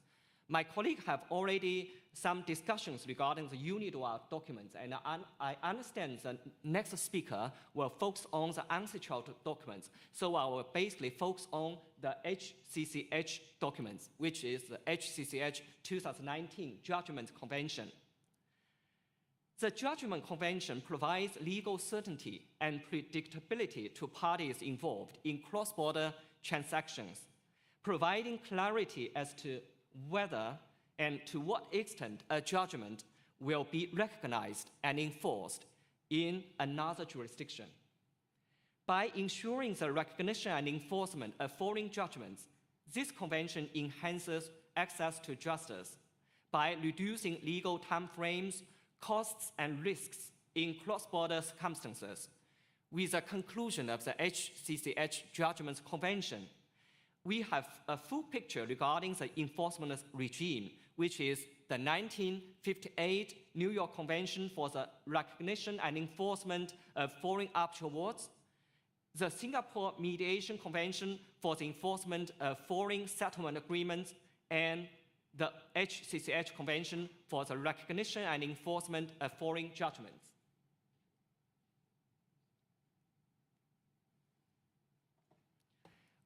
My colleagues have already some discussions regarding the Unidroit documents, and I understand the next speaker will focus on the antitrust documents. So I will basically focus on the HCCH documents, which is the HCCH 2019 Judgment Convention. The Judgment Convention provides legal certainty and predictability to parties involved in cross-border transactions, providing clarity as to whether and to what extent a judgment will be recognized and enforced in another jurisdiction. By ensuring the recognition and enforcement of foreign judgments, this convention enhances access to justice by reducing legal time frames, costs, and risks in cross-border circumstances. with the conclusion of the HCCH Judgment Convention, we have a full picture regarding the enforcement regime, which is the 1958 New York Convention for the Recognition and Enforcement of Foreign Arbitral Awards, the Singapore Mediation Convention for the Enforcement of Foreign Settlement Agreements, and the HCCH Convention for the Recognition and Enforcement of Foreign Judgments.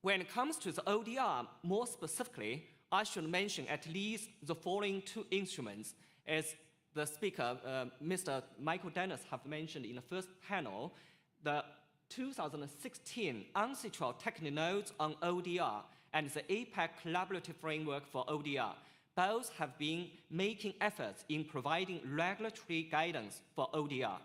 When it comes to the ODR, more specifically, I should mention at least the following two instruments, as the speaker, Mr. Michael Dennis, have mentioned in the first panel. The 2016 UNCITRAL Technical Notes on ODR and the APEC Collaborative Framework for ODR both have been making efforts in providing regulatory guidance for ODR.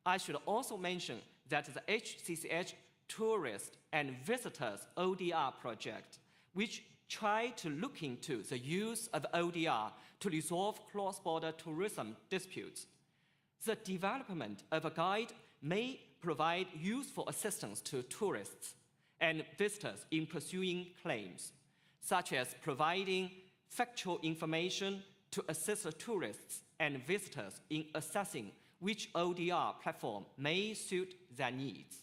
I should also mention that the HCCH Tourist and Visitors ODR project, which try to look into the use of ODR to resolve cross-border tourism disputes. The development of a guide may provide useful assistance to tourists and visitors in pursuing claims, such as providing factual information to assist the tourists and visitors in assessing which ODR platform may suit their needs.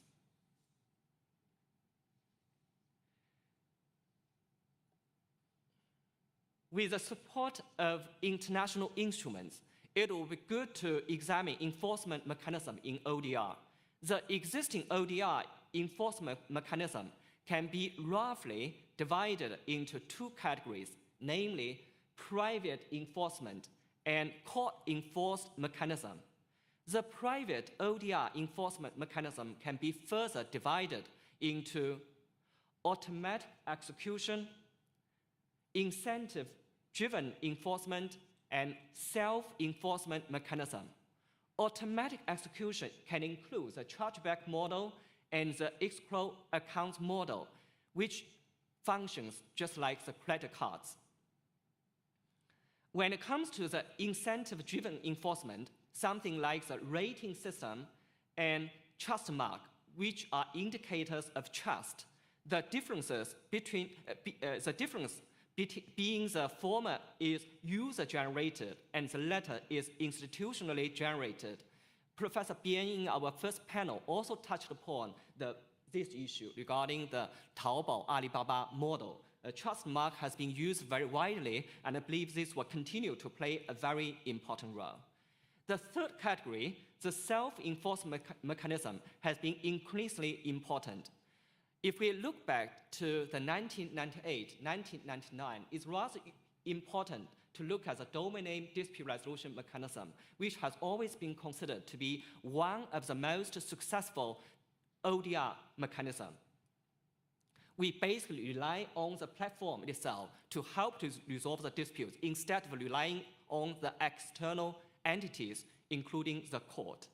With the support of international instruments, it will be good to examine enforcement mechanism in ODR. The existing ODR enforcement mechanism can be roughly divided into two categories, namely private enforcement and court-enforced mechanism. The private ODR enforcement mechanism can be further divided into automatic execution, incentive-driven enforcement, and self-enforcement mechanism. Automatic execution can include the chargeback model and the escrow account model, which functions just like the credit cards. When it comes to the incentive-driven enforcement, something like the rating system and trust mark, which are indicators of trust, the difference being the former is user-generated and the latter is institutionally generated. Professor Bian in our first panel also touched upon this issue regarding the Taobao Alibaba model. A trust mark has been used very widely, and I believe this will continue to play a very important role. The third category, the self-enforcement mechanism, has been increasingly important. If we look back to the 1998, 1999, it's rather important to look at the domain name dispute resolution mechanism, which has always been considered to be one of the most successful ODR mechanisms. We basically rely on the platform itself to help to resolve the disputes instead of relying on the external entities, including the court.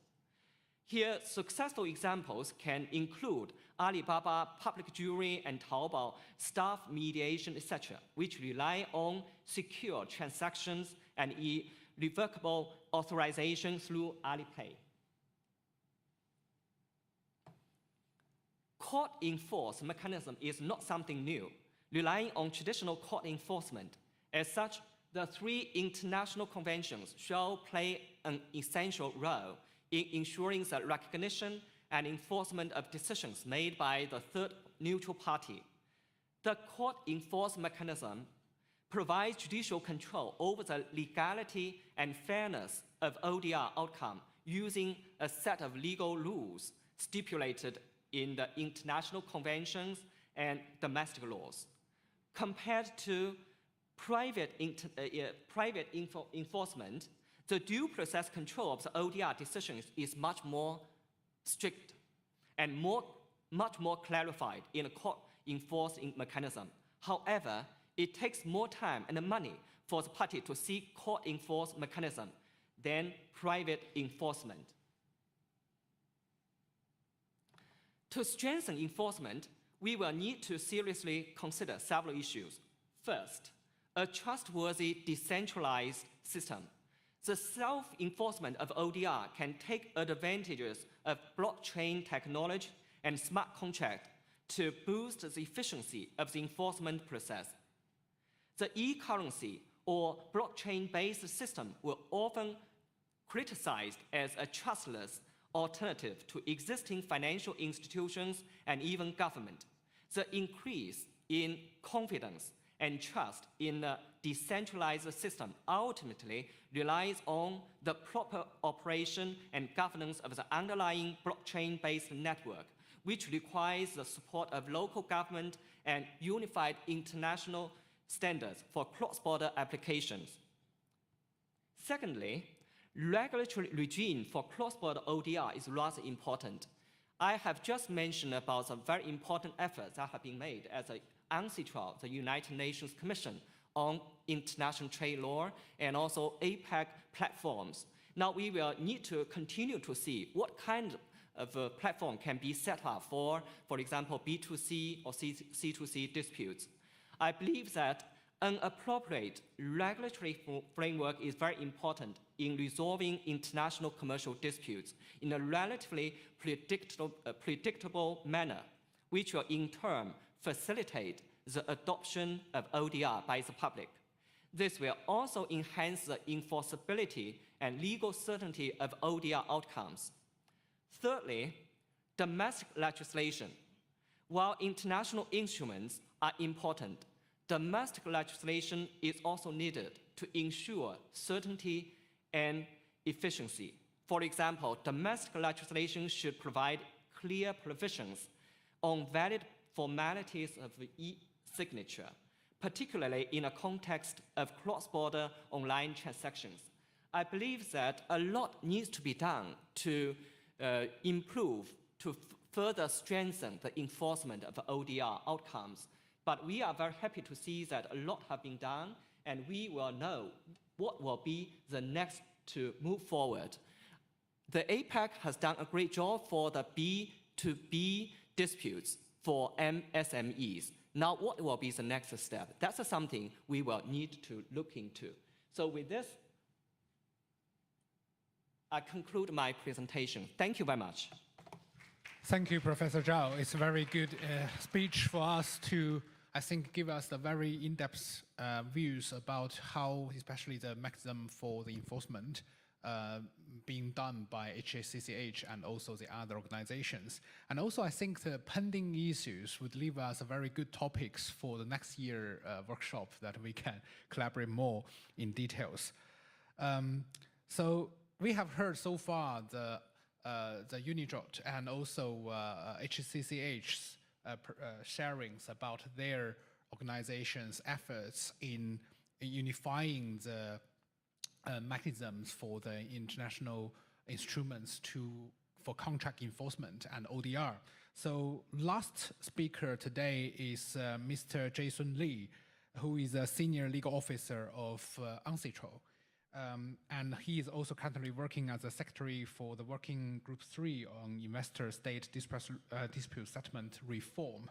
Here, successful examples can include Alibaba public jury and Taobao staff mediation, etc., which rely on secure transactions and irrevocable authorization through Alipay. Court-enforced mechanism is not something new, relying on traditional court enforcement. As such, the three international conventions shall play an essential role in ensuring the recognition and enforcement of decisions made by the third neutral party. The court-enforced mechanism provides judicial control over the legality and fairness of ODR outcome using a set of legal rules stipulated in the international conventions and domestic laws. Compared to private enforcement, the due process control of the ODR decisions is much more strict and much more clarified in a court-enforced mechanism. However, it takes more time and money for the party to seek court-enforced mechanism than private enforcement. To strengthen enforcement, we will need to seriously consider several issues. First, a trustworthy decentralized system. The self-enforcement of ODR can take advantages of blockchain technology and smart contract to boost the efficiency of the enforcement process. The e-currency or blockchain-based system were often criticized as a trustless alternative to existing financial institutions and even government. The increase in confidence and trust in a decentralized system ultimately relies on the proper operation and governance of the underlying blockchain-based network, which requires the support of local government and unified international standards for cross-border applications. Secondly, regulatory regime for cross-border ODR is rather important. I have just mentioned about some very important efforts that have been made as a UNCITRAL, the United Nations Commission on International Trade Law, and also APEC platforms. Now we will need to continue to see what kind of a platform can be set up for example, B2C or C2C disputes. I believe that an appropriate regulatory framework is very important in resolving international commercial disputes in a relatively predictable manner, which will in turn facilitate the adoption of ODR by the public. This will also enhance the enforceability and legal certainty of ODR outcomes. Thirdly, domestic legislation. While international instruments are important, domestic legislation is also needed to ensure certainty and efficiency. For example, domestic legislation should provide clear provisions on valid formalities of e-signature, particularly in a context of cross-border online transactions. I believe that a lot needs to be done to improve, to further strengthen the enforcement of ODR outcomes. But we are very happy to see that a lot have been done, and we will know what will be the next to move forward. The APEC has done a great job for the B2B disputes for MSMEs. Now, what will be the next step? That's something we will need to look into. So with this, I conclude my presentation. Thank you very much. Thank you, Professor Zhao. It's a very good speech for us to, I think, give us the very in-depth views about how, especially the mechanism for the enforcement being done by HACCH and also the other organizations. And also, I think the pending issues would leave us a very good topics for the next year workshop that we can collaborate more in details. So we have heard so far the UNIDROIT and also HACCH's sharings about their organization's efforts in unifying the mechanisms for the international instruments for contract enforcement and ODR. So last speaker today is Mr. Jason Lee, who is a senior legal officer of UNCITRAL. And he is also currently working as a secretary for the Working Group 3 on Investor-State Dispute Settlement Reform.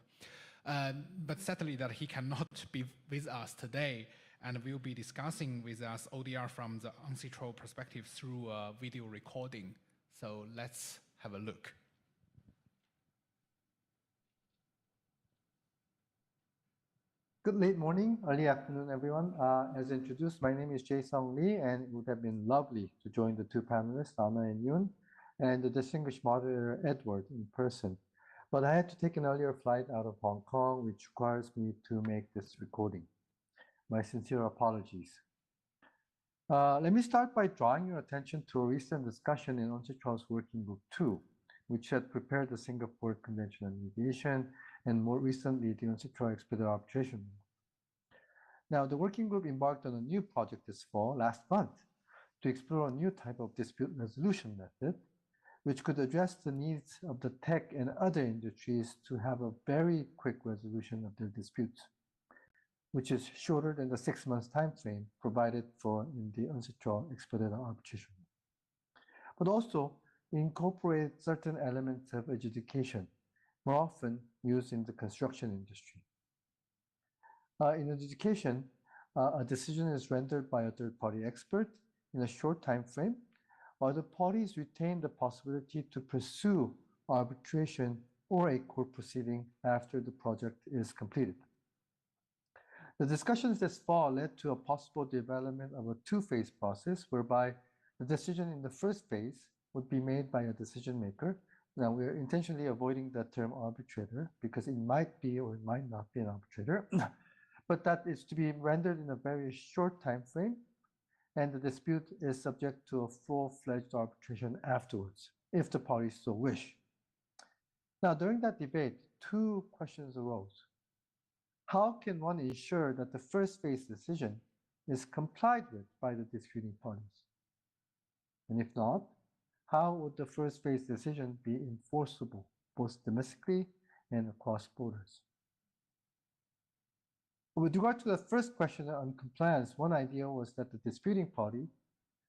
But sadly that he cannot be with us today, and will be discussing with us ODR from the UNCITRAL perspective through a video recording. So let's have a look. Good late morning, early afternoon, everyone. As introduced, my name is Jae-Sung Lee, and it would have been lovely to join the two panelists, Anna and Yoon, and the distinguished moderator, Edward, in person. But I had to take an earlier flight out of Hong Kong, which requires me to make this recording. My sincere apologies. Let me start by drawing your attention to a recent discussion in UNCITRAL's Working Group 2, which had prepared the Singapore Convention on Mediation, and more recently, the UNCITRAL Expedited Arbitration. Now, the working group embarked on a new project this fall, last month, to explore a new type of dispute resolution method, which could address the needs of the tech and other industries to have a very quick resolution of their disputes, which is shorter than the 6 months time frame provided for in the UNCITRAL Expedited Arbitration. But also incorporate certain elements of adjudication, more often used in the construction industry. In adjudication, a decision is rendered by a third-party expert, in a short time frame, while the parties retain the possibility to pursue arbitration or a court proceeding after the project is completed. The discussions this fall led to a possible development of a two-phase process whereby the decision in the first phase would be made by a decision maker. Now, we're intentionally avoiding the term arbitrator because it might be or it might not be an arbitrator, but that is to be rendered in a very short time frame, and the dispute is subject to a full-fledged arbitration afterwards, if the parties so wish. Now, during that debate, two questions arose. How can one ensure that the first phase decision is complied with by the disputing parties? And if not, how would the first phase decision be enforceable, both domestically and across borders? With regard to the first question on compliance, one idea was that the disputing party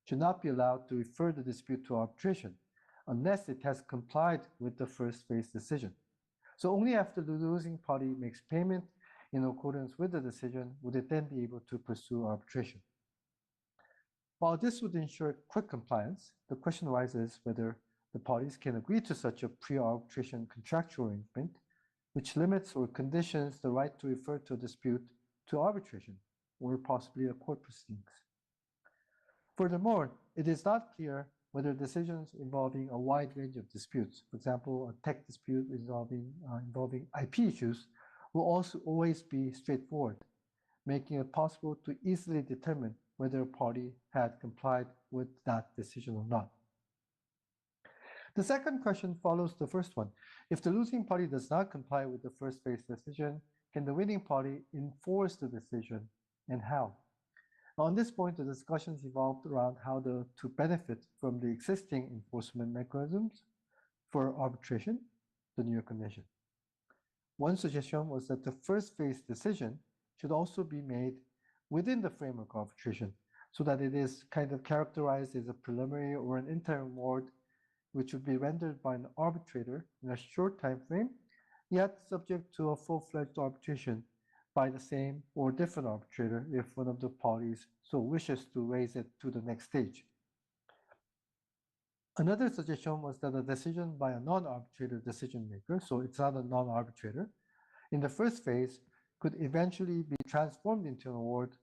should not be allowed to refer the dispute to arbitration unless it has complied with the first phase decision. So only after the losing party makes payment in accordance with the decision would it then be able to pursue arbitration. While this would ensure quick compliance, the question arises whether the parties can agree to such a pre-arbitration contractual arrangement which limits or conditions the right to refer to a dispute to arbitration or possibly a court proceedings. Furthermore, it is not clear whether decisions involving a wide range of disputes, for example, a tech dispute involving IP issues, will also always be straightforward, making it possible to easily determine whether a party had complied with that decision or not. The second question follows the first one. If the losing party does not comply with the first phase decision, can the winning party enforce the decision, and how? On this point, the discussions evolved around how to benefit from the existing enforcement mechanisms for arbitration, the New York Convention. One suggestion was that the first phase decision should also be made within the framework of arbitration, so that it is kind of characterized as a preliminary or an interim award, which would be rendered by an arbitrator in a short time frame, yet subject to a full-fledged arbitration by the same or different arbitrator if one of the parties so wishes to raise it to the next stage. Another suggestion was that a decision by a non-arbitrator decision maker, so it's not a non-arbitrator, in the first phase could eventually be transformed into an award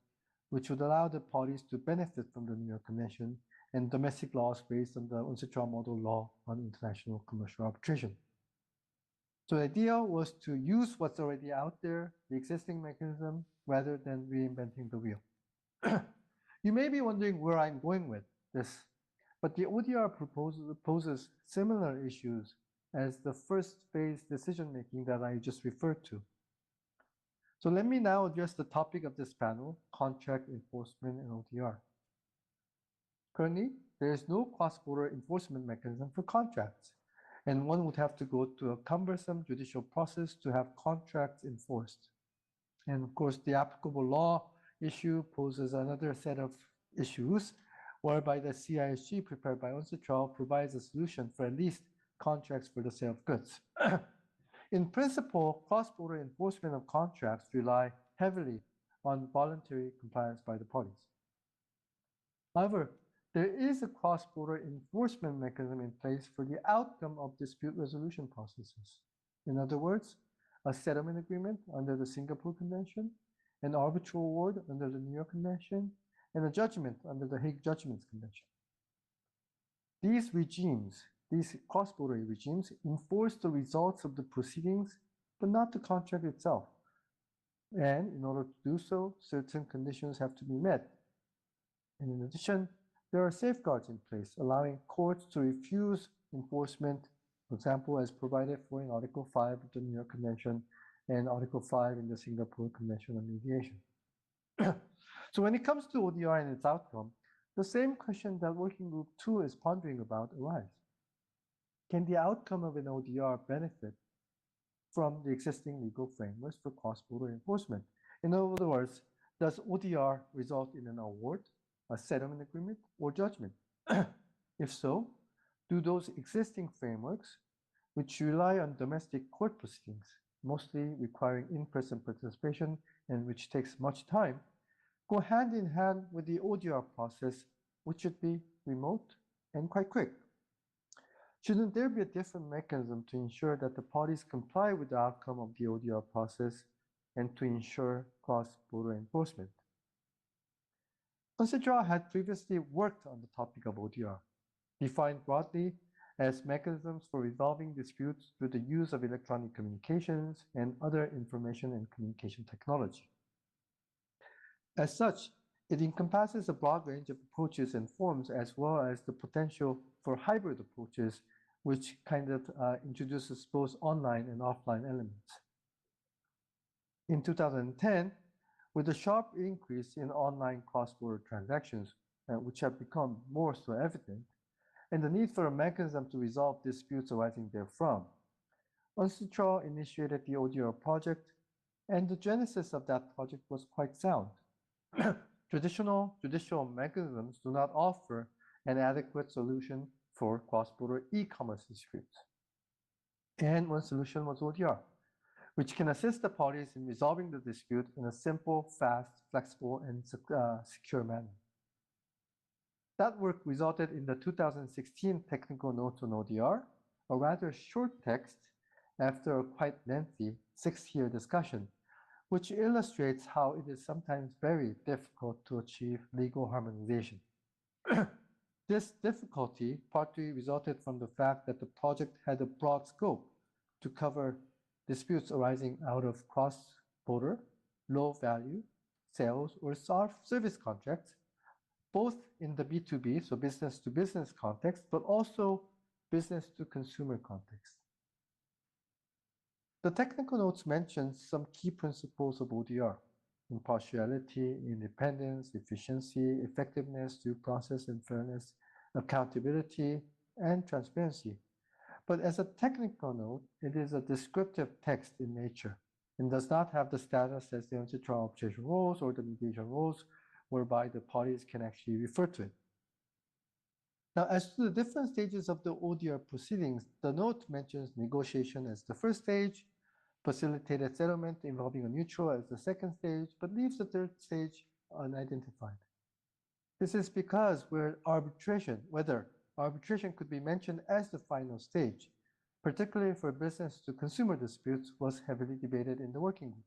which would allow the parties to benefit from the New York Convention and domestic laws based on the UNCITRAL model law on international commercial arbitration. So the idea was to use what's already out there, the existing mechanism, rather than reinventing the wheel. You may be wondering where I'm going with this, but the ODR proposal poses similar issues as the first phase decision-making that I just referred to. So let me now address the topic of this panel, contract enforcement and ODR. Currently, there is no cross-border enforcement mechanism for contracts, and one would have to go through a cumbersome judicial process to have contracts enforced. And of course, the applicable law issue poses another set of issues, whereby the CISG prepared by UNCITRAL provides a solution for at least contracts for the sale of goods. In principle, cross-border enforcement of contracts rely heavily on voluntary compliance by the parties. However, there is a cross-border enforcement mechanism in place for the outcome of dispute resolution processes. In other words, a settlement agreement under the Singapore Convention, an arbitral award under the New York Convention, and a judgment under the Hague Judgments Convention. These regimes, these cross-border regimes, enforce the results of the proceedings, but not the contract itself. And in order to do so, certain conditions have to be met. And in addition, there are safeguards in place allowing courts to refuse enforcement, for example, as provided for in Article 5 of the New York Convention and Article 5 in the Singapore Convention on Mediation. So when it comes to ODR and its outcome, the same question that Working Group 2 is pondering about arises. Can the outcome of an ODR benefit from the existing legal frameworks for cross-border enforcement? In other words, does ODR result in an award, a settlement agreement, or judgment? If so, do those existing frameworks, which rely on domestic court proceedings, mostly requiring in-person participation and which takes much time, go hand in hand with the ODR process which should be remote and quite quick. Shouldn't there be a different mechanism to ensure that the parties comply with the outcome of the ODR process and to ensure cross-border enforcement? UNCITRAL had previously worked on the topic of ODR, defined broadly as mechanisms for resolving disputes through the use of electronic communications and other information and communication technology. As such, it encompasses a broad range of approaches and forms, as well as the potential for hybrid approaches, which kind of introduces both online and offline elements. In 2010, with a sharp increase in online cross-border transactions, which have become more so evident, and the need for a mechanism to resolve disputes arising therefrom, UNCITRAL initiated the ODR project, and the genesis of that project was quite sound. Traditional judicial mechanisms do not offer an adequate solution for cross-border e-commerce disputes. And one solution was ODR, which can assist the parties in resolving the dispute in a simple, fast, flexible, and secure manner. That work resulted in the 2016 Technical Notes on ODR, a rather short text after a quite lengthy 6-year discussion, which illustrates how it is sometimes very difficult to achieve legal harmonization. This difficulty partly resulted from the fact that the project had a broad scope to cover disputes arising out of cross-border, low-value sales or service contracts, both in the B2B, so business-to-business context, but also business-to-consumer context. The technical notes mention some key principles of ODR: impartiality, independence, efficiency, effectiveness, due process and fairness, accountability, and transparency. But as a technical note, it is a descriptive text in nature and does not have the status as the UNCITRAL arbitration rules or the mediation rules, whereby the parties can actually refer to it. Now, as to the different stages of the ODR proceedings, the note mentions negotiation as the first stage, facilitated settlement involving a neutral as the second stage, but leaves the third stage unidentified. This is because whether arbitration could be mentioned as the final stage, particularly for business-to-consumer disputes, was heavily debated in the working group.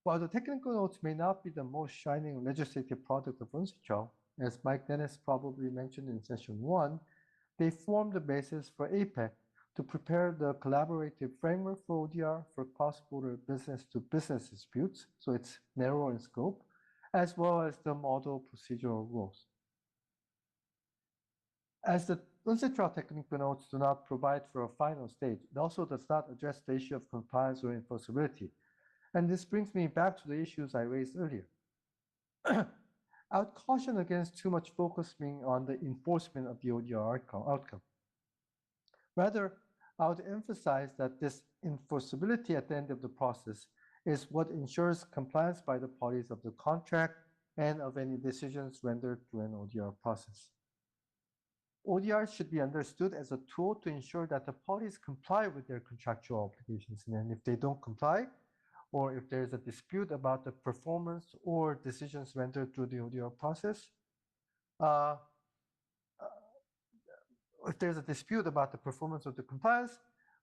While the technical notes may not be the most shining legislative product of UNCITRAL, as Mike Dennis probably mentioned in session 1, they form the basis for APEC to prepare the collaborative framework for ODR for cross-border business-to-business disputes, so it's narrow in scope, as well as the model procedural rules. As the UNCITRAL technical notes do not provide for a final stage, it also does not address the issue of compliance or enforceability. And this brings me back to the issues I raised earlier. I would caution against too much focusing on the enforcement of the ODR outcome. Rather, I would emphasize that this enforceability at the end of the process is what ensures compliance by the parties of the contract and of any decisions rendered through an ODR process. ODR should be understood as a tool to ensure that the parties comply with their contractual obligations, and if they don't comply, or if there's a dispute about the performance or decisions rendered through the ODR process, if there's a dispute about the performance of the compliance,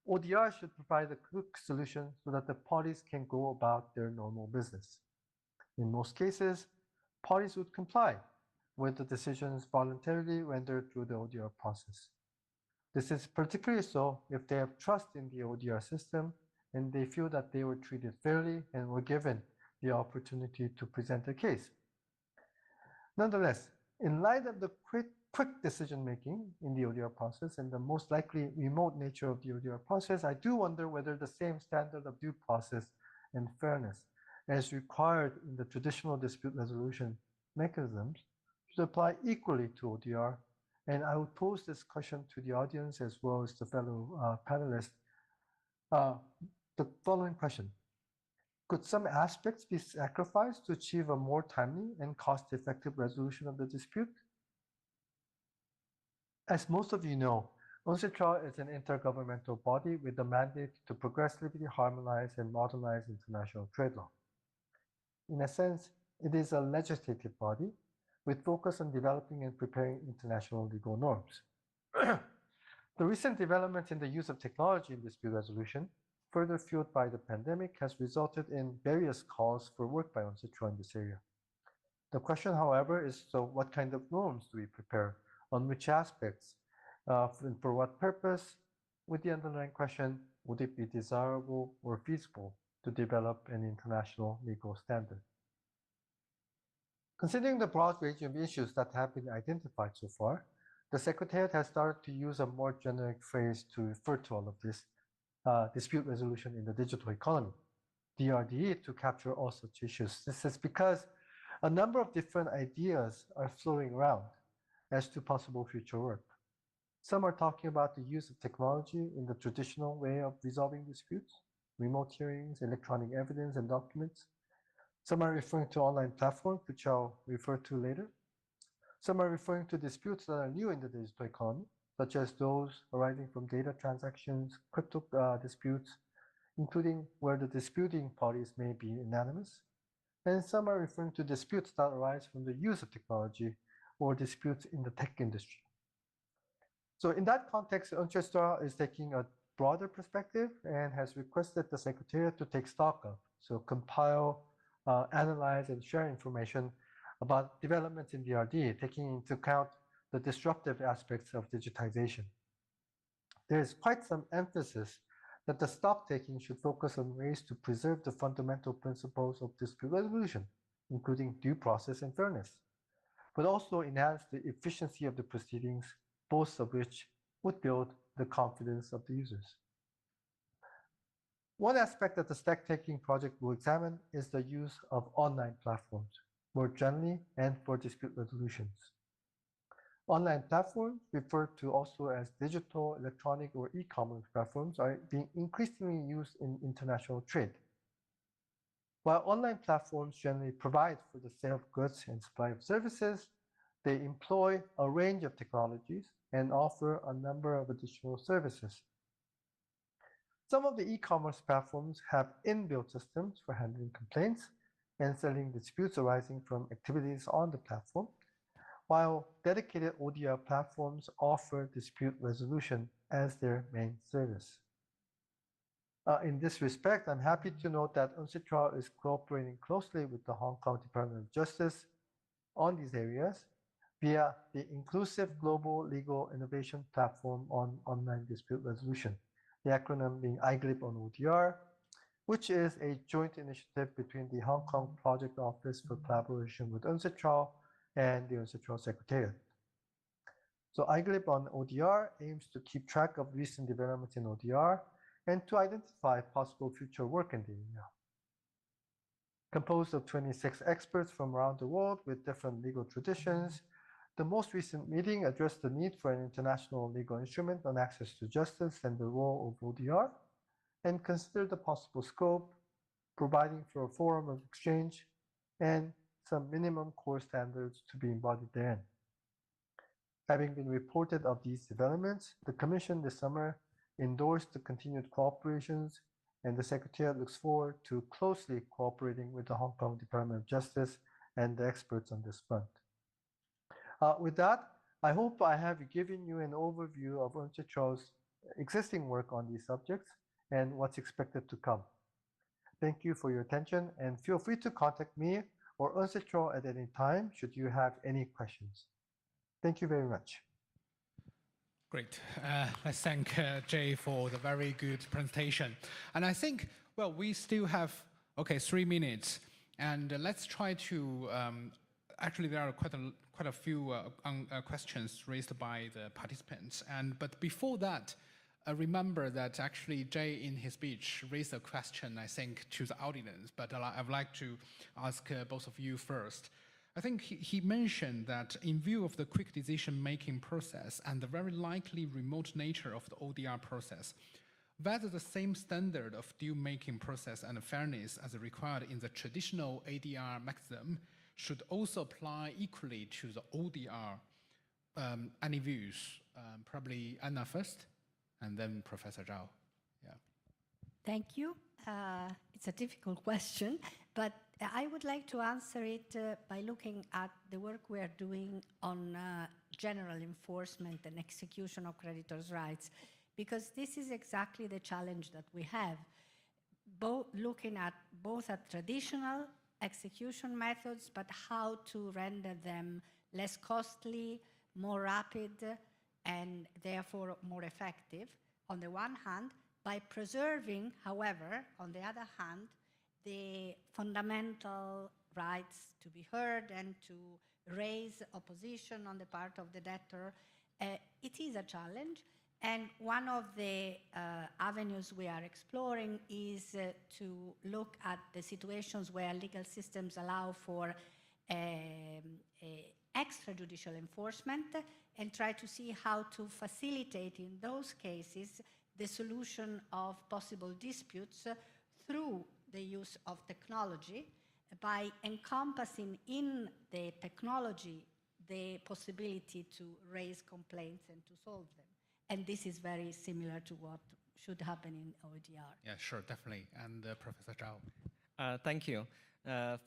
ODR should provide a quick solution so that the parties can go about their normal business. In most cases, parties would comply with the decisions voluntarily rendered through the ODR process. This is particularly so if they have trust in the ODR system and they feel that they were treated fairly and were given the opportunity to present a case. Nonetheless, in light of the quick decision-making in the ODR process and the most likely remote nature of the ODR process, I do wonder whether the same standard of due process and fairness as required in the traditional dispute resolution mechanisms should apply equally to ODR. And I would pose this question to the audience as well as the fellow panelists. The following question: could some aspects be sacrificed to achieve a more timely and cost-effective resolution of the dispute? As most of you know, UNCITRAL is an intergovernmental body with the mandate to progressively harmonize and modernize international trade law. In a sense, it is a legislative body, with focus on developing and preparing international legal norms. The recent development in the use of technology in dispute resolution, further fueled by the pandemic, has resulted in various calls for work by UNCITRAL in this area. The question, however, is so what kind of norms do we prepare? On which aspects? And for what purpose? With the underlying question, would it be desirable or feasible to develop an international legal standard? Considering the broad range of issues that have been identified so far, the Secretariat has started to use a more generic phrase to refer to all of this dispute resolution in the digital economy, DRDE, to capture all such issues. This is because a number of different ideas are floating around as to possible future work. Some are talking about the use of technology in the traditional way of resolving disputes, remote hearings, electronic evidence, and documents. Some are referring to online platforms, which I'll refer to later. Some are referring to disputes that are new in the digital economy, such as those arising from data transactions, crypto disputes, including where the disputing parties may be anonymous. And some are referring to disputes that arise from the use of technology or disputes in the tech industry. So in that context, UNCITRAL is taking a broader perspective and has requested the Secretariat to take stock of, so compile, analyze, and share information about developments in DRD, taking into account the disruptive aspects of digitization. There is quite some emphasis that the stock taking should focus on ways to preserve the fundamental principles of dispute resolution, including due process and fairness, but also enhance the efficiency of the proceedings, both of which would build the confidence of the users. One aspect that the stock-taking project will examine is the use of online platforms, more generally and for dispute resolutions. Online platforms, referred to also as digital, electronic, or e-commerce platforms, are being increasingly used in international trade. While online platforms generally provide for the sale of goods and supply of services, they employ a range of technologies and offer a number of additional services. Some of the e-commerce platforms have inbuilt systems for handling complaints and settling disputes arising from activities on the platform, while dedicated ODR platforms offer dispute resolution as their main service. In this respect, I'm happy to note that UNCITRAL is cooperating closely with the Hong Kong Department of Justice on these areas via the Inclusive Global Legal Innovation Platform on Online Dispute Resolution, the acronym being IGLIP on ODR, which is a joint initiative between the Hong Kong Project Office for collaboration with UNCITRAL and the UNCITRAL Secretariat. So IGLIP on ODR aims to keep track of recent developments in ODR and to identify possible future work in the area. Composed of 26 experts from around the world with different legal traditions, the most recent meeting addressed the need for an international legal instrument on access to justice and the role of ODR, and considered the possible scope, providing for a forum of exchange, and some minimum core standards to be embodied therein. Having been reported of these developments, the Commission this summer endorsed the continued cooperations, and the Secretariat looks forward to closely cooperating with the Hong Kong Department of Justice and the experts on this front. With that, I hope I have given you an overview of UNCITRAL's existing work on these subjects and what's expected to come. Thank you for your attention, and feel free to contact me or UNCITRAL at any time should you have any questions. Thank you very much. Great. Let's thank Jay for the very good presentation. And I think, well, we still have, 3 minutes. And let's try to, actually there are quite a few questions raised by the participants. But before that, remember that actually Jay in his speech raised a question, I think, to the audience, but I would like to ask both of you first. I think he mentioned that in view of the quick decision-making process and the very likely remote nature of the ODR process, whether the same standard of deal-making process and fairness as required in the traditional ADR mechanism should also apply equally to the ODR. Any views? Probably Anna first, and then Professor Zhao. Yeah. Thank you. It's a difficult question. But I would like to answer it by looking at the work we are doing on general enforcement and execution of creditors' rights, because this is exactly the challenge that we have. Looking at both at traditional execution methods, but how to render them less costly, more rapid, and therefore more effective, on the one hand, by preserving, however, on the other hand, the fundamental rights to be heard and to raise opposition on the part of the debtor. It is a challenge, and one of the avenues we are exploring is to look at the situations where legal systems allow for extrajudicial enforcement and try to see how to facilitate in those cases the solution of possible disputes through the use of technology, by encompassing in the technology the possibility to raise complaints and to solve them. And this is very similar to what should happen in ODR. Yeah, sure, definitely. And Professor Zhao. Thank you.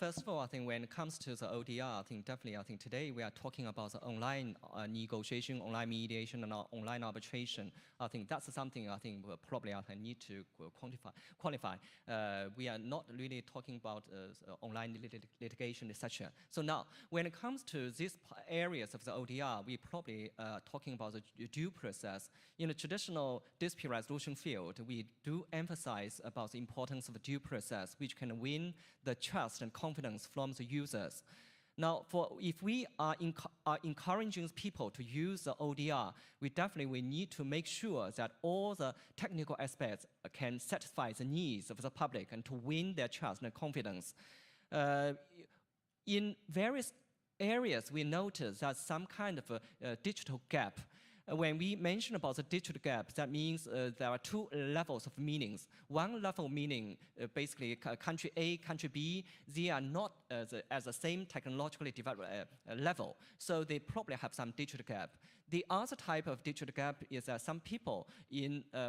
First of all, I think when it comes to the ODR, I think today we are talking about the online negotiation, online mediation, and online arbitration. I think that's something I think we'll probably need to qualify. We are not really talking about online litigation, etc. So now, when it comes to these areas of the ODR, we probably talking about the due process. In the traditional dispute resolution field, we do emphasize about the importance of the due process, which can win the trust and confidence from the users. Now, if we are encouraging people to use the ODR, we definitely need to make sure that all the technical aspects can satisfy the needs of the public and to win their trust and confidence. In various areas, we notice that some kind of a digital gap. When we mention about the digital gap, that means there are two levels of meanings. One level meaning basically country A, country B, they are not at the same technologically developed level, so they probably have some digital gap. The other type of digital gap is that some people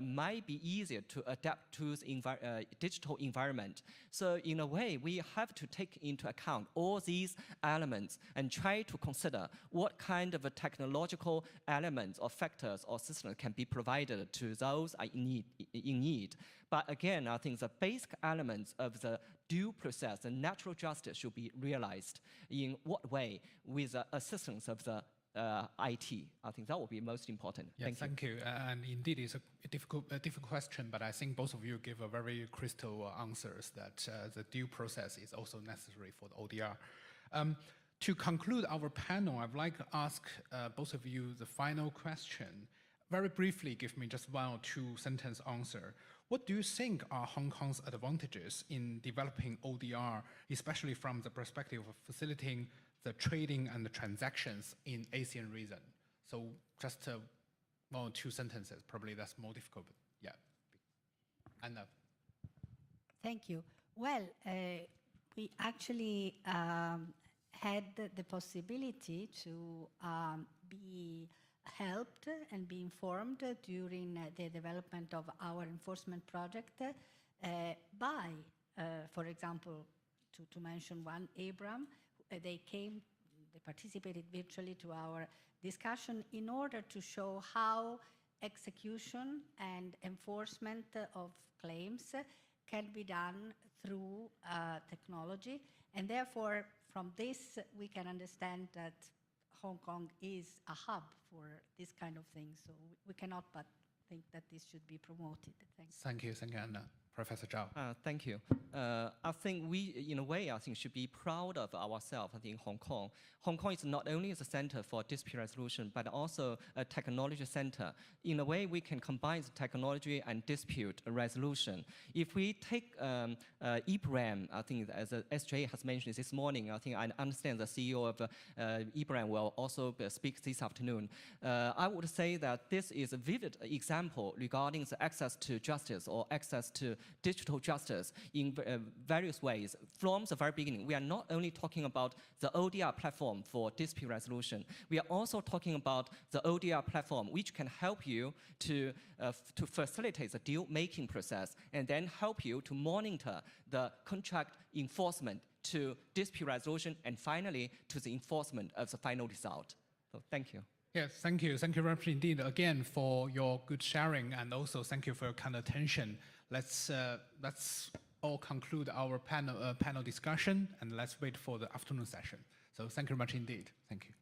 might be easier to adapt to the digital environment. So in a way, we have to take into account all these elements and try to consider what kind of a technological elements or factors or systems can be provided to those in need. But again, I think the basic elements of the due process and natural justice should be realized. In what way? With the assistance of the IT. I think that will be most important. Yeah, thank you. And indeed, it's a difficult question, but I think both of you give a very crystal answers that the due process is also necessary for the ODR. To conclude our panel, I'd like to ask both of you the final question. Very briefly, give me just one or two sentence answer. What do you think are Hong Kong's advantages in developing ODR, especially from the perspective of facilitating the trading and the transactions in ASEAN region? So just one or two sentences, probably that's more difficult, but yeah. Anna. Thank you. Well, we actually had the possibility to be helped and be informed during the development of our enforcement project by, for example, to mention one, Abram. They participated virtually to our discussion in order to show how execution and enforcement of claims can be done through technology. And therefore, from this, we can understand that Hong Kong is a hub for this kind of thing. So we cannot but think that this should be promoted. Thanks. Thank you, Anna. Professor Zhao. Thank you. I think we, in a way, should be proud of ourselves in Hong Kong. Hong Kong is not only the center for dispute resolution, but also a technology center. In a way, we can combine the technology and dispute resolution. If we take EBRAM, I think as SJ has mentioned this morning, I think I understand the CEO of EBRAM will also speak this afternoon. I would say that this is a vivid example regarding the access to justice or access to digital justice in various ways. From the very beginning, we are not only talking about the ODR platform for dispute resolution, we are also talking about the ODR platform which can help you to facilitate the deal-making process and then help you to monitor the contract enforcement to dispute resolution and finally to the enforcement of the final result. So thank you. Yes, thank you. Thank you very much indeed again for your good sharing, and also thank you for your kind attention. Let's all conclude our panel discussion, and let's wait for the afternoon session. So thank you very much indeed. Thank you.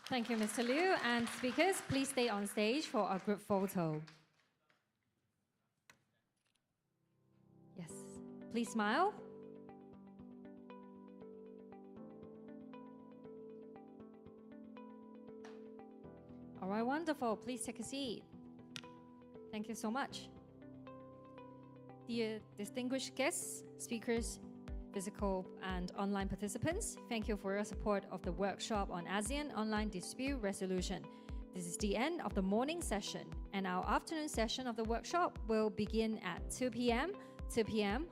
Thank you, Mr. Liu. And speakers, please stay on stage for a group photo. Yes, please smile. All right, wonderful. Please take a seat. Thank you so much. Dear distinguished guests, speakers, physical and online participants, thank you for your support of the workshop on ASEAN online dispute resolution. This is the end of the morning session, and our afternoon session of the workshop will begin at 2 p.m.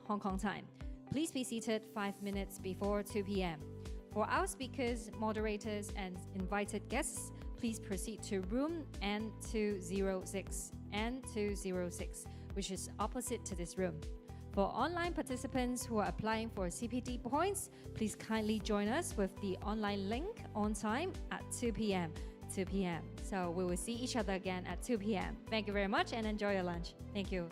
Hong Kong time. Please be seated 5 minutes before 2 p.m. For our speakers, moderators, and invited guests, please proceed to room N206, which is opposite to this room. For online participants who are applying for CPD points, please kindly join us with the online link on time at 2 p.m. So we will see each other again at 2 p.m. Thank you very much and enjoy your lunch. Thank you.